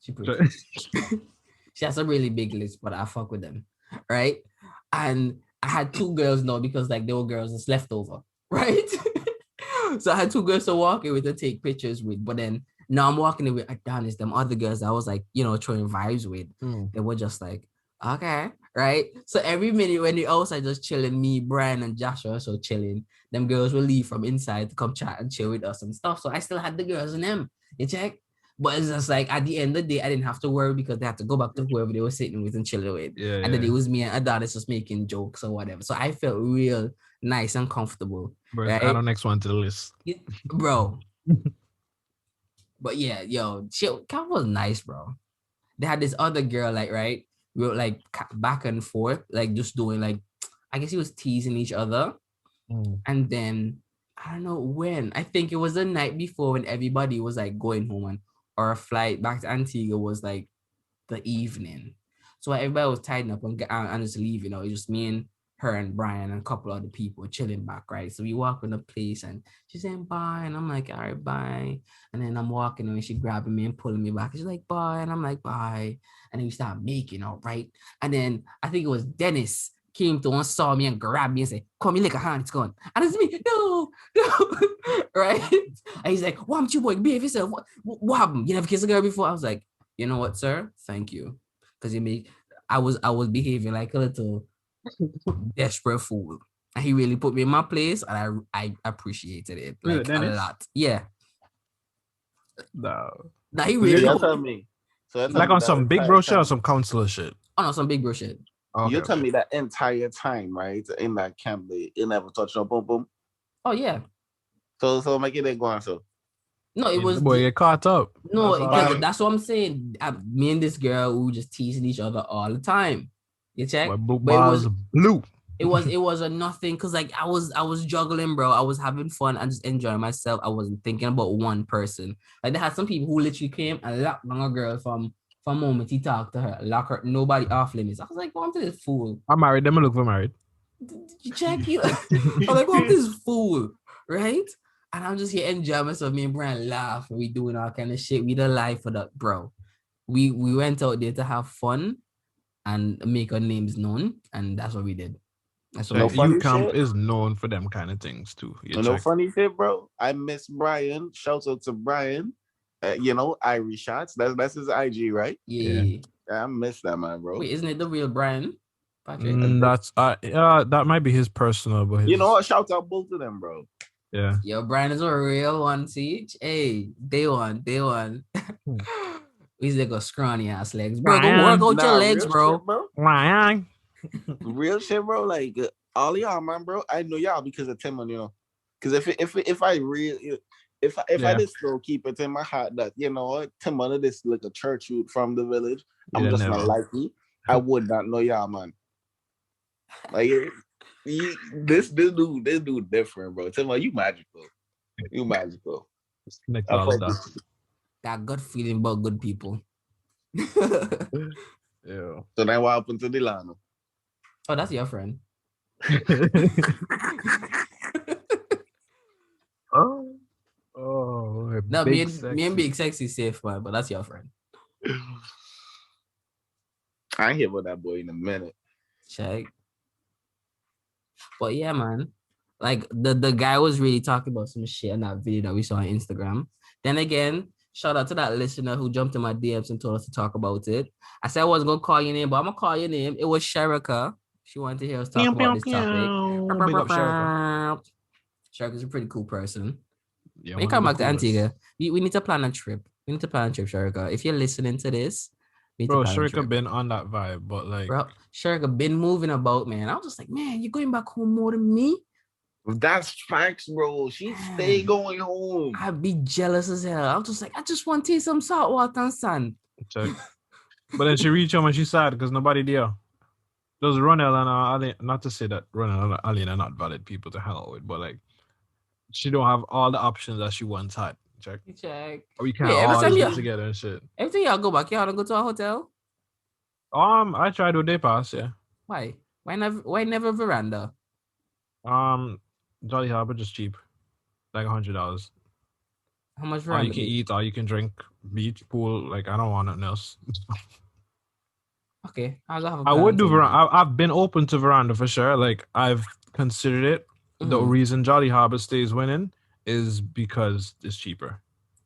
She has a really big list, but I fuck with them. right? And I had 2 girls now because like they were girls that's left over, right? So I had 2 girls to walk in with to take pictures with, but then now I'm walking in with Adonis, them other girls I was like, throwing vibes with. They were just like, okay, right? So every minute when they outside just chilling, me, Brian, and Joshua also chilling, them girls will leave from inside to come chat and chill with us and stuff. So I still had the girls and them, you check? But it's just like at the end of the day, I didn't have to worry because they had to go back to whoever they were sitting with and chilling with. And then it was me and Adonis just making jokes or whatever. So I felt real nice and comfortable. Bro, right? add our next one to the list. Bro. But yeah, yo, Cat was nice, bro. They had this other girl, like, right? We were like back and forth, like just doing like, I guess he was teasing each other. And then I don't know when. I think it was the night before when everybody was like going home and our flight back to Antigua was like the evening. So everybody was tidying up and just leaving. It was just me and her and Brian and a couple other people chilling back, right? So we walk in the place and she's saying bye. And I'm like, all right, bye. And then I'm walking and she's grabbing me and pulling me back. She's like, bye. And I'm like, bye. And then we start making out, right? And then I think it was Dennis came to and saw me and grabbed me and said, come here, lick a hand, it's gone. And it's me, no, right? And he's like, why don't you boy behave yourself? What happened? You never kissed a girl before? I was like, you know what, sir? Thank you. Because I was behaving like a little desperate fool. And he really put me in my place and I appreciated it like a lot. Yeah. No, he really tell me. So like on some big bro shit or some counselor shit? Oh no, some big bro shit. Okay, tell me that entire time, right? In that camp, they never touched no boom boom. Oh yeah. So make it go on so. No, it was the boy get caught up. No, that's what I'm saying. Me and this girl, we were just teasing each other all the time. You check? But it was blue. It was a nothing because like I was juggling, bro. I was having fun and just enjoying myself. I wasn't thinking about one person. Like they had some people who literally came and locked on a girl from moment he talked to her, lock her, nobody off limits. I was like, go on to this fool. I'm married. Them look for married. You check you. I'm like, go on to this fool, right? And I'm just here enjoying myself. Me and Brian laugh and we doing all kind of shit. We the life for that, bro. We went out there to have fun and make our names known, and that's what we did. That's what U Camp is known for them kind of things too. No funny shit, bro. I miss Brian. Shout out to Brian. Irish shots. That's his IG, right? Yeah. I miss that man, bro. Wait, isn't it the real Brian? Patrick? That's that might be his personal, but you know what? Shout out both of them, bro. Yeah. Yo, Brian is a real one, see? Hey, day one. He's like a scrawny ass legs. Bro, go work out your legs, bro. Brian. Real shit, bro. Like all y'all, man, bro. I know y'all because of Timon, Because if I really if I just still keep it in my heart that Timon is like a church youth from the village, I'm just not like you. I would not know y'all, man. Like this dude different, bro. Timon, you magical. You magical. That good feeling about good people. Yeah. So now what happened to Delano? Oh, that's your friend. No, me and Big Sexy safe, man, but that's your friend. I ain't hear about that boy in a minute. Check. But yeah, man. Like the guy was really talking about some shit in that video that we saw on Instagram. Then again, shout out to that listener who jumped in my DMs and told us to talk about it. I said I wasn't gonna call your name, but I'm gonna call your name. It was Sherika. She wanted to hear us talk about this topic. Big up Sherika. Sherika's a pretty cool person. Yeah, when you come back to Antigua, we need to plan a trip. We need to plan a trip, Sherika. If you're listening to this, bro, Sherika been on that vibe, but like, bro, Sherika been moving about, man. I was just like, man, you're going back home more than me. That's facts, bro. She stay going home. I'd be jealous as hell. I was just like, I just want to taste some salt water and sand. Check. But then she reached home and she's sad because nobody there. Those Ronell and Ali, not to say that Ronell and Ali are not valid people to hang out with, but like, she don't have all the options that she once had. Check. We can't all get together and shit. Every time y'all go back, y'all don't go to a hotel? I tried with day pass, yeah. Why? Why never veranda? Jolly Harbor just cheap. Like $100. How much veranda? All you can eat, all you can drink, beach, pool, like I don't want nothing else. Okay, I'll have a I plan would do sometime. veranda. I've been open to veranda for sure. Like I've considered it. The reason Jolly Harbor stays winning is because it's cheaper.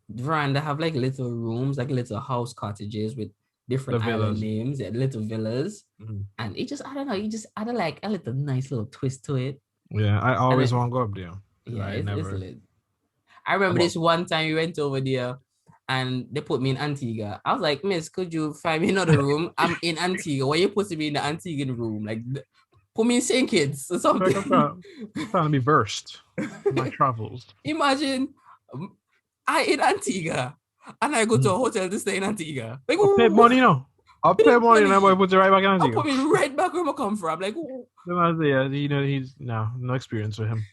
Veranda have like little rooms, like little house cottages with different island names, little villas, and it just, I don't know, you just add like a little nice little twist to it. Yeah, I always want to go up there. Yeah, it's lit. I remember this one time we went over there and they put me in Antigua. I was like, Miss, could you find me another room? I'm in Antigua. Why you putting me in the Antiguan room? Like, put me in St. Kitts or something. I'm trying to be versed in my travels. Imagine I in Antigua and I go to a hotel to stay in Antigua. Like, I'll pay money now. I'll pay money and I'm going to put you right back in Antigua. I'll put me right back where I come from. I'm like, yeah, you know, he's no experience with him.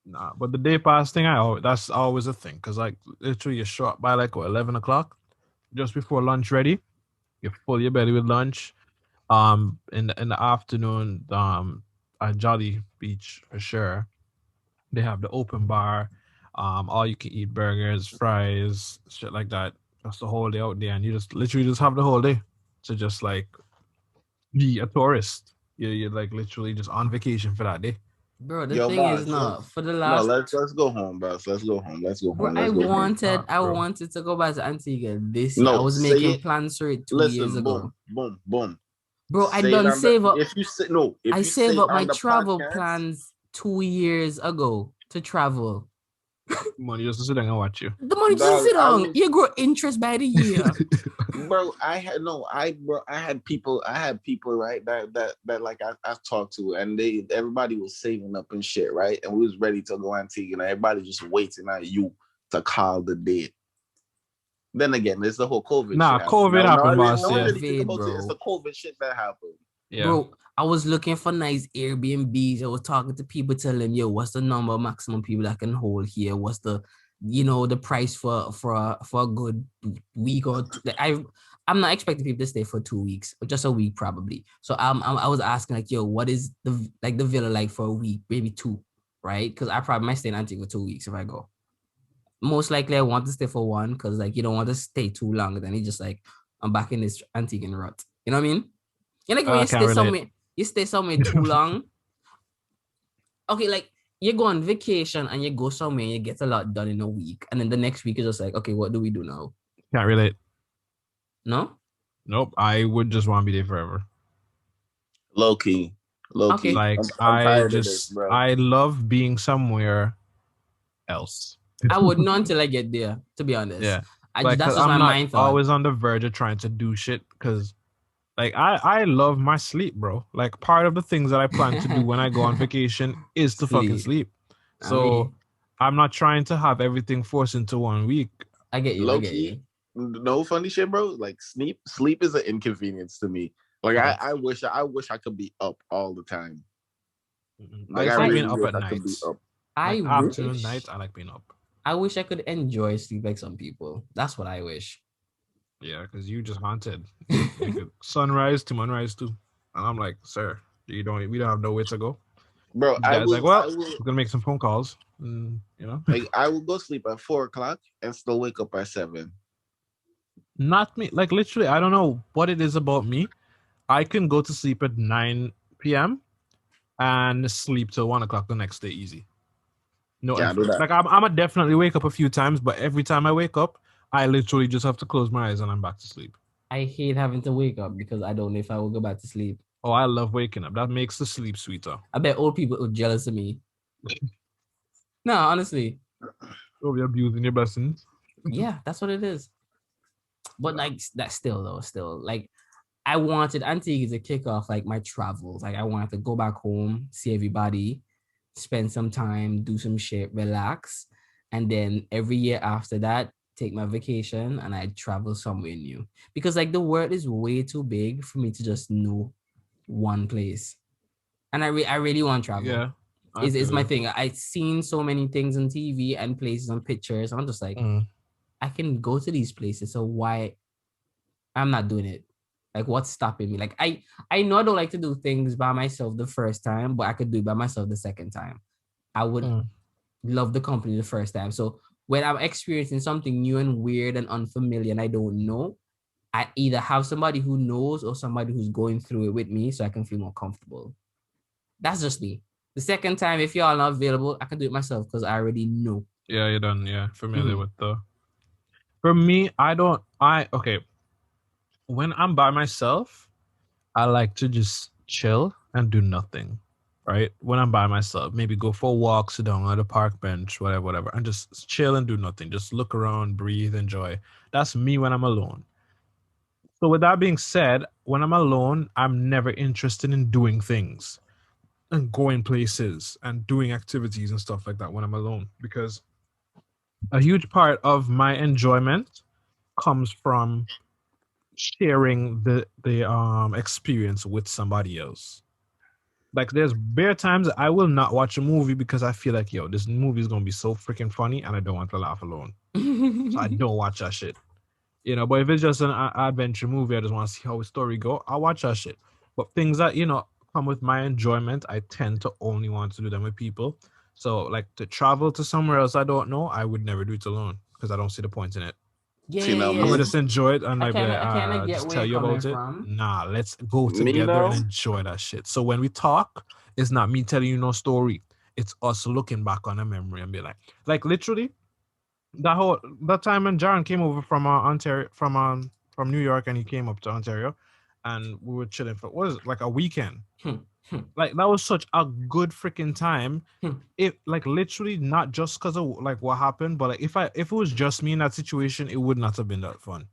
Nah, but the day pass thing, that's always a thing. Cause like literally you show up by like 11 o'clock, just before lunch ready. You fill your belly with lunch. In the afternoon, at Jolly Beach for sure, they have the open bar. All you can eat burgers, fries, shit like that. That's the whole day out there, and you just literally just have the whole day to just like be a tourist. You're like literally just on vacation for that day. Bro, the thing is not for the last. No, let's go home, bro. Let's go home. Bro, I wanted to go back to Antigua this year. I was making plans for it 2 years ago. Boom. Bro, I don't save up. I save up my travel plans 2 years ago to travel. Money just to sit down and watch you. The money just sit down. You grow interest by the year. Bro, I had people right that like I talked to, and everybody was saving up and shit, right? And we was ready to go Antigua, and everybody just waiting on you to call the date. Then again, there's the whole COVID. Nah, shit COVID happened, boss. It's the COVID shit that happened. Yeah. Bro, I was looking for nice Airbnbs. I was talking to people, telling them, yo, what's the number of maximum people that can hold here? What's the, the price for a good week or two? I'm not expecting people to stay for 2 weeks, or just a week probably. So I was asking like, yo, what is the villa like for a week, maybe 2, right? Because I probably might stay in Antigua for 2 weeks if I go. Most likely I want to stay for 1 because like you don't want to stay too long. Then it's just like I'm back in this Antiguan rut. You know what I mean? You like when you stay somewhere too long. Okay, like you go on vacation and you go somewhere and you get a lot done in a week, and then the next week is just like, okay, what do we do now? Can't relate. No? Nope. I would just want to be there forever. Low key. Okay. Like I love being somewhere else. I wouldn't until I get there, to be honest. Yeah. That's just my mind thought. Always on the verge of trying to do shit because like I love my sleep, bro. Like part of the things that I plan to do when I go on vacation is to fucking sleep. So I'm not trying to have everything forced into 1 week. I get you. No funny shit, bro. Like sleep is an inconvenience to me. Like I wish I could be up all the time. Like I like being up at night. Afternoon, night, I like being up. I wish I could enjoy sleep like some people. That's what I wish. Yeah, because you just haunted. Like sunrise to moonrise too. And I'm like, sir, we don't have nowhere to go. Bro, we're gonna make some phone calls. Like I will go sleep at 4 o'clock and still wake up at 7. Not me. Like literally, I don't know what it is about me. I can go to sleep at 9 p.m. and sleep till 1 o'clock the next day easy. No effort. Like I'ma definitely wake up a few times, but every time I wake up, I literally just have to close my eyes and I'm back to sleep. I hate having to wake up because I don't know if I will go back to sleep. Oh, I love waking up. That makes the sleep sweeter. I bet old people are jealous of me. No, honestly. Oh, you're abusing your blessings. Yeah, that's what it is. But like that still like I wanted Antigua to kick off like my travels. Like I wanted to go back home, see everybody, spend some time, do some shit, relax. And then every year after that, take my vacation and I travel somewhere new. Because like the world is way too big for me to just know one place. And I really want to travel. Yeah. Is my thing. I've seen so many things on TV and places and pictures. I'm just like, I can go to these places. So why I'm not doing it? Like what's stopping me? Like I know I don't like to do things by myself the first time, but I could do it by myself the second time. I would love the company the first time. So when I'm experiencing something new and weird and unfamiliar and I don't know, I either have somebody who knows or somebody who's going through it with me so I can feel more comfortable. That's just me. The second time, if y'all not available, I can do it myself because I already know. Yeah, you're done. Yeah, familiar with the. For me, okay. When I'm by myself, I like to just chill and do nothing. Right? When I'm by myself, maybe go for a walk, sit down on the park bench, whatever, and just chill and do nothing. Just look around, breathe, enjoy. That's me when I'm alone. So with that being said, when I'm alone, I'm never interested in doing things and going places and doing activities and stuff like that when I'm alone, because a huge part of my enjoyment comes from sharing the experience with somebody else. Like there's bare times I will not watch a movie because I feel like, yo, this movie is gonna be so freaking funny and I don't want to laugh alone. So I don't watch that shit. You know, but if it's just an adventure movie, I just want to see how the story go, I'll watch that shit. But things that, come with my enjoyment, I tend to only want to do them with people. So like to travel to somewhere else I don't know, I would never do it alone because I don't see the point in it. I'm gonna just enjoy it and I like, kinda get just where tell you're you coming about it. from. Nah, let's go Me together and now? enjoy that shit. So when we talk, it's not me telling you no story. It's us looking back on a memory and be like literally, that time when Jaron came over from Ontario, from New York, and he came up to Ontario, and we were chilling for what was it, like a weekend. Like that was such a good freaking time. It like literally not just because of like what happened, but like if it was just me in that situation, it would not have been that fun.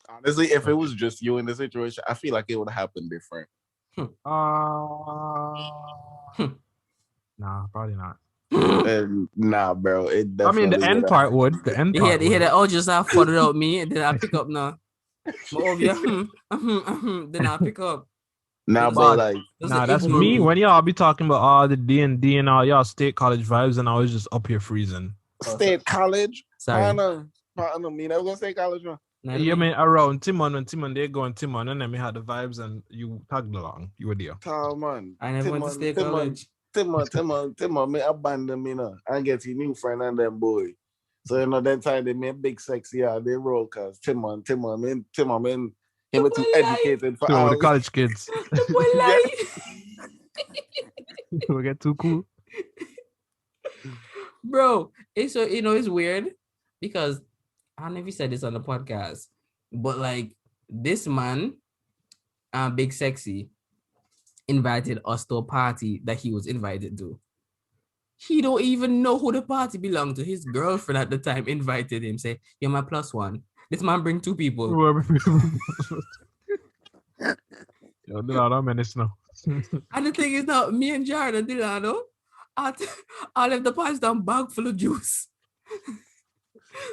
Honestly, if it was just you in the situation, I feel like it would happen different. Nah, probably not. And nah, bro, it definitely. I mean, the end part would. The end part. You hear that? Oh, just I followed out me, and then I pick up now. Oh yeah, then I pick up. Nah, but like, nah, that's me. When y'all be talking about all the D&D and all y'all state college vibes, and I was just up here freezing. State college? Sorry. Partner, me never gonna say college, man. You mean around Timon when Timon they going Timon, and then we had the vibes, and you tagged along. You were there. Oh man, I never went to state college. Timon, me abandon me now and get a new friend and them boy. So that time they made big sexy, they roll cause Timon, man, he was too educated for all the college kids. The boy lie. We get too cool. Bro, it's so it's weird because I don't know if you said this on the podcast, but like this man, Big Sexy, invited us to a party that he was invited to. He don't even know who the party belonged to. His girlfriend at the time invited him, say, "You're my plus one." This man bring two people. Yo, Delano, menace now. And the thing is now, me and Jared and Delano, I left the party down bag full of juice.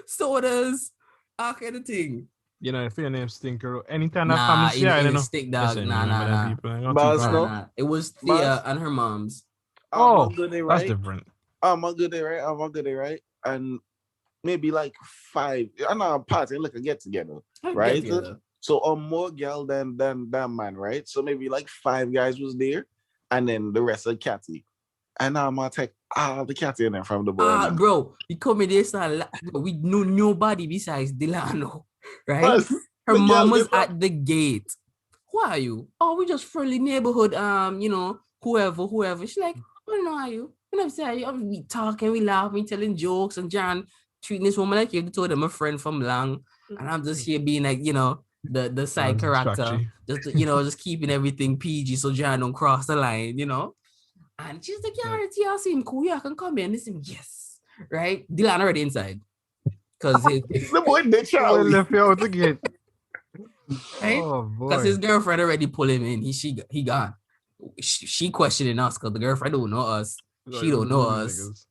Sodas, all kind of thing. You know, if your name Stinker, anytime that family share, I don't know. Stick dog. Nah. It was Thea and her mom's. Oh, that's different. I'm good day, right? And maybe like 5. I'm not a party, like a get together, right? So more girl than man, right? So maybe like 5 guys was there, and then the rest of catty. And I'm gonna take all the catty in there from the boy. Bro, you come in this, we knew nobody besides Delano, right? Her mom was at the gate. Who are you? Oh, we just friendly neighborhood, whoever. She's like, I don't know how you. When I'm saying, we talking, we laughing, telling jokes, and John treating this woman like you told them a friend from Lang, and I'm just here being like, the side character, just keeping everything PG so John don't cross the line, And she's like, yeah, y'all seem cool. Yeah, I can come in. Listen, yes, right? Dylan already inside, because the boy did Charlie left you out again. Right? Oh boy, because his girlfriend already pulled him in. He gone. She questioning us because the girlfriend don't know us. She don't know us. Niggas.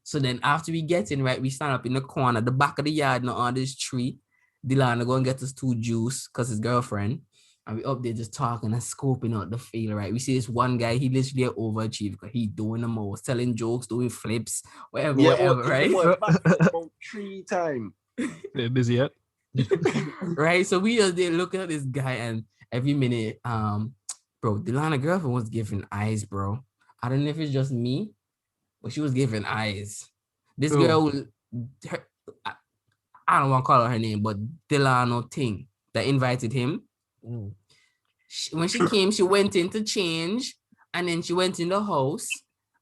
So then after we get in, right, we stand up in the corner, the back of the yard, not on this tree. Dylan go and get us 2 juice because his girlfriend. And we up there just talking and scoping out the field, right? We see this one guy, he literally overachieved because he doing the most, telling jokes, doing flips, whatever, right? About 3 times. Busy yet? Right? So we just there looking at this guy, and every minute, bro, Delana girlfriend was giving eyes, bro. I don't know if it's just me, but she was giving eyes. This girl, I don't want to call her name, but Delano Ting. that invited him. When she came, she went in to change, and then she went in the house,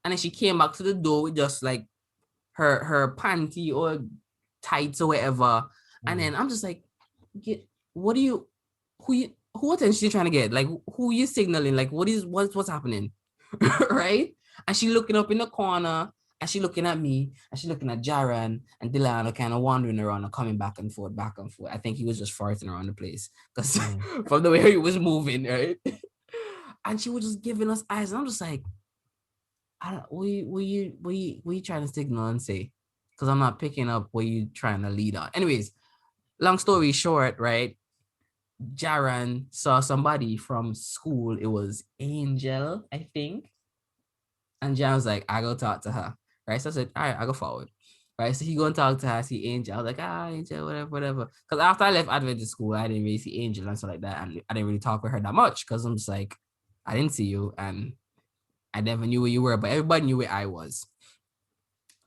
and then she came back to the door with just like her panty or tights or whatever. And then I'm just like, what are you, who attention you trying to get? Like, who you signaling? Like, what's happening? Right? And she looking up in the corner, and she looking at me, and she looking at Jaran, and Dylan kind of wandering around and coming back and forth. I think he was just farting around the place because from the way he was moving, right? And she was just giving us eyes, and I'm just like, what you trying to signal and say? Because I'm not picking up what you trying to lead on. Anyways, long story short, right? Jaran saw somebody from school. It was Angel, I think. And Jaran was like, I go talk to her. Right. So I said, all right, I go forward. Right. So he go and talk to her, see Angel. I was like, Angel, whatever. Because after I left Adventist school, I didn't really see Angel and stuff like that. And I didn't really talk with her that much because I'm just like, I didn't see you and I never knew where you were, but everybody knew where I was.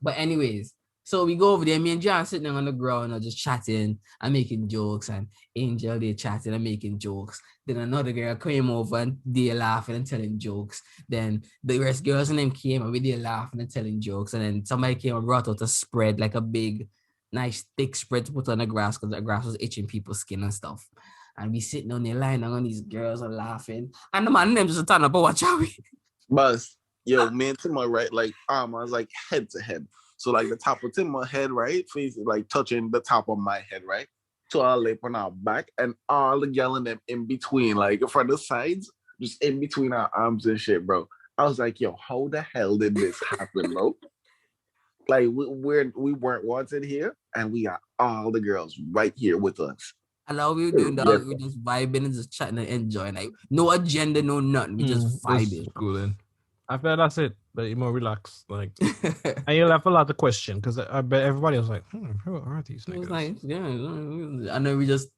But anyways, so we go over there, me and John sitting on the ground and just chatting and making jokes, and Angel they chatting and making jokes. Then another girl came over and they laughing and telling jokes. Then the rest girls and them came and we they laughing and telling jokes. And then somebody came and brought out a spread, like a big, nice thick spread to put on the grass because the grass was itching people's skin and stuff. And we sitting on the line on these girls and laughing. And the man them just turn up and watch how we. Buzz, yo, me and Timma, right? Like, I was like head to head. So like the top of Timma's head, right? Face like touching the top of my head, right? To our lip on our back, and all the yelling them in between, like from the sides, just in between our arms and shit, bro. I was like, yo, how the hell did this happen, bro? Like we weren't wanted here, and we got all the girls right here with us. And all we were doing, dog, we just vibing and just chatting and enjoying. Like no agenda, no nothing. We just vibing. Schooling. I feel that's it. But you're more relaxed, like, and you'll have a lot of questions because I bet everybody was like, who are these niggas? Like, yeah, and then we just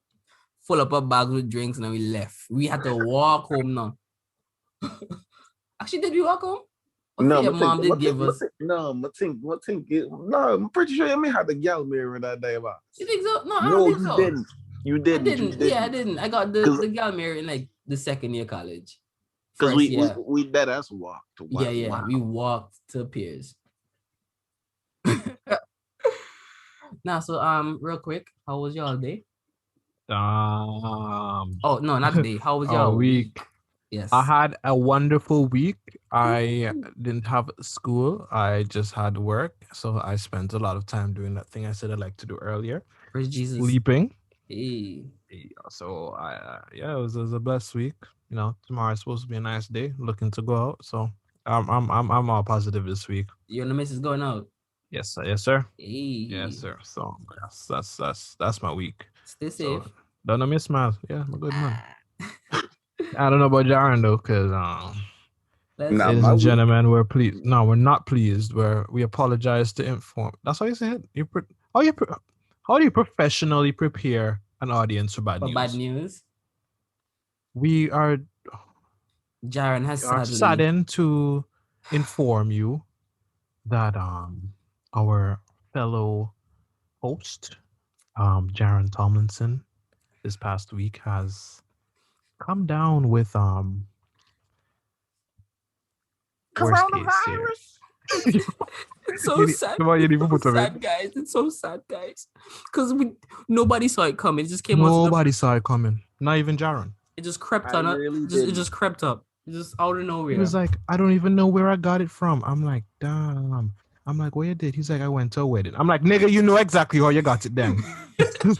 full up our bags with drinks and then we left. We had to walk home now. Actually, did we walk home? No, your mom did give us. No, I'm pretty sure you may have the gal mirror that day about. You think so? No, I don't think so. Didn't. You didn't. Yeah, I didn't. I got the gal mirror in like the second year college. Because we dead ass walked. Yeah. Wow. We walked to Piers. Now, so real quick, how was y'all day? Oh no, not day. How was y'all week? Yes, I had a wonderful week. I didn't have school. I just had work, so I spent a lot of time doing that thing I said I'd like to do earlier. Praise Jesus. Sleeping. Hey. So it was a blessed week. You know, tomorrow's supposed to be a nice day. Looking to go out, so I'm all positive this week. You and the missus going out? Yes, sir. Hey. Yes, sir. So that's my week. Stay safe. So, don't know me smile. Yeah, I'm a good man. I don't know about Jaron though, because ladies and gentlemen, we're pleased. No, we're not pleased. We apologize to inform. That's what you said. How do you professionally prepare an audience for bad news? Bad news. We are. Jaron has saddened to inform you that our fellow host, Jaron Tomlinson, this past week has come down with coronavirus. It's so sad. It's so sad, guys. Because nobody saw it coming. It just came. Nobody saw it coming. Not even Jaron. It just crept on up. It just crept up. Just out of nowhere. He was like, I don't even know where I got it from. I'm like, damn. I'm like, what you did? He's like, I went to a wedding. I'm like, nigga, you know exactly how you got it then. He's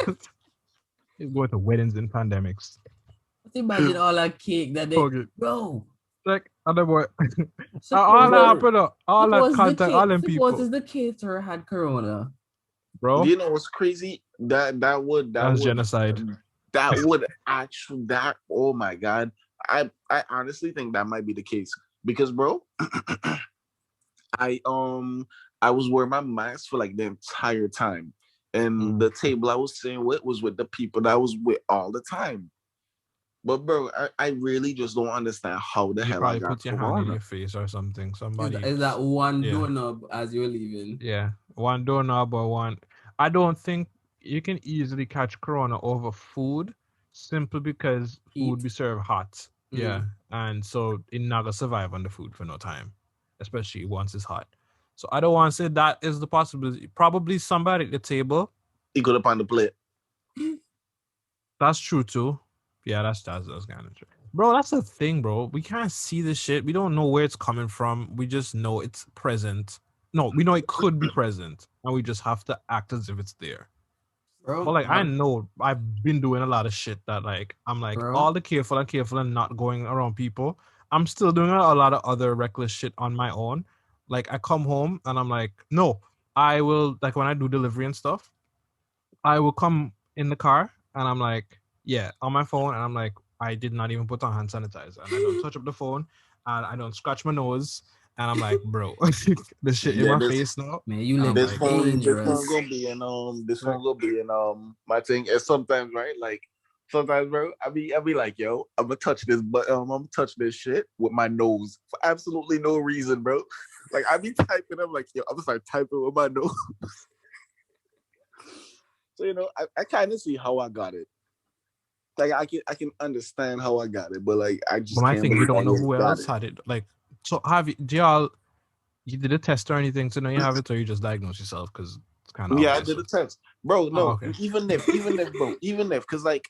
going to weddings and pandemics. Imagine all that cake that they bro. Like other boy. all that contact, all them people. Suppose the caterer had corona. Bro. You know what's crazy? That's genocide. Oh my God. I honestly think that might be the case. Because bro, I was wearing my mask for like the entire time. And the table I was sitting with was with the people that I was with all the time. But bro, I really just don't understand how the hell I got put your hand in your face or something. Somebody is that one doorknob as you're leaving? Yeah, one doorknob or one. I don't think you can easily catch corona over food. Simply because food be served hot. Yeah. And so it not gonna survive on the food for no time. Especially once it's hot. So I don't want to say that is the possibility. Probably somebody at the table. He could up on the plate. That's true too. Yeah, that's kind of true. Bro, that's the thing, bro. We can't see the shit. We don't know where it's coming from. We just know it's present. No, we know it could be present. And we just have to act as if it's there. Bro, but like I know I've been doing a lot of shit that like I'm like all the careful and not going around people. I'm still doing a lot of other reckless shit on my own. Like I come home and I'm like, no, I will like when I do delivery and stuff, I will come in the car and I'm like, yeah, on my phone, and I'm like, I did not even put on hand sanitizer, and I don't touch up the phone, and I don't scratch my nose, and I'm like, bro, this shit in my face now. Man, you live this like phone, dangerous. This phone gonna be in my thing. And sometimes, right, like sometimes, bro, I be like, yo, I'm gonna touch this, but I'm gonna touch this shit with my nose for absolutely no reason, bro. Like I be typing, I'm like, yo, I'm just like typing with my nose. So I kind of see how I got it. Like I can understand how I got it, but like I just. But I think you don't know who else had it. Like, so you did a test or anything to know you have it, or you just diagnosed yourself because it's kind of I did a test, bro. No, okay. even if, bro, because like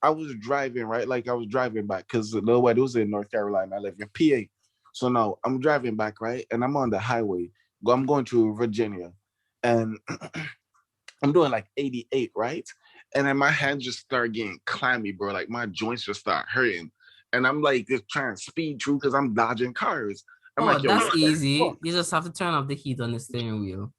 I was driving, right? Like I was driving back because it was in North Carolina. I live in PA, so now I'm driving back, right? And I'm on the highway. I'm going to Virginia, and I'm doing like 88, right? And then my hands just start getting clammy, bro. Like my joints just start hurting. And I'm like just trying to speed through because I'm dodging cars. I'm like, that's easy. You just have to turn off the heat on the steering wheel.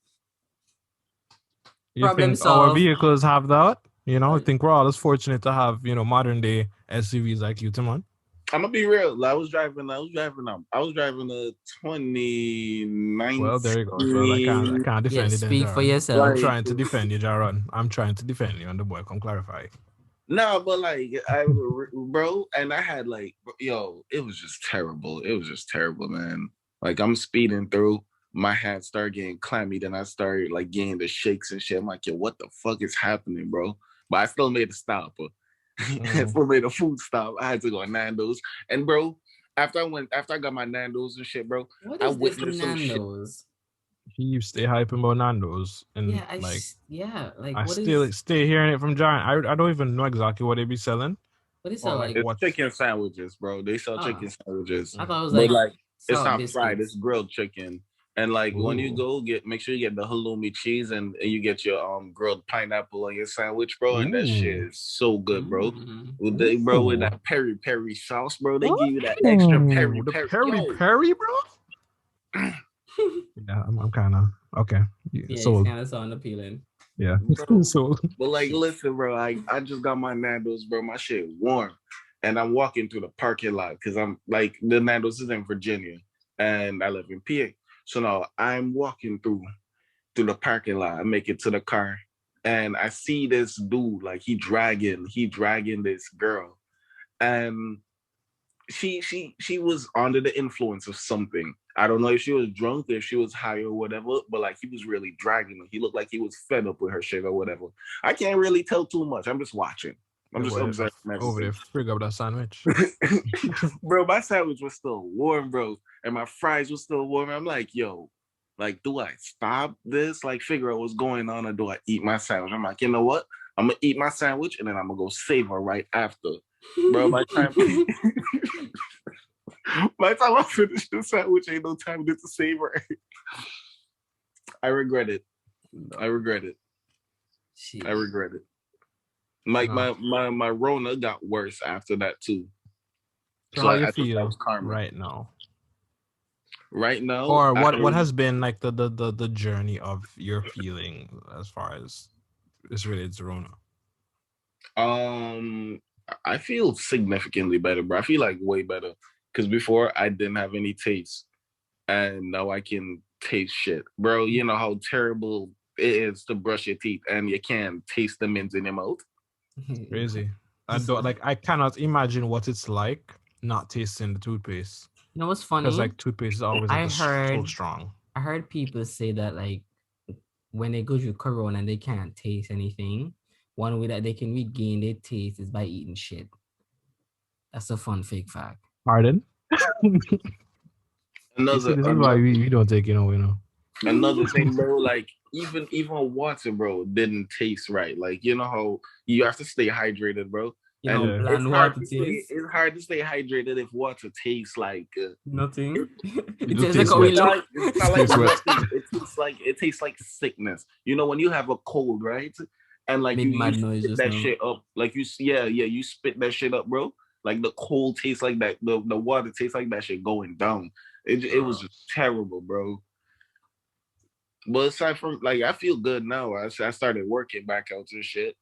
You think our vehicles have that? I think we're all as fortunate to have, modern day SUVs like you, Timon. I'm gonna be real. I was driving a 2019. Well, there you go. Well, I can't defend it. Speak for yourself. I'm trying to defend you, Jaron. I'm trying to defend you, and the boy come clarify. No, but like bro, and I had like, yo, it was just terrible. It was just terrible, man. Like I'm speeding through, my hands start getting clammy, then I started like getting the shakes and shit. I'm like, yo, what the fuck is happening, bro? But I still made a stop. I still made a food stop. I had to go to Nando's, and bro, after I got my Nando's and shit, bro, I witnessed some Nando's? Shit. You stay hyping about Nando's, and I still stay hearing it from Giant. I don't even know exactly what they be selling. What is it It's chicken sandwiches, bro. They sell chicken sandwiches. I thought it was like it's not fried. It's grilled chicken. And like when you go make sure you get the halloumi cheese and you get your grilled pineapple on your sandwich, bro. And that shit is so good, bro. With that peri sauce, bro. They give you that extra peri, bro. Yeah, I'm kind of okay. Yeah, so it's kind of sound appealing. Yeah, so but like, listen, bro. I just got my Nando's, bro. My shit warm, and I'm walking through the parking lot because I'm like the Nando's is in Virginia, and I live in PA. So now I'm walking through the parking lot. I make it to the car, and I see this dude like he dragging this girl, and she was under the influence of something. I don't know if she was drunk, if she was high or whatever, but like he was really dragging her. He looked like he was fed up with her shit or whatever. I can't really tell too much. I'm just watching. I'm just observing. Over there, frig up that sandwich. Bro, my sandwich was still warm, bro. And my fries were still warm. I'm like, yo, like, do I stop this? Like, figure out what's going on, or do I eat my sandwich? I'm like, you know what? I'm gonna eat my sandwich and then I'm gonna go save her right after. Bro, by the time I finish the sandwich, ain't no time to save her. I regret it. I regret it. Like my Rona got worse after that too. So how you feel right now? Right now, or what has been like the journey of your feeling as far as it's related to Rona? I feel significantly better, bro. I feel like way better because before I didn't have any taste, and now I can taste shit, bro. You know how terrible it is to brush your teeth and you can't taste the mints in your mouth. Crazy. I cannot imagine what it's like not tasting the toothpaste. You know what's funny? Because like toothpaste is always so strong. I heard people say that like when they go through Corona and they can't taste anything, one way that they can regain their taste is by eating shit. That's a fun fake fact. Pardon? This is why we don't take it away, you know. Another thing, bro, like even water, bro, didn't taste right. Like, you know how you have to stay hydrated, bro. You know, it's hard to stay hydrated if water tastes like nothing. It tastes like a look. It tastes like sickness. You know, when you have a cold, right? And like you spit that shit up, like you spit that shit up, bro. Like the cold tastes like that, the water tastes like that shit going down. It was just terrible, bro. But aside from, like, I feel good now. I started working back out and shit,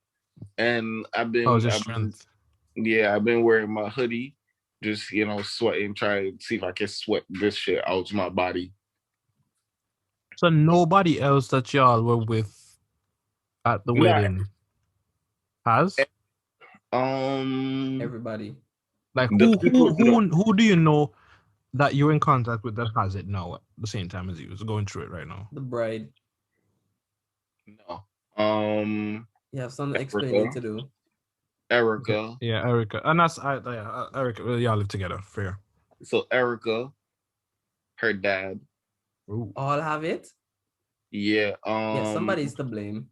and I've been wearing my hoodie, just, you know, sweating, trying to see if I can sweat this shit out of my body. So nobody else that y'all were with at the wedding has? Everybody. Like who do you know that you're in contact with that has it now at the same time as you is going through it right now? The bride. No. You have something explaining to do. Erica. Yeah, Erica. And that's Erica. Well, y'all live together. Fair. So Erica, her dad. Ooh. All have it? Yeah. Yeah, somebody's to blame.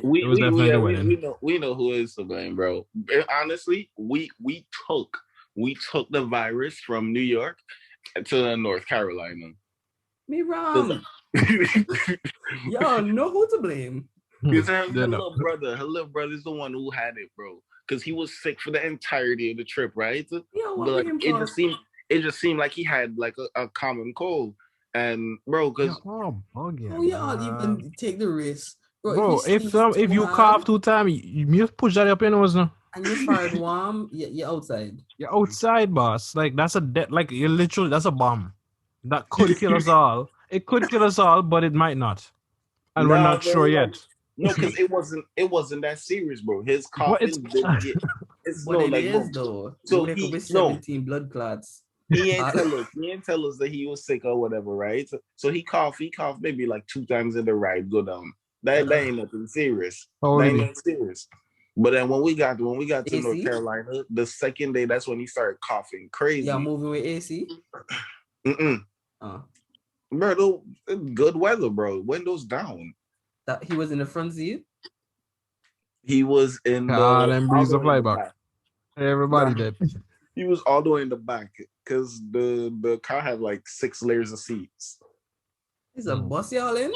We know who is to blame, bro. Honestly, we took the virus from New York to North Carolina. Me wrong. Yo, know who to blame. Because her little brother is the one who had it, bro. Because he was sick for the entirety of the trip, right? Yo, but like, it just seemed like he had like a common cold. And bro, because you can take the risk. Bro, if you cough 2 times, you just push that up your nose now. And you fired warm, you're outside. You're outside, boss. Like that's you're literally, that's a bomb. That could kill us all. It could kill us all, but it might not. And we're not sure yet. No, because it wasn't that serious, bro. His coughing didn't get. It's but no, it like, is though. So he with 17 blood clots. He ain't tell us that he was sick or whatever, right? So he coughed maybe like 2 times in the ride, go down. That ain't nothing serious. That ain't nothing serious. But then when we got to North Carolina, the second day, that's when he started coughing crazy. Yeah, moving with AC. Bro, good weather, bro. Windows down. That he was in the front seat. He was in the breeze of flyback. Everybody did. He was all the way in the back because the car had like 6 layers of seats. He's a bus y'all in.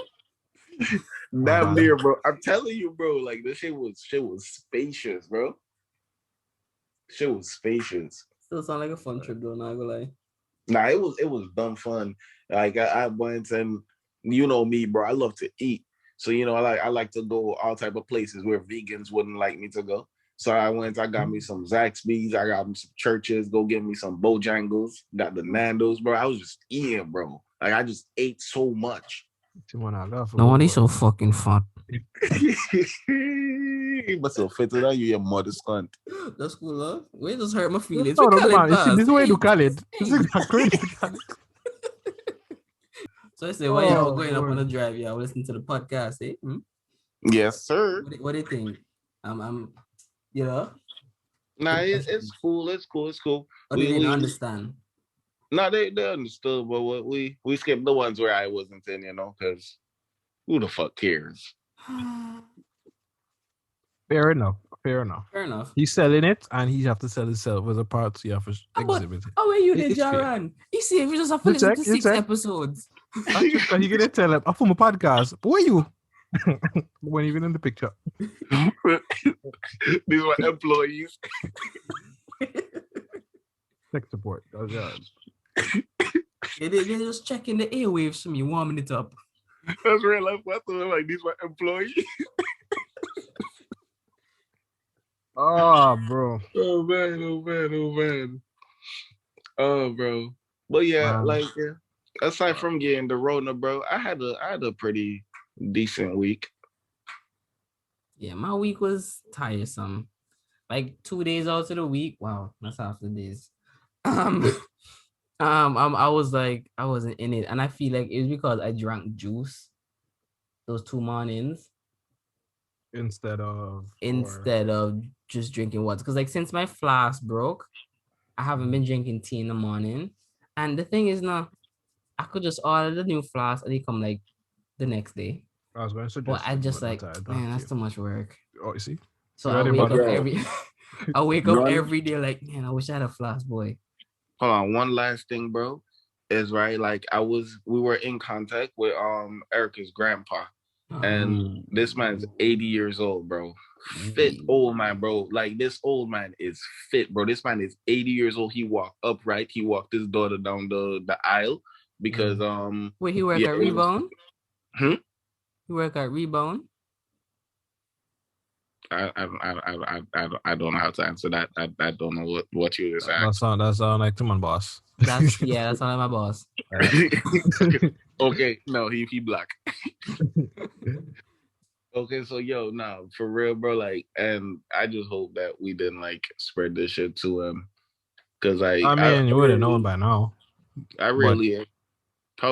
Damn near, bro. I'm telling you, bro. Like this shit was spacious, bro. Shit was spacious. Still sound like a fun trip, though. Not gonna lie. Nah, it was dumb fun. Like I went, and you know me, bro. I love to eat, so you know I like to go all type of places where vegans wouldn't like me to go. So I went. I got me some Zaxby's. I got me some Churches. Go get me some Bojangles. Got the Nando's, bro. I was just eating, bro. Like I just ate so much. No one is so fucking fat. But so fit to that, you your mother's cunt. That's cool, huh? Wait, just hurt my feelings. No, man. This is the way you call it. This is crazy. So I say, while y'all going up on the drive, y'all listen to the podcast, eh? Yes, sir. What do you think? I'm you know. Nah, it's cool. It's cool. We didn't understand. No, they understood, but what we skipped the ones where I wasn't in, you know, because who the fuck cares? Fair enough. He's selling it, and he have to sell himself as a part, so you have to exhibit it. Oh, where you did, Jaran? You see, if you just have to listen to 6 episodes. Because you gonna tell him, I'm from a podcast. But where you? When even in the picture. These were employees. Tech support. They're just checking the airwaves for me, warming it up. That's real life. What the like these were employees. Oh, bro. Oh man. Oh, bro. But yeah, aside from getting the Rona, bro, I had a pretty decent week. Yeah, my week was tiresome. Like 2 days out of the week. Wow, that's half the days. I was like, I wasn't in it, and I feel like it was because I drank juice those 2 mornings. instead of just drinking water. Because like since my flask broke, I haven't been drinking tea in the morning. And the thing is now, I could just order the new flask and they come like the next day. I was going to suggest, but I just like, man, that's too much work. Oh, you see? So I wake up every, I wake up every day like, man, I wish I had a flask, boy. Hold on, one last thing, bro, is right. Like we were in contact with Erica's grandpa, and this man's 80 years old, bro. Fit old man, bro. Like this old man is fit, bro. This man is 80 years old. He walked upright. He walked his daughter down the aisle because Wait, he work at Rebound? He work at Rebound? I don't know how to answer that. I don't know what you just asked. That sound like my boss. That's like my boss. Okay, no, he black. Okay, so no, for real, bro. Like, and I just hope that we didn't like spread this shit to him, because like, I mean, you would have known by now. How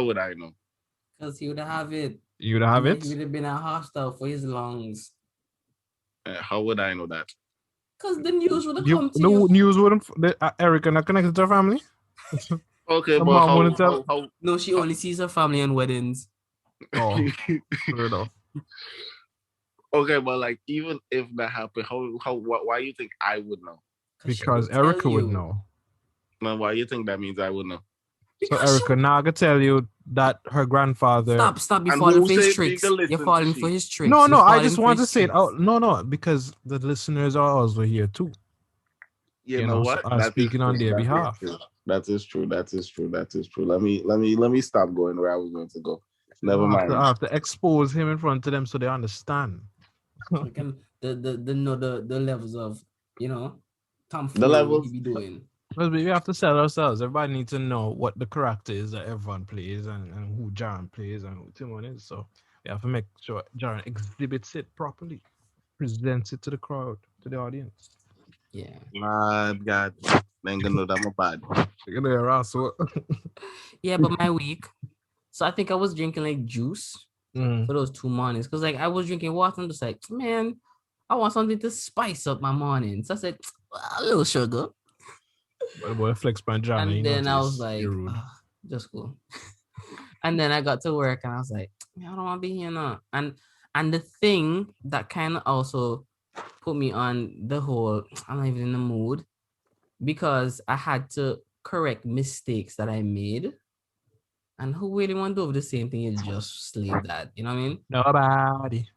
would I know? Because he would have it. You would have it. He would have been a hostile for his lungs. How would I know that? Because the news would have come to you. The news wouldn't. Erica not connected to her family. Okay, but how? No, she only sees her family on weddings. Oh, fair enough. Okay, but like, even if that happened, why you think I would know? Because Erica would know. Man, why you think that means I would know? So Erica now gonna tell you that her grandfather. Stop! You falling for his tricks. You're falling for his tricks. No, I just want to say it. Oh, no, because the listeners are also here too. You know what? So I'm speaking on their behalf. That is true. Let me stop going where I was going to go. Never mind. I have to expose him in front of them so they understand. The levels of tomfoolery the levels he be doing. But we have to sell ourselves. Everybody needs to know what the character is that everyone plays and who Jaron plays and who Timon is. So we have to make sure Jaron exhibits it properly, presents it to the crowd, to the audience. Yeah. My God, ain't gonna know that I'm bad. You're gonna harass. Yeah, but my week. So I think I was drinking like juice for those 2 mornings because like I was drinking water. I'm just like, man, I want something to spice up my mornings. So I said a little sugar. Boy, flex by John, and then I was like, just cool. And then I got to work and I was like, I don't want to be here now. And the thing that kind of also put me on the whole, I'm not even in the mood because I had to correct mistakes that I made. And who really want to do the same thing is just slave that, you know what I mean? Nobody.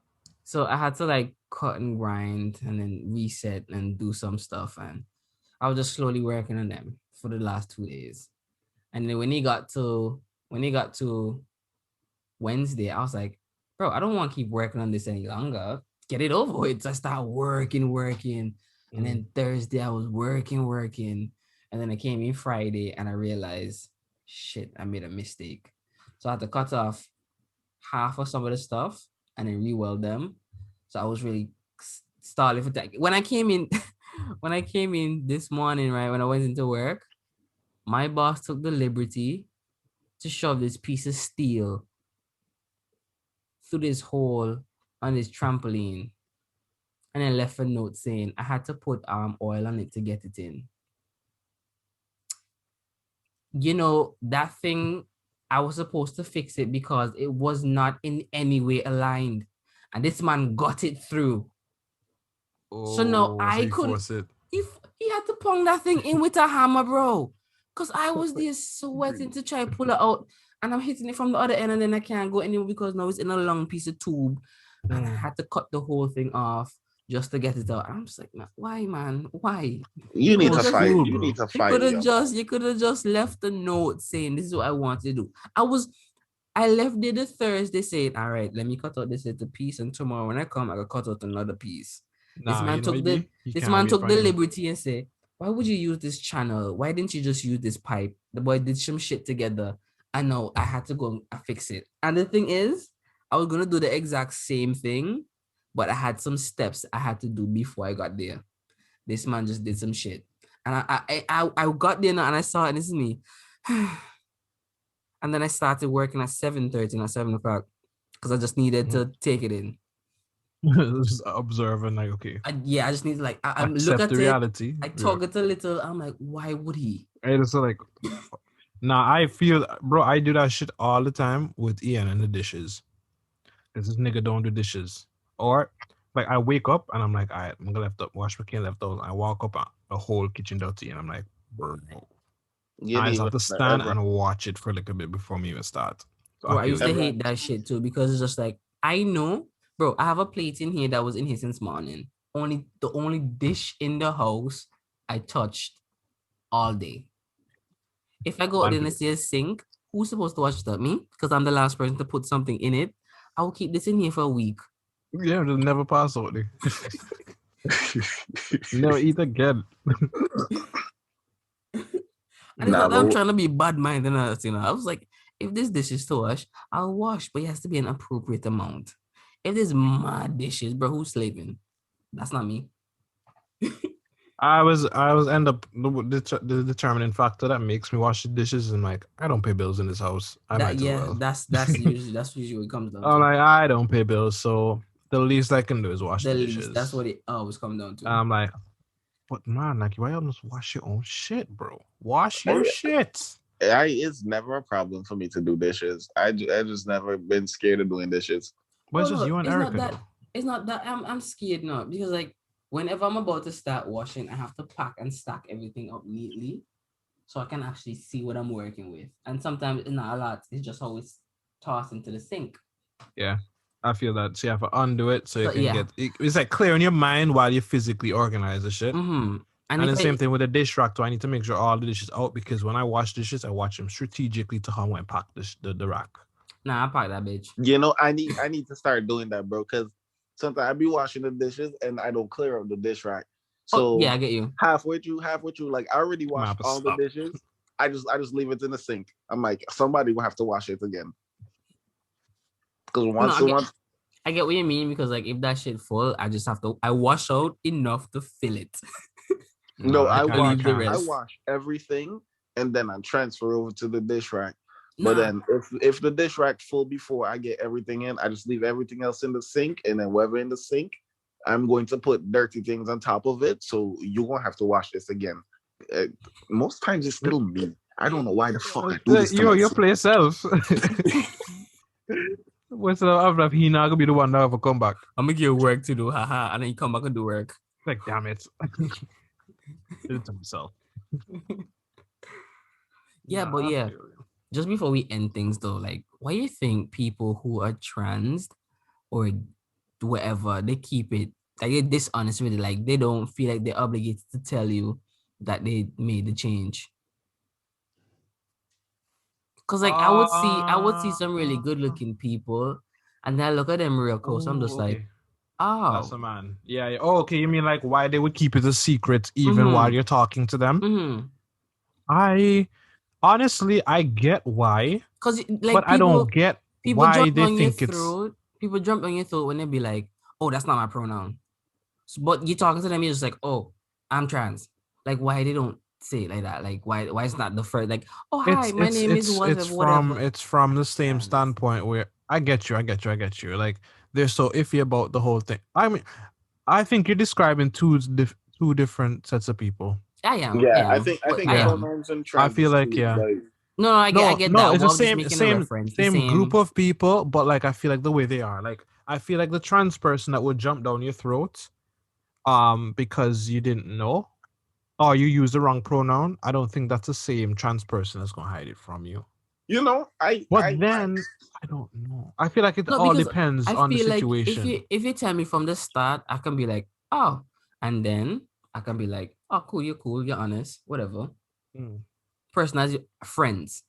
So I had to like cut and grind and then reset and do some stuff. And I was just slowly working on them for the last 2 days. And then when he got to Wednesday, I was like, bro, I don't want to keep working on this any longer. Get it over with. So I started working. And then Thursday I was working. And then I came in Friday and I realized, shit, I made a mistake. So I had to cut off half of some of the stuff and then re-weld them. So I was really stalling for that. When I came in this morning, right, when I went into work, my boss took the liberty to shove this piece of steel through this hole on this trampoline and then left a note saying I had to put oil on it to get it in. That thing, I was supposed to fix it because it was not in any way aligned. And this man got it through. So now I couldn't. He had to pong that thing in with a hammer, bro. Because I was there sweating to try to pull it out. And I'm hitting it from the other end and then I can't go anywhere because now it's in a long piece of tube. And I had to cut the whole thing off just to get it out. I'm just like, why, man? Why? You need to fight. You need to fight. You could have just left a note saying this is what I want to do. I left there the Thursday saying, all right, let me cut out this little piece and tomorrow when I come, I will cut out another piece. This man took the liberty and said, why would you use this channel? Why didn't you just use this pipe? The boy did some shit together. I know I had to go and fix it. And the thing is, I was going to do the exact same thing, but I had some steps I had to do before I got there. This man just did some shit. And I got there now and I saw it and this is me. And then I started working at 7:30 or 7 o'clock because I just needed to take it in. Just observing, like, okay. I just need to like I look accept at the reality. I talk it a little. I'm like, why would he? And it's like, nah, I feel, bro, I do that shit all the time with Ian and the dishes. Because this nigga don't do dishes. Or, like, I wake up and I'm like, all right, I'm gonna wash my can left out. I walk up, the whole kitchen dirty, and I'm like, bro. I just have to stand and watch it for like a bit before me even start. So Bro, I used to hate that shit too because it's just like, I know, bro, I have a plate in here that was in here since morning. The only dish in the house I touched all day. If I go out there and see a sink, who's supposed to wash that? Me? Because I'm the last person to put something in it. I will keep this in here for a week. Yeah, just never pass out there. Never eat again. And it's not that I'm trying to be bad-minded, you know. I was like, if this dish is to wash, I'll wash, but it has to be an appropriate amount. If there's mad dishes, bro, who's slaving? That's not me. I was end up the determining factor that makes me wash the dishes, and like, I don't pay bills in this house. That's usually what it comes down to. I'm like, I don't pay bills, so the least I can do is wash the dishes. That's what it always comes down to. I'm like, but man, like, why almost wash your own shit, bro? Wash your shit. It's never a problem for me to do dishes. I just never been scared of doing dishes. But it's just you and Erica. It's not that I'm scared now, because like whenever I'm about to start washing, I have to pack and stack everything up neatly so I can actually see what I'm working with. And sometimes it's not a lot. It's just always tossed into the sink. Yeah. I feel that. So you have to undo it so you can get it's like clear in your mind while you physically organize the shit. Mm-hmm. And the same thing with the dish rack too. I need to make sure all the dishes out, because when I wash dishes, I watch them strategically to how I'm going to pack the rack. Nah, I pack that bitch. You know, I need to start doing that, bro, because sometimes I be washing the dishes and I don't clear up the dish rack. So I get you. Halfway through, like I already washed all the dishes. I just leave it in the sink. I'm like, somebody will have to wash it again. Because I get what you mean, because like if that shit full, I wash out enough to fill it. No, I wash everything and then I transfer over to the dish rack. But then if the dish rack's full before I get everything in, I just leave everything else in the sink, and then whatever in the sink, I'm going to put dirty things on top of it. So you won't have to wash this again. Most times it's still me. I don't know why the fuck I do this. You play yourself. What's up? He not gonna be the one that ever come back. I'm gonna give work to do, haha, and then you come back and do work. Like, damn it. Did it to myself. Just before we end things though, like, why do you think people who are trans or whatever, they keep it, like, they're dishonest with it, like they don't feel like they're obligated to tell you that they made the change? Because like I would see some really good looking people, and then I look at them real close. I'm just like, oh, that's a man. Yeah. Oh, okay. You mean like why they would keep it a secret even while you're talking to them? Mm-hmm. I honestly get why, because like, but I don't get why they think it's. People jump on your throat when they be like, "Oh, that's not my pronoun," but you're talking to them, you're just like, "Oh, I'm trans." Like, why they don't say it like that? Like, why it's not the first, like, "Oh, hi, my name is whatever." It's from the same standpoint where I get you. Like, they're so iffy about the whole thing. I mean, I think you're describing two different sets of people. I am. I think pronouns and trans. I feel like No, I get that. It's the same group of people, but like I feel like the way they are, like I feel like the trans person that would jump down your throat, because you didn't know, or you use the wrong pronoun. I don't think that's the same trans person that's gonna hide it from you. You know, I don't know. I feel like it all depends on the situation. Like if you tell me from the start, I can be like, oh, and then I can be like, oh, cool, you're honest, whatever. Person as friends,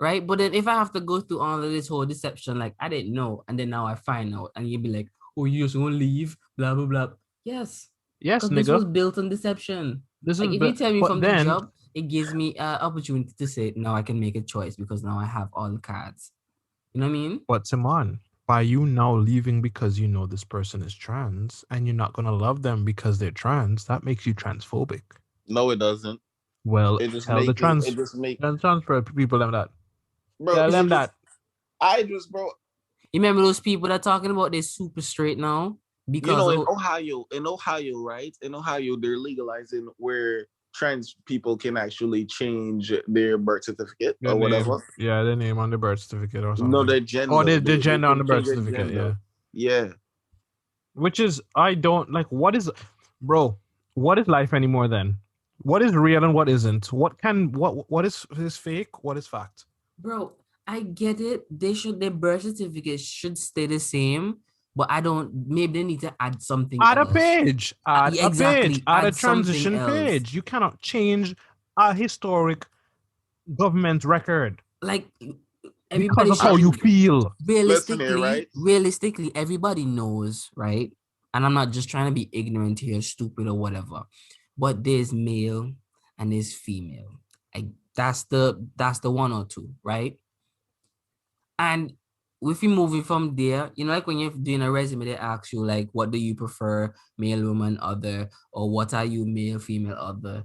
right? But then if I have to go through all of this whole deception, like I didn't know, and then now I find out, and you'd be like, oh, you just won't leave, blah blah blah. Yes, nigga. This was built on deception. If you tell me from the job, it gives me an opportunity to say, now I can make a choice because now I have all the cards. You know what I mean? But Simon, by you now leaving because you know this person is trans and you're not gonna love them because they're trans, that makes you transphobic. No, it doesn't. Well, tell the trans people them that. Bro, tell them that. Bro. You remember those people that are talking about they're super straight now? Because in Ohio, right? In Ohio, they're legalizing where trans people can actually change their birth certificate or whatever. Yeah, their name on the birth certificate or something. No, their gender. Or their gender on the birth certificate. Yeah. Yeah. Which is, I don't like. What is, bro? What is life anymore then? What is real and what isn't? What is fake? What is fact? Bro, I get it. Their birth certificate should stay the same, but I don't. Maybe they need to add something. Add else. a page. Add a page. Add a transition page. You cannot change a historic government record. Like because of how you feel. Realistically, everybody knows, right? And I'm not just trying to be ignorant here, stupid or whatever. But there's male and there's female. That's the one or two, right? And if you move it from there, like when you're doing a resume, they ask you like, what do you prefer, male, woman, other, or what are you, male, female, other,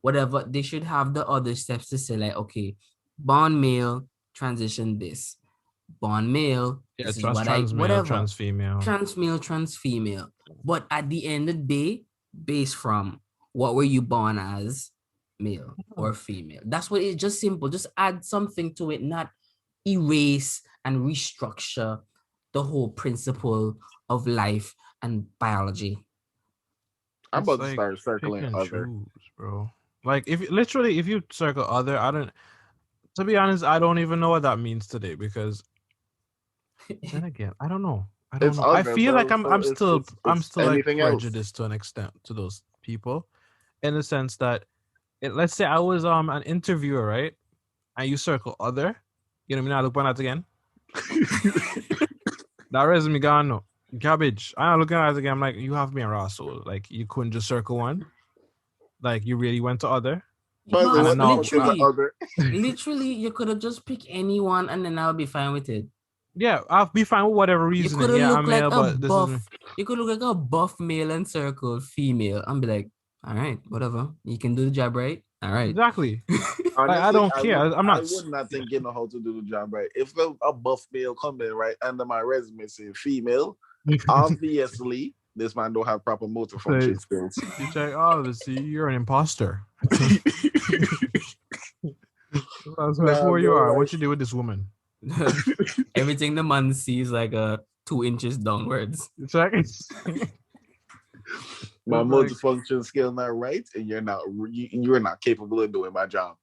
whatever. They should have the other steps to say like, okay, born male, transition this. Born male, this is what whatever. Trans female. Trans male, trans female. But at the end of the day, based from what were you born as, male or female. That's what it's just simple. Just add something to it, not erase and restructure the whole principle of life and biology. I'm about to start circling other, bro. Like if you circle other, to be honest, I don't even know what that means today because then again, I don't know. I feel like I'm still like prejudiced to an extent to those people, in the sense that let's say I was an interviewer, right? And you circle other, you know what I mean? I look at that again. That resume gone no. Garbage. I'm looking at it again. I'm like, you have me a raw soul. Like you couldn't just circle one. Like you really went to other. Literally, you could have just picked anyone and then I'll be fine with it. Yeah, I'll be fine with whatever reason. Yeah, I'm male, but this is... You could look like a buff male and circle female and be like, all right, whatever. You can do the job right. All right. Exactly. Honestly, I don't care. I would not think you know how to do the job right. If a buff male come in right under my resume saying female, obviously this man don't have proper motor function skills. You check, obviously you're an imposter. That's like who you are. What you do with this woman? Everything the man sees like 2 inches downwards. Exactly. My motor function skill not right, and you're not capable of doing my job.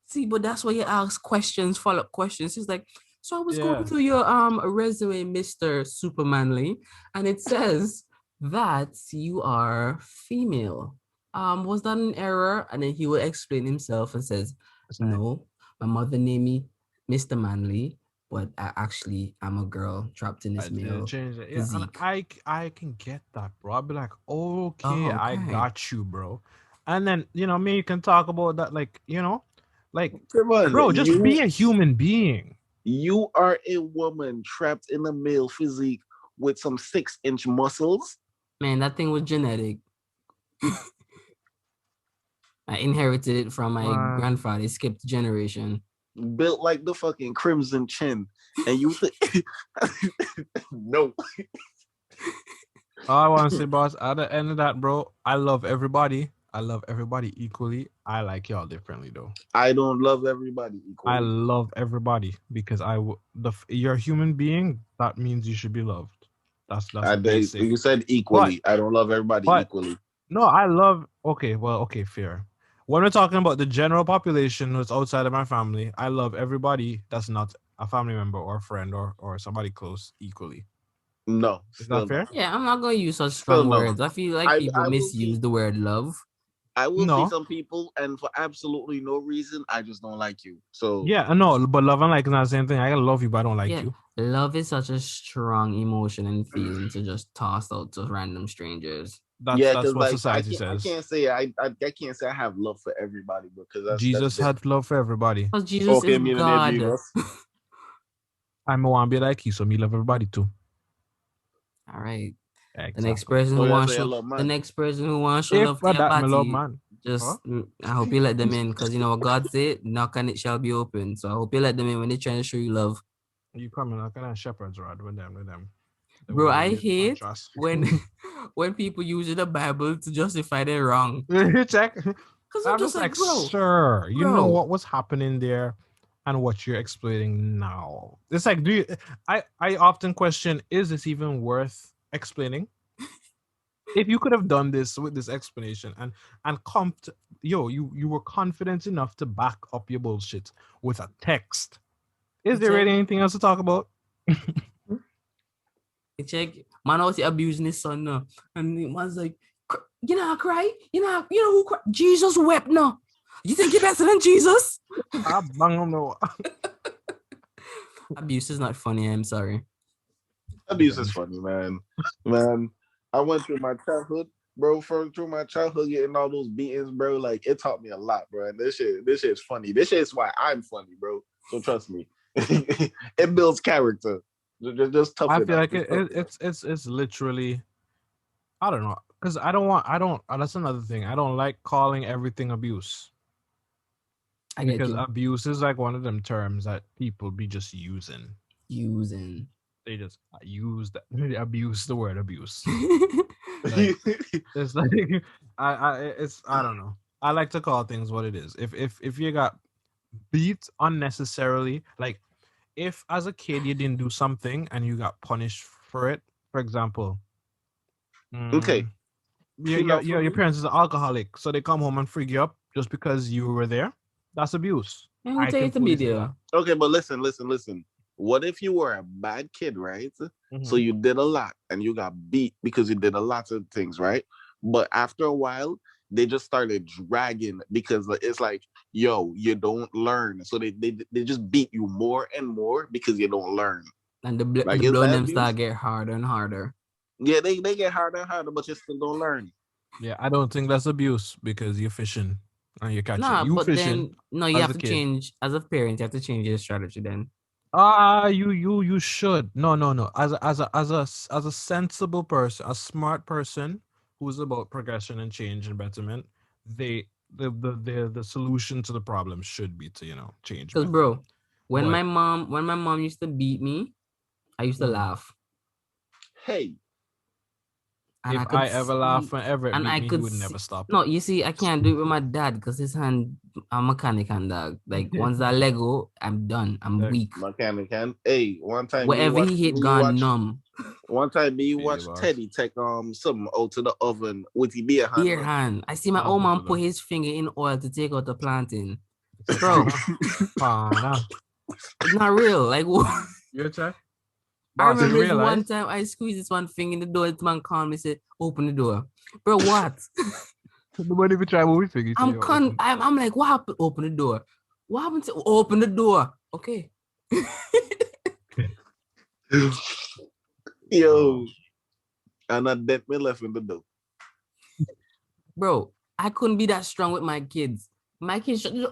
See, but that's why you ask questions, follow-up questions. It's like, so I was going through your resume, Mr. Supermanly, and it says that you are female. Was that an error? And then he will explain himself and says, no, my mother named me Mr. Manly, but I'm a girl trapped in this male physique. I can get that, bro. I'll be like, okay, I got you, bro. And then, me, you can talk about that, like, bro, just be a human being. You are a woman trapped in a male physique with some 6-inch muscles. Man, that thing was genetic. I inherited it from my grandfather. It skipped generation. Built like the fucking Crimson Chin. And you think... No. All I want to say, boss, at the end of that, bro, I love everybody. I love everybody equally. I like y'all differently, though. I don't love everybody equally. I love everybody because you're a human being. That means you should be loved. That's basic. You said equally. I don't love everybody equally. No, I love... Okay, fair. When we're talking about the general population who's outside of my family, I love everybody that's not a family member or a friend or somebody close equally. No. Is that fair? Yeah, I'm not going to use such strong words. I feel like people misuse the word love. I will see some people, and for absolutely no reason, I just don't like you. So yeah, no, but love and like is not the same thing. I love you, but I don't like you. Love is such a strong emotion and feeling to just toss out to random strangers. That's what society says. I can't say I have love for everybody because Jesus had love for everybody. Because Jesus is God. I'm want to be like you, so me love everybody too. All right. Exactly. The next person who wants to show love to your body, I hope you let them in, because what God said, knock and it shall be open. So I hope you let them in when they're trying to show you love. You coming like a shepherd's rod with them. Bro, I hate when when people use the Bible to justify their wrong. Check. Because I'm just like, bro, sir, you know what was happening there and what you're explaining now. It's like, I often question, is this even worth explaining? If you could have done this with this explanation and you were confident enough to back up your bullshit with a text. Is there really anything else to talk about? Check, man was abusing his son now. And the man's like, you know, cry. You know who cry? Jesus wept now. You think you're better than Jesus? Abuse is not funny. I'm sorry. Abuse is funny, man. Man, I went through my childhood, bro. Through my childhood, getting all those beatings, bro. Like, it taught me a lot, bro. And this shit's funny. This shit's why I'm funny, bro. So trust me, it builds character. Just tough. I feel like it's literally, I don't know, because that's another thing. I don't like calling everything abuse. Because abuse is like one of them terms that people be just using. They just use that. They abuse the word abuse. Like, it's like I don't know. I like to call things what it is. If you got beat unnecessarily, like if as a kid you didn't do something and you got punished for it, for example. Okay. Your parents is an alcoholic, so they come home and freak you up just because you were there. That's abuse. Okay, but listen. What if you were a bad kid, right? Mm-hmm. So you did a lot and you got beat because you did a lot of things, right? But after a while, they just started dragging because it's like, yo, you don't learn. So they just beat you more and more because you don't learn. And the blood them start get harder and harder. Yeah, they get harder and harder, but you still don't learn. Yeah, I don't think that's abuse because you're fishing and you're catching. Nah, but then you have to change as a parent. You have to change your strategy then. You should. No. As a sensible person, a smart person who's about progression and change and betterment, the solution to the problem should be to change. Because bro, when my mom used to beat me, I used to laugh. Hey. And if I ever laugh whenever it beat me, he would never stop. No, you see, I can't do it with my dad because his hand, I'm mechanic hand dog. Like once that Lego, I'm done. I'm weak. Mechanic hand. Hey, one time whatever he hit gone numb. One time me watch Teddy take something out to the oven with the beer hand. I see my old man put his finger in oil to take out the planting. Bro, it's not real. Like what? Your check. I remember this one time I squeezed this one thing in the door. This man called me and said, "Open the door." Bro, what? Nobody even try what we figured. I'm like, what happened? Open the door. What happened to open the door? Okay. Yo. And I dent me left in the door. Bro, I couldn't be that strong with my kids. My kids open the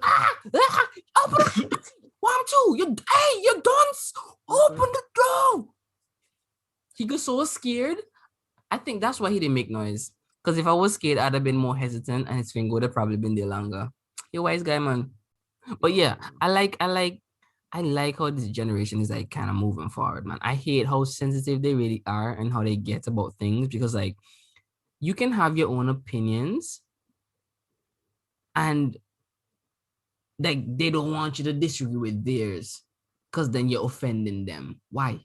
1, 2, you're done. Open the door. He got so scared. I think that's why he didn't make noise. Because if I was scared, I'd have been more hesitant and his finger would have probably been there longer. You're a wise guy, man. But yeah, I like how this generation is like kind of moving forward, man. I hate how sensitive they really are and how they get about things because like you can have your own opinions and like they don't want you to disagree with theirs because then you're offending them. Why?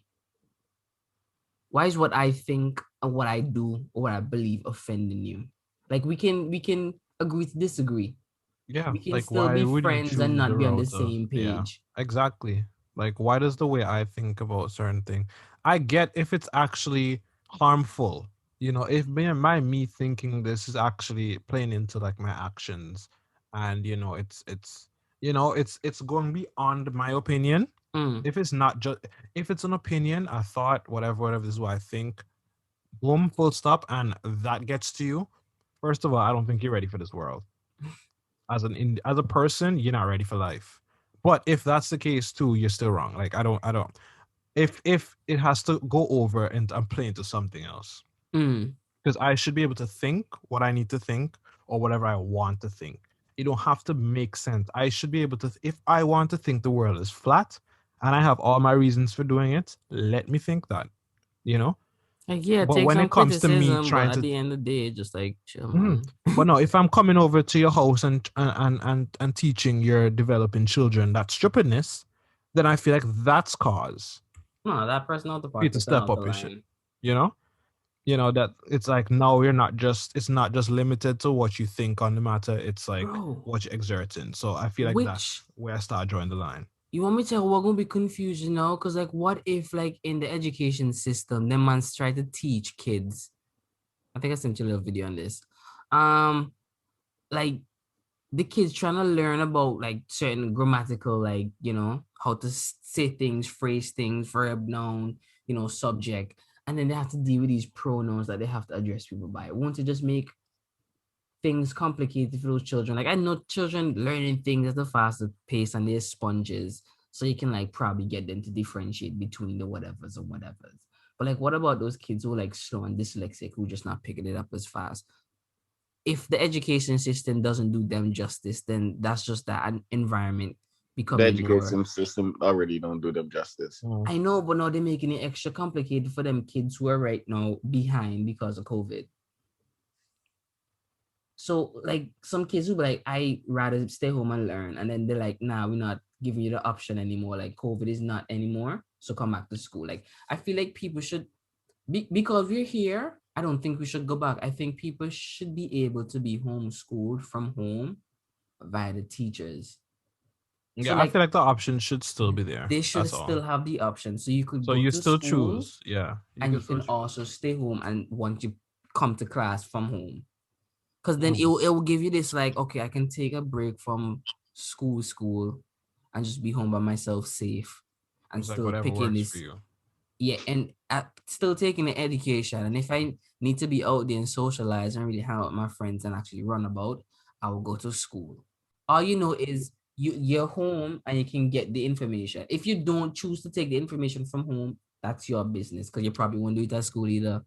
Why is what I think and what I do or what I believe offending you? Like we can agree to disagree. Yeah, we can still be friends and not be on the same page. Yeah, exactly. Like, why does the way I think about certain thing? I get if it's actually harmful. If me thinking this is actually playing into like my actions, and it's going beyond my opinion. If it's not just if it's an opinion, a thought, whatever this is what I think. Boom, full stop, and that gets to you. First of all, I don't think you're ready for this world. As a person, you're not ready for life. But if that's the case too, you're still wrong. Like I don't. If it has to go over and play into something else, because I should be able to think what I need to think or whatever I want to think. It don't have to make sense. I should be able to. If I want to think the world is flat, and I have all my reasons for doing it, let me think that. Like, yeah, But take when some it comes to me criticism, but trying at to, the end of the day, just like chill, man. but no, if I'm coming over to your house and teaching your developing children that stupidness, then I feel like that's cause No, that person out the for you to pocket and step out the up your shit. line. You know, that it's like now it's not just limited to what you think on the matter. It's like Bro, what you're exerting. So I feel like that's which where I start drawing the line. you want me to tell we're gonna be confused, Because like, what if like in the education system, them man's try to teach kids? I think I sent you a little video on this. Like the kids trying to learn about like certain grammatical, like how to say things, phrase things, verb, noun, subject, and then they have to deal with these pronouns that they have to address people by. Won't it just make things complicated for those children? Like I know children learning things at a faster pace and they're sponges, so you can like probably get them to differentiate between the whatevers or whatevers. But like, what about those kids who are like slow and dyslexic who just not picking it up as fast? If the education system doesn't do them justice, then that's just that environment The becoming more. education system already don't do them justice. I know, but now they're making it extra complicated for them kids who are right now behind because of COVID. So like some kids will be like, I rather stay home and learn. And then they're like, nah, we're not giving you the option anymore. Like COVID is not anymore. So come back to school. Like I feel like people should because we're here, I don't think we should go back. I think people should be able to be homeschooled from home via the teachers. Yeah, So I like feel like the option should still be there. they should That's all. still have the option. So you could So go you to still school choose. Yeah. and you still can choose. also stay home and once you come to class from home. Because then Mm. it will give you this like, okay, I can take a break from school and just be home by myself safe and It's like still whatever picking works for this. you. Yeah, and still taking the education. And if I need to be out there and socialize and really hang out with my friends and actually run about, I will go to school. All you know is you're home and you can get the information. If you don't choose to take the information from home, that's your business because you probably won't do it at school either.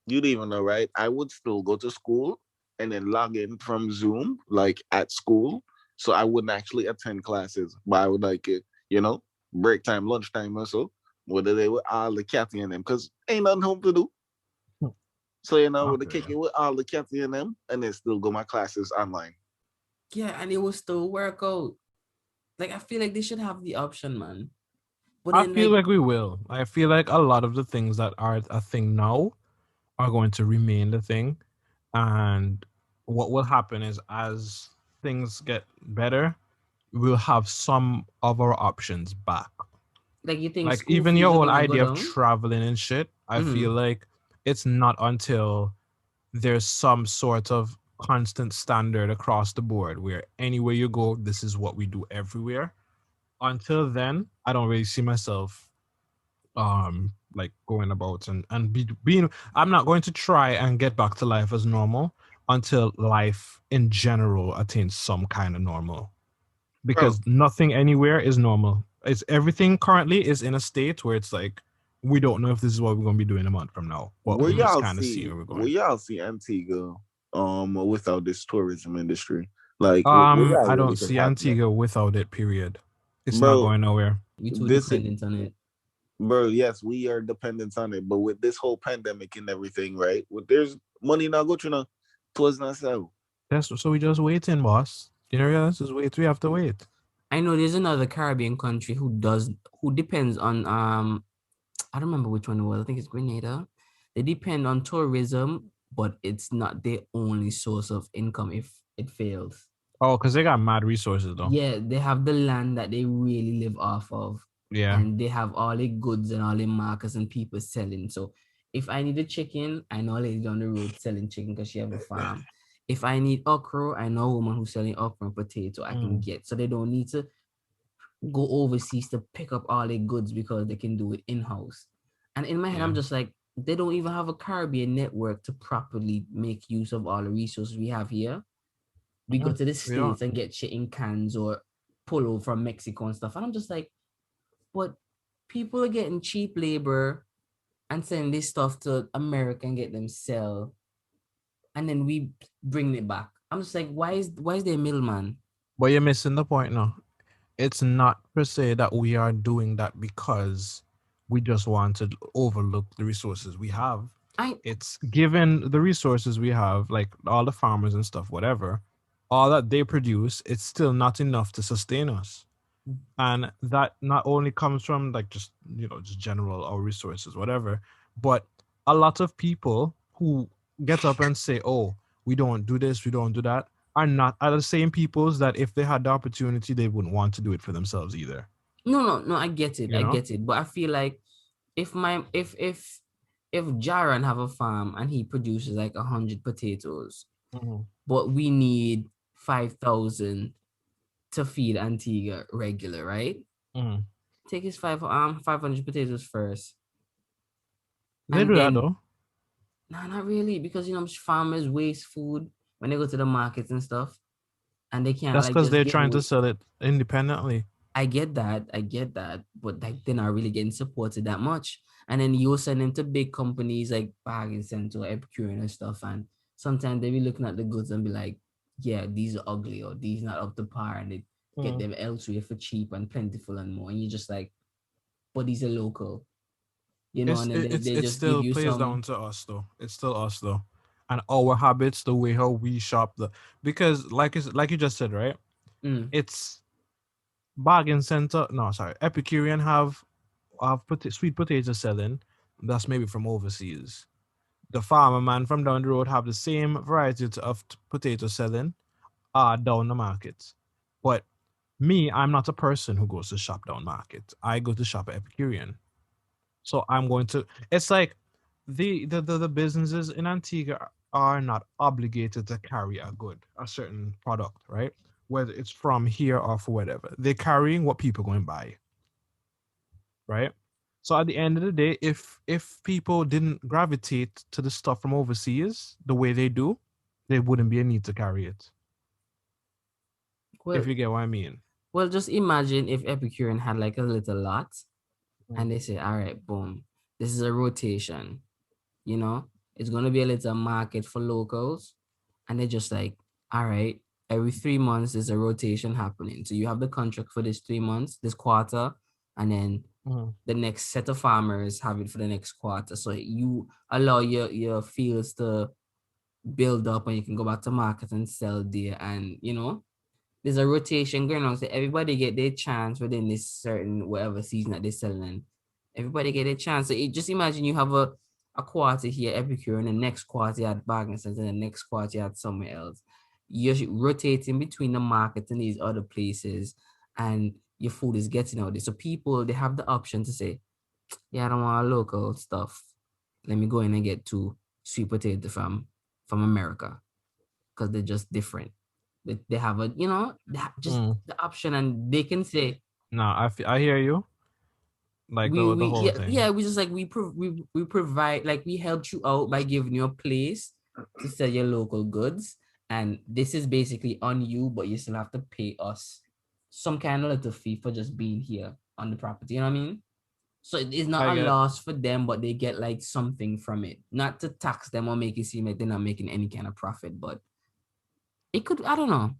You don't even know, right? I would still go to school and then log in from Zoom, like at school. So I wouldn't actually attend classes, but I would like it, break time, lunchtime or so, whether they with all the catty in them, because ain't nothing home to do. So, with the kick it with all the catty in them, and then still go my classes online. Yeah, and it will still work out. Like, I feel like they should have the option, man. But I then, feel like we will. I feel like a lot of the things that are a thing now are going to remain the thing. And what will happen is as things get better, we'll have some of our options back. like, you think Like school even fees your are whole gonna go idea of down? traveling and shit, I feel like it's not until there's some sort of constant standard across the board where anywhere you go, this is what we do everywhere. Until then, I don't really see myself like going about and being I'm not going to try and get back to life as normal until life in general attains some kind of normal, Bro, because nothing anywhere is normal. It's everything currently is in a state where it's like we don't know if this is what we're going to be doing a month from now, but where we just y'all kind of see see where we're where going. y'all see Antigua without this tourism industry? Like where y'all I really don't think see happening? Antigua without it, period. It's not Bro, going nowhere. We too this dependent on it. bro, yes, we are dependent on it, but with this whole pandemic and everything, right? With there's money not go to towards not so. That's so we just waiting, boss. You know, just wait. We have to wait. I know there's another Caribbean country who depends on I don't remember which one it was. I think it's Grenada. They depend on tourism, but it's not their only source of income if it fails. Oh, because they got mad resources though. Yeah, they have the land that they really live off of. Yeah. And they have all the goods and all the markets and people selling. So if I need a chicken, I know a lady down the road selling chicken because she have a farm. If I need okra, I know a woman who's selling okra and potato I can get. So they don't need to go overseas to pick up all their goods because they can do it in-house. And in my head, I'm just like, they don't even have a Caribbean network to properly make use of all the resources we have here. We go to the States and get shit in cans or polo from Mexico and stuff. And I'm just like, but people are getting cheap labor and sending this stuff to America and get them sell. And then we bring it back. I'm just like, why is there a middleman? But you're missing the point now. It's not per se that we are doing that because We just want to overlook the resources we have. It's given the resources we have, like all the farmers and stuff, whatever, all that they produce, it's still not enough to sustain us. And that not only comes from like just general our resources, whatever, but a lot of people who get up and say, oh, we don't do this, we don't do that, are the same peoples that if they had the opportunity, they wouldn't want to do it for themselves either. No, I get it. Get it. But I feel like if Jaron have a farm and he produces like 100 potatoes, but we need 5,000 to feed Antigua regular, right? Take his 500 potatoes first. They do that though. Nah, not really, because farmers waste food when they go to the markets and stuff, and they can't. That's because they're trying to sell it independently. I get that, but like they're not really getting supported that much. And then you send them to big companies like Bargain Center, Epicurean and stuff, and sometimes they be looking at the goods and be like, yeah, these are ugly or these not up to par, and they get them elsewhere for cheap and plentiful and more. And you're just like, but these are local, and then they just still give you plays down to us though. It's still us though, and our habits, the way how we shop, because like you just said, right? It's Bargain Center. No, sorry, Epicurean have sweet potato selling. That's maybe from overseas. The farmer man from down the road have the same variety of potato selling down the market. But me, I'm not a person who goes to shop down market. I go to shop at Epicurean. So I'm going to, it's like the businesses in Antigua are not obligated to carry a certain product, right? Whether it's from here or for whatever. They're carrying what people going to buy. Right? So at the end of the day, if people didn't gravitate to the stuff from overseas the way they do, there wouldn't be a need to carry it. Well, if you get what I mean. Well, just imagine if Epicurean had like a little lot and they say, all right, boom, this is a rotation. It's going to be a little market for locals. And they're just like, all right, every 3 months there's a rotation happening. So you have the contract for this 3 months, this quarter, and then the next set of farmers have it for the next quarter. So you allow your fields to build up and you can go back to market and sell there. And, there's a rotation going on. So everybody get their chance within this certain whatever season that they're selling. Everybody get a chance. So just imagine you have a quarter here, Epicure, and the next quarter you had Bargain Center, and the next quarter you had somewhere else. You're rotating between the markets and these other places, and your food is getting out there. So people, they have the option to say, yeah, I don't want local stuff. Let me go in and get 2 sweet potato from America, because they're just different. They have a, the option, and they can say, no, I hear you. Like the whole thing. Yeah, we just like we provide, like we helped you out by giving you a place to sell your local goods, and this is basically on you, but you still have to pay us some kind of little fee for just being here on the property. You know what I mean? So it's not a loss for them, but they get like something from it. Not to tax them or make it seem like they're not making any kind of profit, but it could, I don't know.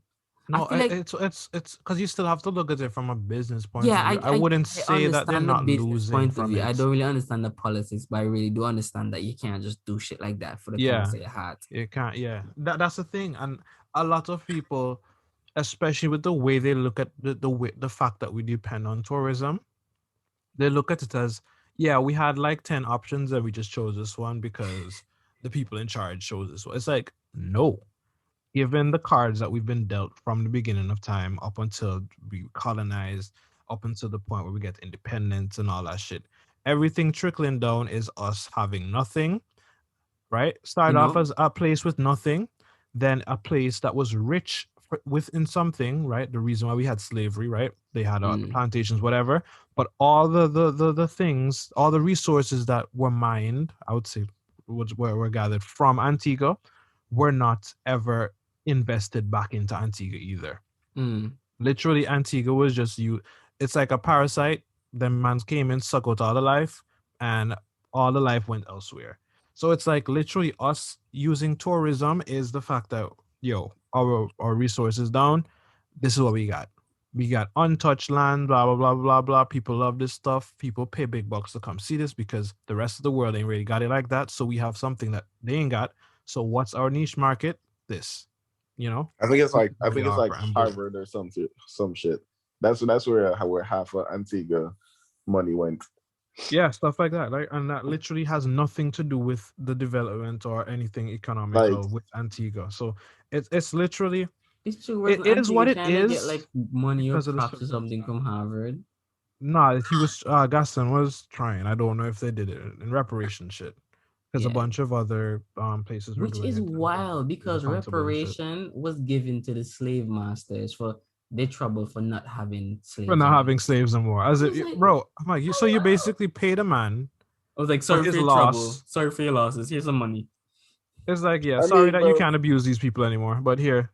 No, it's because you still have to look at it from a business point of view. I wouldn't say that they're not losing from it. I don't really understand the politics, but I really do understand that you can't just do shit like that for the kindness of your heart. You can't, That's the thing. And a lot of people, especially with the way they look at the fact that we depend on tourism, they look at it as, we had like 10 options and we just chose this one because the people in charge chose this one. It's like, no. Given the cards that we've been dealt from the beginning of time up until we colonized, up until the point where we get independence and all that shit, everything trickling down is us having nothing, right? Started off as a place with nothing, then a place that was rich within something, right? The reason why we had slavery, right? They had plantations, whatever. But all the things, all the resources that were mined, I would say, were gathered from Antigua, were not ever invested back into Antigua either. Literally, Antigua was just it's like a parasite. Them mans came in, suck out all the life, and all the life went elsewhere. So it's like literally us using tourism is the fact that our resources down. This is what we got. We got untouched land, blah, blah, blah, blah, blah. People love this stuff. People pay big bucks to come see this because the rest of the world ain't really got it like that. So we have something that they ain't got. So what's our niche market? This, you know? I think it's like And boom. Harvard or some shit. That's where half of Antigua money went. Yeah, stuff like that. Like, and that literally has nothing to do with the development or anything economical Like, with Antigua. So it's literally It's true. it Wasn't is what Antigua it trying to get is like money or because of the props or something circumstance. from Harvard? Nah, he was Gaston was trying. I don't know if they did it in reparation shit. Because a Yeah. bunch of other places were Which doing is it and then wild he was because accountable and shit. reparation was given to the slave masters for their trouble for not having For slaves not anymore. having slaves no more. As I if was like, bro, I'm like, so you oh wow. basically paid a man I was like, for sorry for his your trouble. loss. Sorry for your losses. Here's some money. It's like, yeah, I sorry mean, that you bro, can't abuse these people anymore. But here,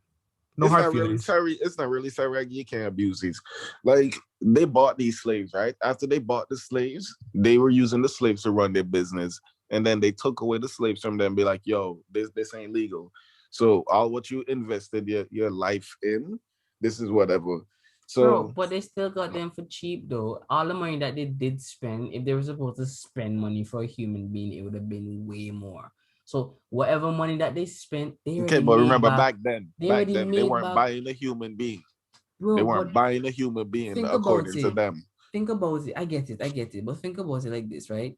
no it's hard not really feelings. sorry. It's not really sorry. Like, you can't abuse these. Like, they bought these slaves, right? After they bought the slaves, they were using the slaves to run their business, and then they took away the slaves from them. Be like, yo, this ain't legal. So all what you invested your life in, this is whatever. Bro, So but they still got them for cheap though. All the money that they did spend, if they were supposed to spend money for a human being, it would have been way more. So whatever money that they spent, they okay, already but made remember back. back then they weren't buying a human being. They Bro, weren't but buying a human being think about according to it. them. Think about it. I get it. I get it. But think about it like this, right?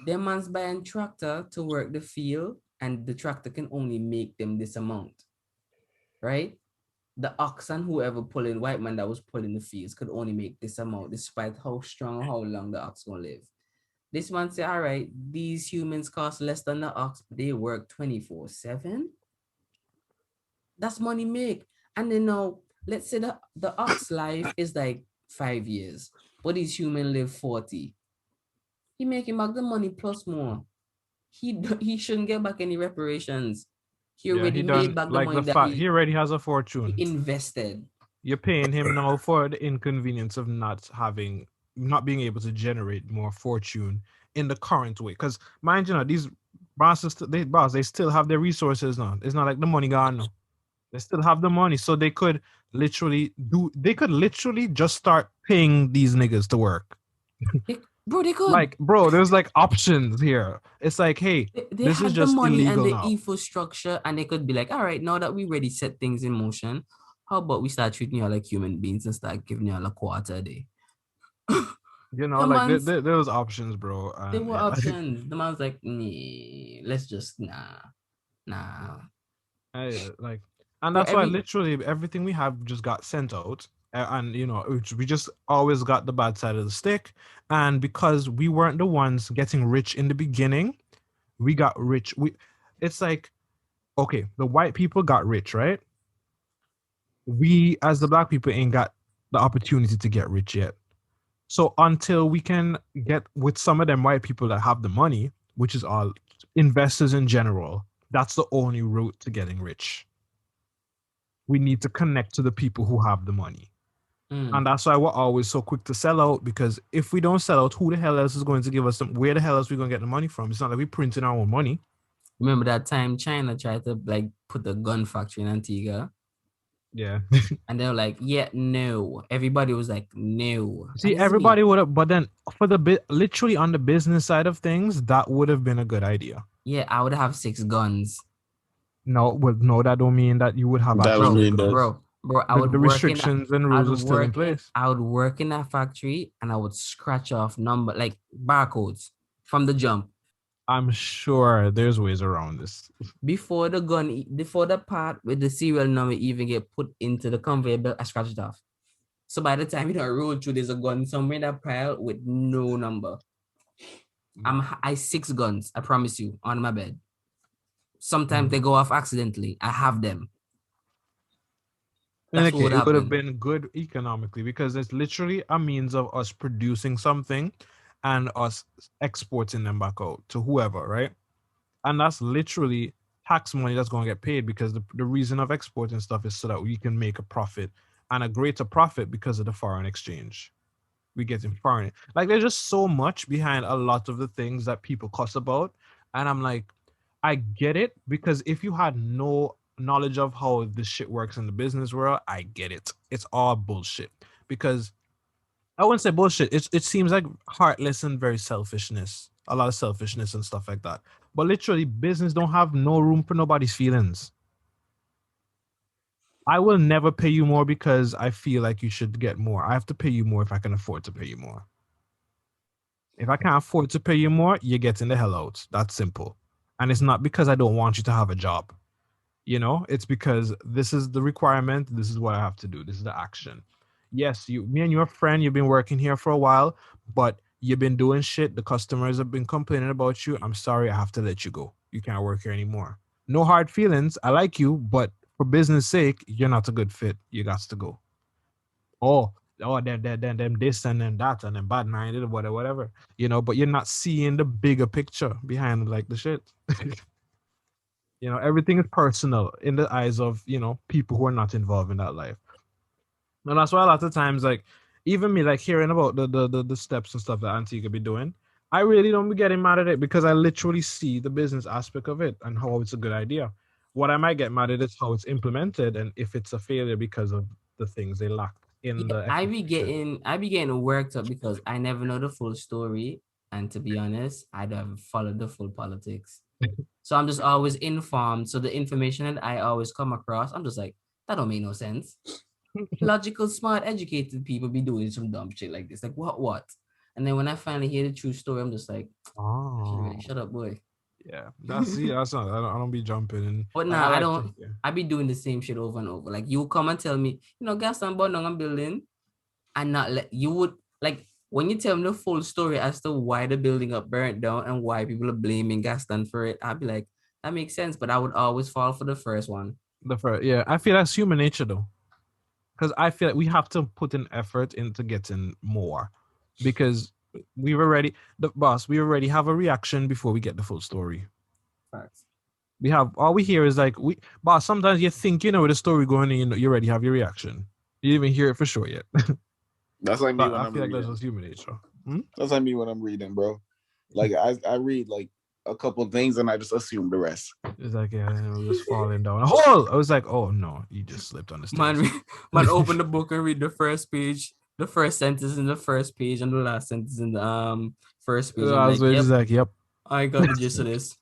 Them man's buying tractor to work the field, and the tractor can only make them this amount, right? The ox and whoever pulling white man that was pulling the fields could only make this amount, despite how strong or how long the ox gonna live. This man say, all right, these humans cost less than the ox, but they work 24/7. That's money make. And then now, let's say the ox life is like 5 years, but these humans live 40. He making back the money plus more. He shouldn't get back any reparations. He Yeah, already he made done back the like money the that fact he already has a he fortune. invested. You're paying him now for the inconvenience of not being able to generate more fortune in the current way. Because mind you, these bosses, they still have their resources now. It's not like the money gone now. They still have the money, so they could literally just start paying these niggas to work. Bro, they could. Like, bro, there's like options here. It's like, hey, They this is had the just money and illegal the now. infrastructure, and they could be like, all right, now that we already set things in motion, how about we start treating you all like human beings and start giving you all a quarter a day? You know, The like man's, there was options, bro. there And were yeah, options. The man's like, nah, let's just, nah. like, and Bro, that's why literally everything we have just got sent out, and you know, we just always got the bad side of the stick, and because we weren't the ones getting rich in the beginning, we got rich. It's like, okay, the white people got rich, right? We as the black people ain't got the opportunity to get rich yet. So until we can get with some of them white people that have the money, which is all investors in general, that's the only route to getting rich. We need to connect to the people who have the money. And that's why we're always so quick to sell out, because if we don't sell out, who the hell else is going to give us where the hell else are we going to get the money from? It's not like we printing our own money. Remember that time China tried to like put a gun factory in Antigua? Yeah. And they were like, yeah, no. Everybody was like, no. See, everybody would have, but then for literally on the business side of things, that would have been a good idea. Yeah, I would have 6 guns. No, that don't mean that you would have that actual mean guns. Bro, I would The work restrictions and rules are still in place. I would work in that factory and I would scratch off number like barcodes from the jump. I'm sure there's ways around this. Before the part with the serial number even get put into the conveyor belt, I scratch it off. So by the time you roll through, there's a gun somewhere in that pile with no number. I 6 guns, I promise you, on my bed. Sometimes they go off accidentally. I have them. That's what it would have been good economically, because it's literally a means of us producing something and us exporting them back out to whoever, right? And that's literally tax money that's going to get paid, because the reason of exporting stuff is so that we can make a profit, and a greater profit because of the foreign exchange. We get in foreign. Like, there's just so much behind a lot of the things that people cuss about. And I'm like, I get it, because if you had no knowledge of how this shit works in the business world, I get it. It's all bullshit. Because I wouldn't say bullshit. It seems like heartless and very selfishness. A lot of selfishness and stuff like that. But literally, business don't have no room for nobody's feelings. I will never pay you more because I feel like you should get more. I have to pay you more if I can afford to pay you more. If I can't afford to pay you more, you're getting the hell out. That's simple. And it's not because I don't want you to have a job. You know, it's because this is the requirement. This is what I have to do. This is the action. Yes, me and your friend, you've been working here for a while, but you've been doing shit. The customers have been complaining about you. I'm sorry, I have to let you go. You can't work here anymore. No hard feelings. I like you, but for business sake, you're not a good fit. You got to go. Them this and then that and then bad minded or whatever, you know, but you're not seeing the bigger picture behind like the shit. You know, everything is personal in the eyes of, you know, people who are not involved in that life. And that's why a lot of times, like, even me, like, hearing about the steps and stuff that Auntie could be doing, I really don't be getting mad at it because I literally see the business aspect of it and how it's a good idea. What I might get mad at is how it's implemented and if it's a failure because of the things they lack in the execution. I be getting worked up because I never know the full story. And to be honest, I don't follow the full politics. So I'm just always informed. So the information that I always come across, I'm just like, that don't make no sense. Logical, smart, educated people be doing some dumb shit like this. Like what? And then when I finally hear the true story, I'm just like, oh, shut up, boy. Yeah, that's not. I don't be jumping in. But nah, I don't. I be doing the same shit over and over. Like you come and tell me, you know, gas and burn down a building, and not let you would like when you tell me the full story as to why the building got burnt down and why people are blaming Gaston for it. I'd be like, that makes sense. But I would always fall for the first one. Yeah. I feel that's human nature though, because I feel like we have to put an effort into getting more, because we already have a reaction before we get the full story. Facts. We have all we hear is like boss. Sometimes you think you know where the story going, and you already have your reaction. You didn't even hear it for sure yet. That's like me when I I'm feel reading. like that's just human nature. That's like me when I'm reading, bro. Like I read like a couple things and I just assume the rest. It's like, yeah, it was just falling down. Oh, I was like, oh no, you just slipped on the stairs. Man, open the book and read the first page, the first sentence in the first page, and the last sentence in the first page. I was just like, yep, I got the gist of this.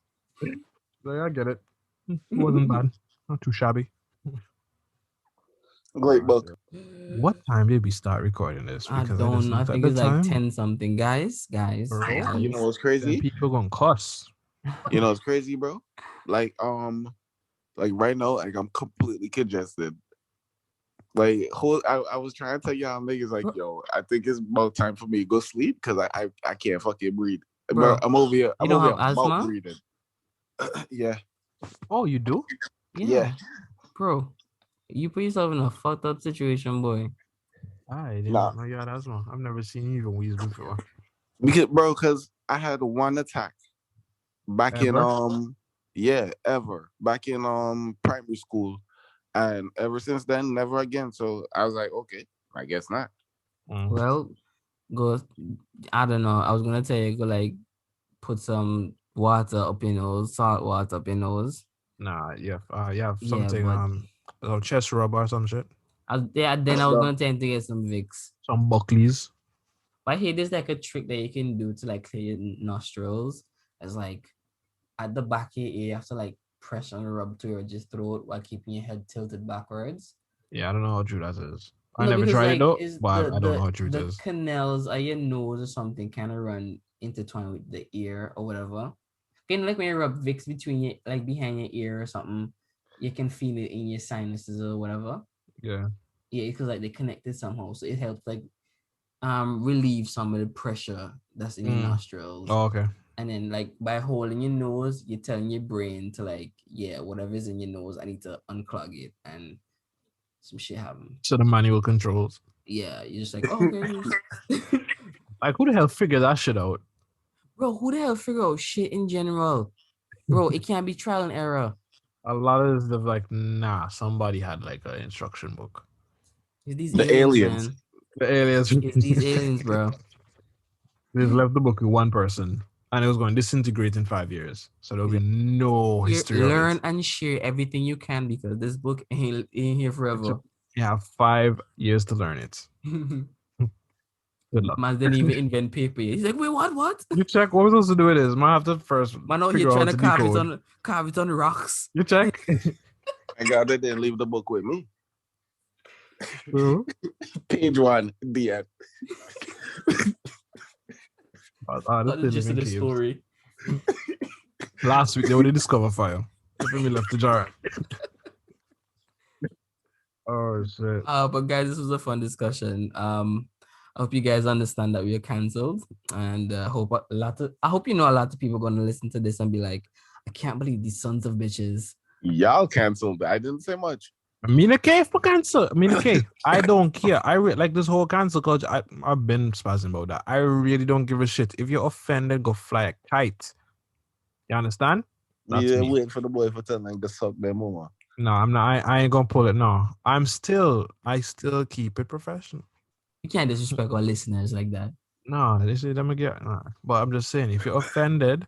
Like, I get it. It wasn't bad. Not too shabby. Great book. What time did we start recording this? Because I think it's like 10 something, guys. Bro, you know what's crazy? People gonna cuss. You know what's crazy, bro? Like right now, like I'm completely congested. Like I was trying to tell y'all niggas like, yo, I think it's about time for me to go sleep because I can't fucking breathe. Bro, I'm over here. I'm over here mouth breathing. Yeah. Oh, you do? Yeah. Bro, you put yourself in a fucked up situation, boy. I didn't know you had asthma. I've never seen you even wheeze before. Because I had one attack back in ever back in primary school, and ever since then never again. So I was like, okay, I guess not. Well, I don't know. I was gonna tell you go like put some water up your nose, salt water up your nose. Nah, you have something chest rub or some shit. Then I was gonna tell you to get some Vicks. Some Buckleys. But I hear there's like a trick that you can do to like clear your nostrils. It's like at the back of your ear, you have to like press and rub to your just throat while keeping your head tilted backwards. Yeah, I don't know how true that is. I never tried it though, but I don't know how true it is. The canals of your nose or something kind of run intertwined with the ear or whatever. Kind of like when you rub Vicks between your, like behind your ear or something, you can feel it in your sinuses or whatever. Yeah. Yeah, because like they connected somehow, so it helps like relieve some of the pressure that's in your nostrils. Oh, okay. And then like by holding your nose, you're telling your brain to like, yeah, whatever's in your nose, I need to unclog it, and some shit happen. So the manual controls. Yeah, you're just like, oh, okay. Like, who the hell figured that shit out? Bro, who the hell figure out shit in general? Bro, it can't be trial and error. A lot of the like, somebody had like an instruction book. It's the aliens. Man. The aliens. It's these aliens, bro. They've left the book with one person. And it was going to disintegrate in 5 years. So there'll be no history of it. Learn and share everything you can because this book ain't here forever. You have 5 years to learn it. Good luck. Man didn't even invent paper yet. He's like, wait, what? You check what we're supposed to do with this. Man, have to first Figure out how to carve it on the rocks. You check. I got it and leave the book with me. Page 1, the end. That's just the story. Last week they already discovered fire. Me left the jar. Oh shit. But guys, this was a fun discussion. I hope you guys understand that we are cancelled, and I hope a lot of people are gonna listen to this and be like, I can't believe these sons of bitches. Y'all canceled. I didn't say much. Mina K for cancel. Mina K. I don't care. I like this whole cancel culture. I've been spazzing about that. I really don't give a shit. If you're offended, go fly a kite. You understand? That's me. Waiting for the boy for telling like to suck their mama. No, I'm not. I ain't gonna pull it. No, I still keep it professional. You can't disrespect our listeners like that. No, this is them again. No. But I'm just saying, if you're offended,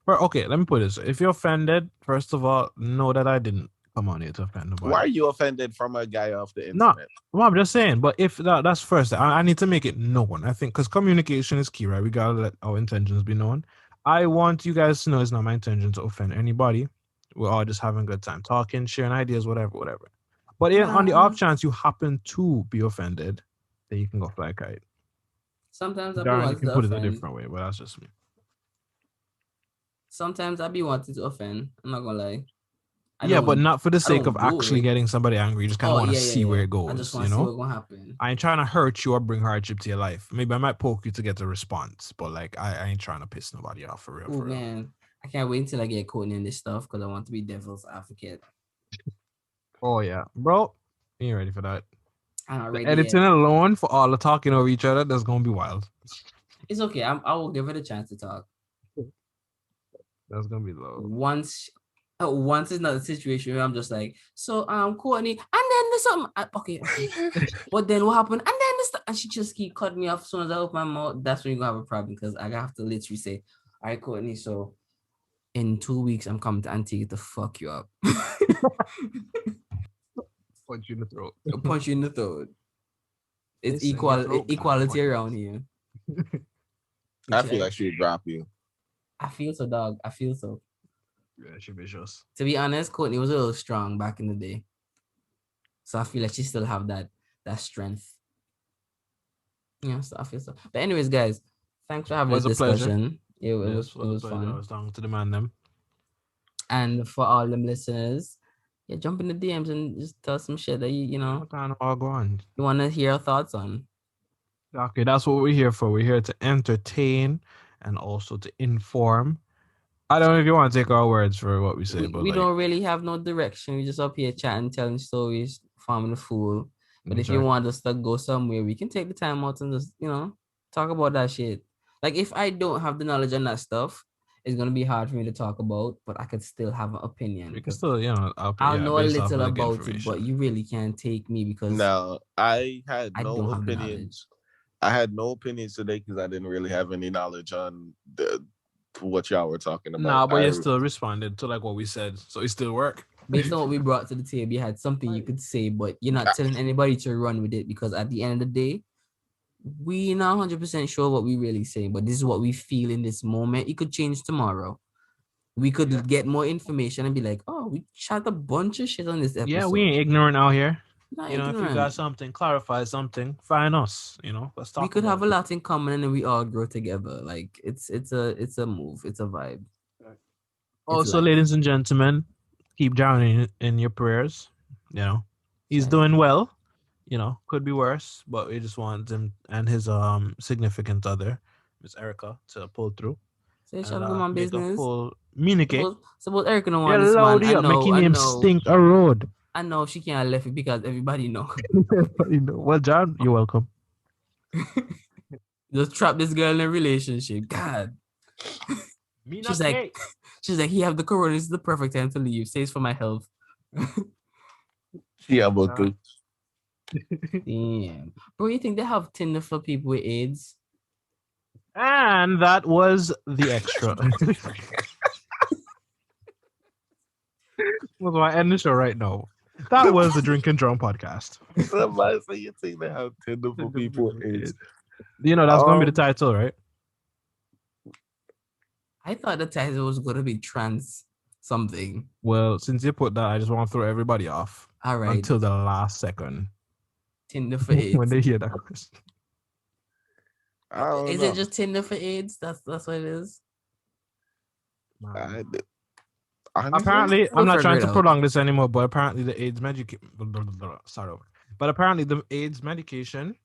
okay, let me put this. If you're offended, first of all, know that I didn't come on here to offend nobody. Why are you offended from a guy off the internet? No, well, I'm just saying. But if that's first, I need to make it known. I think because communication is key, right? We gotta let our intentions be known. I want you guys to know it's not my intention to offend anybody. We're all just having a good time, talking, sharing ideas, whatever. But on the off chance you happen to be offended, then you can go fly a kite. Sometimes you can put it a different way, but that's just me. Sometimes I be wanting to offend. I'm not gonna lie. But not for the sake of actually getting somebody angry. You just kind of want to see where it goes. I just want to see what's gonna happen. I ain't trying to hurt you or bring hardship to your life. Maybe I might poke you to get a response, but like I ain't trying to piss nobody off for real. Oh man, I can't wait until I get caught in this stuff because I want to be devil's advocate. Oh yeah, bro, you ain't ready for that. I'm not ready. Editing alone for all the talking over each other, that's gonna be wild. It's okay. I will give it a chance to talk. That's gonna be low. Once it's not a situation where I'm just like, so Courtney, and then there's something. Okay. But then what happened? And then this, and she just keep cutting me off as soon as I open my mouth. That's when you're gonna have a problem because I have to literally say, all right, Courtney, so in 2 weeks I'm coming to Antigua to fuck you up. Punch you in the throat. Punch you in the throat. It's equality around here. I feel like she would drop you. I feel so, dog. I feel so. Yeah, she vicious. To be honest, Courtney was a little strong back in the day. So I feel like she still have that strength. Yeah, so I feel so. But anyways, guys, thanks for having this discussion. It was fun. I was talking to the man them. And for all them listeners, jump in the DMs and just tell some shit that you know. You want to hear our thoughts on. Okay, that's what we're here for. We're here to entertain and also to inform. I don't know if you want to take our words for what we say, but we don't really have no direction. We just up here chatting, telling stories, farming the fool. But if you want us to go somewhere, we can take the time out and just, talk about that shit. Like if I don't have the knowledge on that stuff, it's gonna be hard for me to talk about, but I could still have an opinion. We can still, I'll know a little about it, but you really can't take me because no, I had no opinions. I had no opinions today because I didn't really have any knowledge on what y'all were talking about. Nah, but you still responded to like what we said, so it still worked. Based on what we brought to the table, you had something you could say, but you're not telling anybody to run with it because at the end of the day, we're not 100% sure what we really say, but this is what we feel in this moment. It could change tomorrow. We could get more information and be like, oh, we chat a bunch of shit on this episode. Yeah, we ain't ignorant out here. If you got something, clarify something, find us. Let's talk. We could have a lot in common and then we all grow together. Like it's a move, it's a vibe. Also, ladies and gentlemen, keep John in your prayers. He's doing well. Could be worse, but we just want him and his significant other, Miss Erica, to pull through. Say shut up my business. Suppose Erica don't want this man. Making him stink a road. I know she can't left it because everybody know. Well, John, you're welcome. Just trap this girl in a relationship. God. She's like, he have the corona. This is the perfect time to leave. Says for my health. Yeah, about to. Damn. Bro, you think they have Tinder for people with AIDS? And that was the extra. Well, do I end the show right now? That was the Drink and Drunk podcast. Somebody say you think they have Tinder for people with AIDS. You know, that's going to be the title, right? I thought the title was going to be trans something. Well, since you put that, I just want to throw everybody off. All right. Until the last second. Tinder for AIDS. When they hear that question. Is it just Tinder for AIDS? That's what it is. Apparently, I'm not trying to prolong this anymore, but apparently the AIDS medication. But apparently the AIDS medication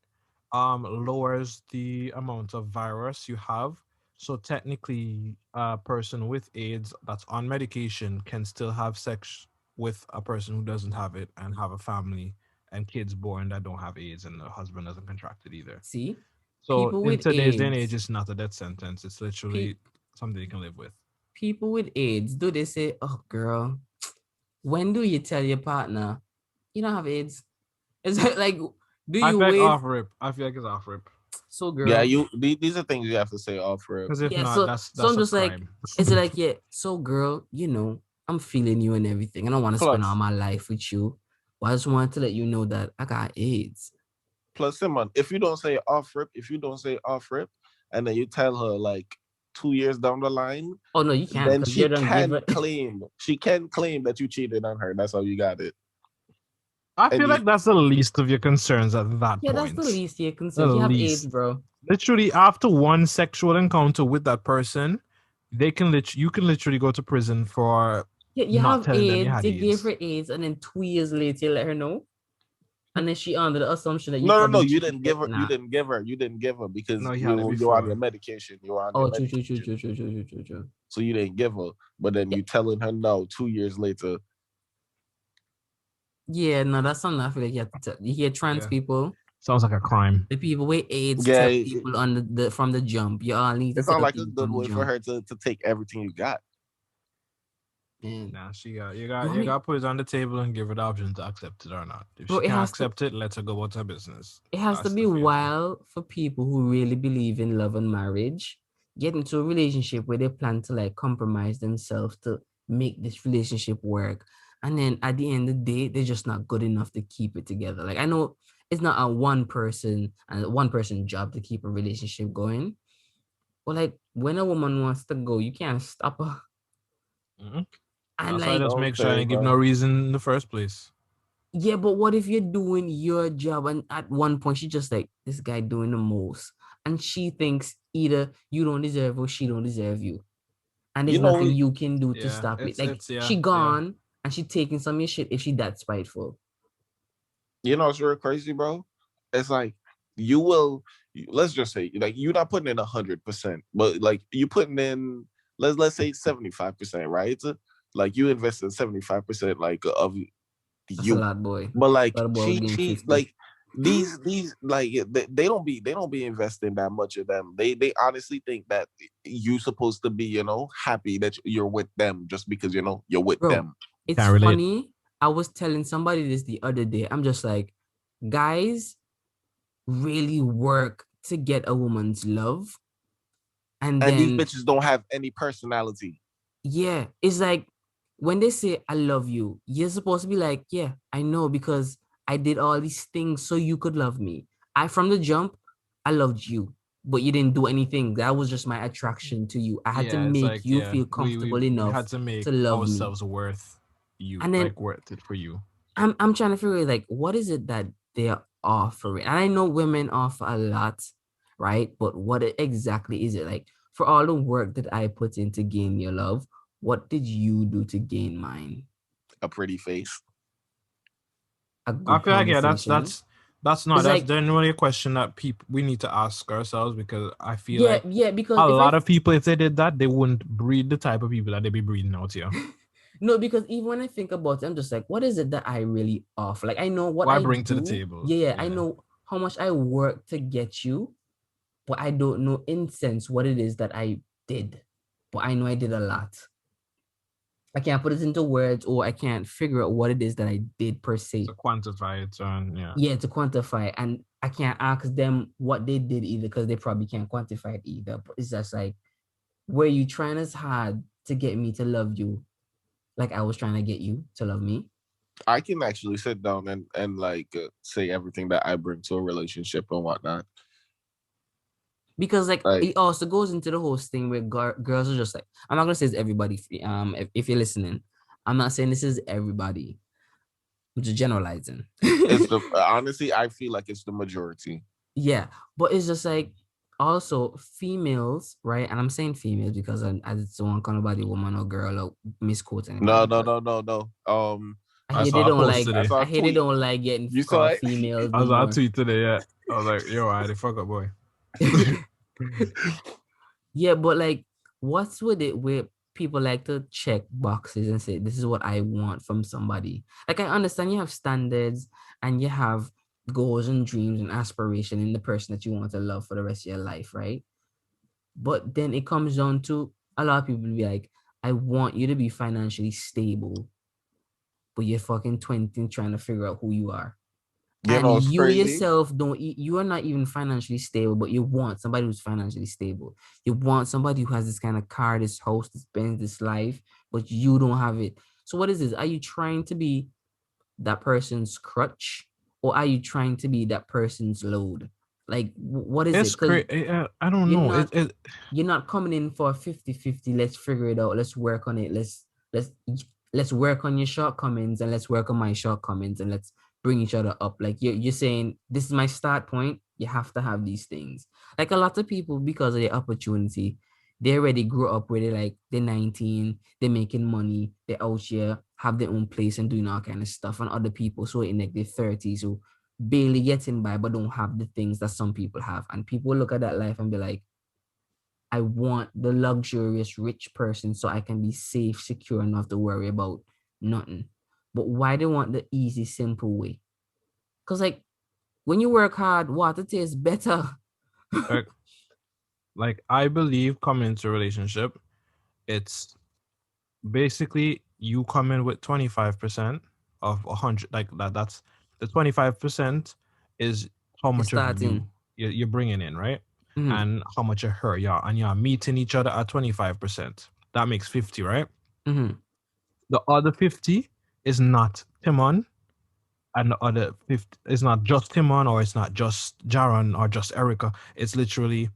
lowers the amount of virus you have. So technically, a person with AIDS that's on medication can still have sex with a person who doesn't have it and have a family and kids born that don't have AIDS, and the husband doesn't contract it either. See? So in today's day and age, it's not a death sentence. It's literally something you can live with. People with AIDS, do they say, oh, girl, when do you tell your partner you don't have AIDS? Is it like, do you wait? Off rip. I feel like it's off rip. So, girl. Yeah, these are things you have to say off rip. Because if not, that's I'm just crime. Like, is it like, yeah, so, girl, you know, I'm feeling you and everything. I don't want to spend all my life with you. But I just wanted to let you know that I got AIDS. Plus, Simon, if you don't say off rip, and then you tell her like 2 years down the line, oh no, you can't. Then she can claim that you cheated on her. That's how you got it. I feel like that's the least of your concerns at that point. Yeah, that's the least of your concerns. You have AIDS, bro. Literally, after one sexual encounter with that person, you can literally go to prison for you have AIDS. You gave her AIDS, and then 2 years later, you let her know. And then she under the assumption that you you didn't give her. You didn't give her because you're on your medication. You're on. True. So you didn't give her, but then you telling her no 2 years later. Yeah, no, that's something I feel like you hear trans people. Sounds like a crime. The people with AIDS tell people from the jump. You all need to. It's not like a good way for her to take everything you got. Nah, you got to put it on the table and give her the option to accept it or not. If she can't accept it, let her go about her business. It has to be wild for people who really believe in love and marriage get into a relationship where they plan to like compromise themselves to make this relationship work, and then at the end of the day, they're just not good enough to keep it together. Like I know it's not a one person job to keep a relationship going, but like when a woman wants to go, you can't stop her. Mm-hmm. And that's like, just make sure I give no reason in the first place. Yeah, but what if you're doing your job and at one point she's just like, this guy doing the most, and she thinks either you don't deserve or she don't deserve you, and there's nothing you can do to stop it. Like she gone and she taking some of your shit if she that spiteful. You know what's real crazy, bro? It's like let's just say like you're not putting in 100%, but like you putting in let's say 75%, right? Like you invested 75% like of that's you, a lot, boy. But like she like these like they don't be investing that much of them. They honestly think that you're supposed to be happy that you're with them just because you're with them. It's funny. I was telling somebody this the other day. I'm just like, guys really work to get a woman's love, and then these bitches don't have any personality. Yeah, it's like when they say I love you, you're supposed to be like, yeah, I know, because I did all these things so you could love me. From the jump, I loved you, but you didn't do anything. That was just my attraction to you. I had to make you feel comfortable enough had to make love ourselves worth you, and then, like worth it for you. I'm trying to figure out like what is it that they're offering? And I know women offer a lot, right? But what exactly is it? Like for all the work that I put in to gain your love, what did you do to gain mine? A pretty face. I feel like that's generally a question that we need to ask ourselves, because I feel because a lot of people, if they did that, they wouldn't breed the type of people that they be breeding out here. No, because even when I think about it, I'm just like, what is it that I really offer? Like I know what I bring to the table. Yeah, I know how much I work to get you, but I don't know in sense what it is that I did. But I know I did a lot. I can't put it into words, or I can't figure out what it is that I did per se. To quantify it, yeah. Yeah, to quantify. And I can't ask them what they did either, because they probably can't quantify it either. But it's just like, were you trying as hard to get me to love you like I was trying to get you to love me? I can actually sit down and like say everything that I bring to a relationship and whatnot. Because like it also goes into the whole thing where girls are just like, I'm not gonna say it's everybody. If you're listening, I'm not saying this is everybody. I'm just generalizing. It's the honestly, I feel like it's the majority. Yeah, but it's just like also females, right? And I'm saying females because I don't want to about the woman or girl or misquote anybody. No. I hate they don't like. I hate they don't like getting called females. I saw a tweet today. Yeah, I was like, "Yo, I fuck up, boy." Yeah, but like, what's with it where people like to check boxes and say, "This is what I want from somebody." Like, I understand you have standards and you have goals and dreams and aspiration in the person that you want to love for the rest of your life, right? But then it comes down to a lot of people be like, I want you to be financially stable, but you're fucking 20 trying to figure out who you are. And you yourself you are not even financially stable, but you want somebody who's financially stable. You want somebody who has this kind of car, this house, this Benz, this life, but you don't have it. So what is this? Are you trying to be that person's crutch, or are you trying to be that person's load? Like, what is it's it? I don't know. You're not coming in for a 50-50. Let's figure it out. Let's work on it. Let's work on your shortcomings and let's work on my shortcomings and let's bring each other up. Like you're saying, this is my start point. You have to have these things. Like a lot of people, because of the opportunity, they already grew up where they're 19, they're making money, they're out here, have their own place and doing all kind of stuff. And other people, so in like their 30s, who barely getting by but don't have the things that some people have. And people look at that life and be like, I want the luxurious rich person so I can be safe, secure, and not have to worry about nothing. But why they want the easy, simple way? Because like when you work hard, water tastes better. Like I believe coming into a relationship, it's basically you come in with 25% of 100. Like that's the 25% is how much of you're bringing in, right? Mm-hmm. And how much of her, yeah, and you're meeting each other at 25%. That makes 50, right? Mm-hmm. The other 50 is not Timon, and the other 50 is not just Timon, or it's not just Jaron or just Erica. It's literally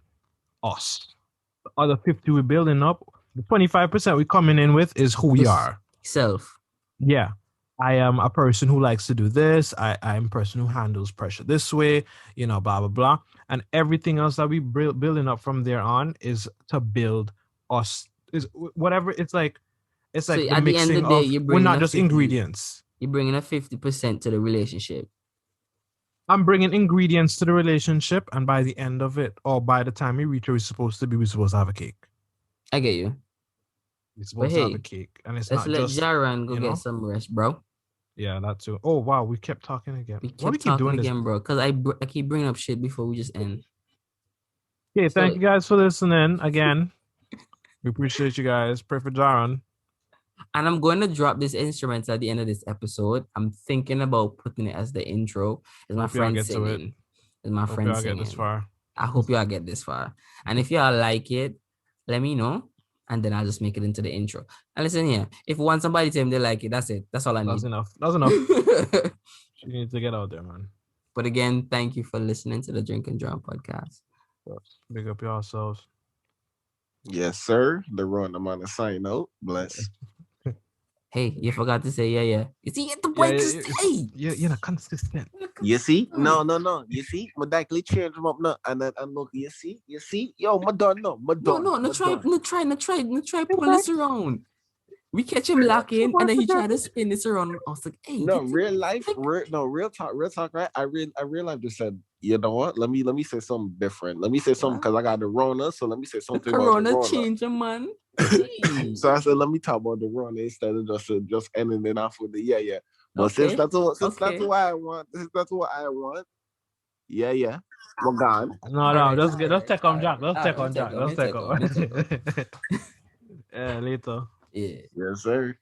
us. The other 50 we're building up. The 25% we're coming in with is who we are. Self. Yeah. I am a person who likes to do this. I'm a person who handles pressure this way, blah, blah, blah. And everything else that we building up from there on is to build us. Is whatever. It's like so the mixing of the day, we're not just 50, ingredients. You're bringing a 50% to the relationship. I'm bringing ingredients to the relationship, and by the end of it, or by the time we reach where we're supposed to have a cake. I get you. We're supposed to have a cake, and it's not just. Let's let Jaron go get some rest, bro. Yeah, that too. Oh wow, we kept talking again. Why we keep doing again, bro? Because I keep bringing up shit before we just end. Okay, thank you guys for listening again. We appreciate you guys. Pray for Jaron. And I'm going to drop this instrument at the end of this episode. I'm thinking about putting it as the intro. Is my friend singing? Is my friend singing? Get this far. I hope y'all get this far. And if y'all like it, let me know. And then I'll just make it into the intro. And listen here, if you want somebody to tell them they like it, that's it. That's all I need. That's enough. That's enough. You need to get out there, man. But again, thank you for listening to the Drink and Drown podcast. Big up yourselves. Yes, sir. The run. I'm on the sign note. Bless. Hey, you forgot to say yeah. You see, you have to break this day. You're not consistent. You see? No. You see? My likely change them up now. And look, you see? Yo, my done no. No, try pull this around. We catch him locking, and then he tried to spin this around. I was like, hey. No, real talk, right? I real life just said, you know what? Let me say something different. Let me say something because I got the Rona, so let me say something about the Rona. Change a man. So I said, let me talk about the Rona instead of just ending it off with the yeah. But since that's what I want, yeah. Well, gone. No, let's take on Jack. Let's take on Jack. Yeah, later. Yeah. Yes, sir.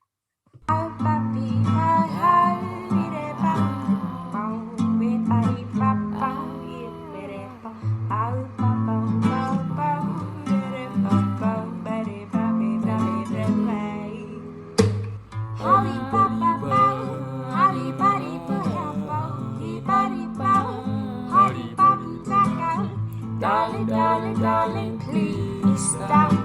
Darling, darling, darling, please stop.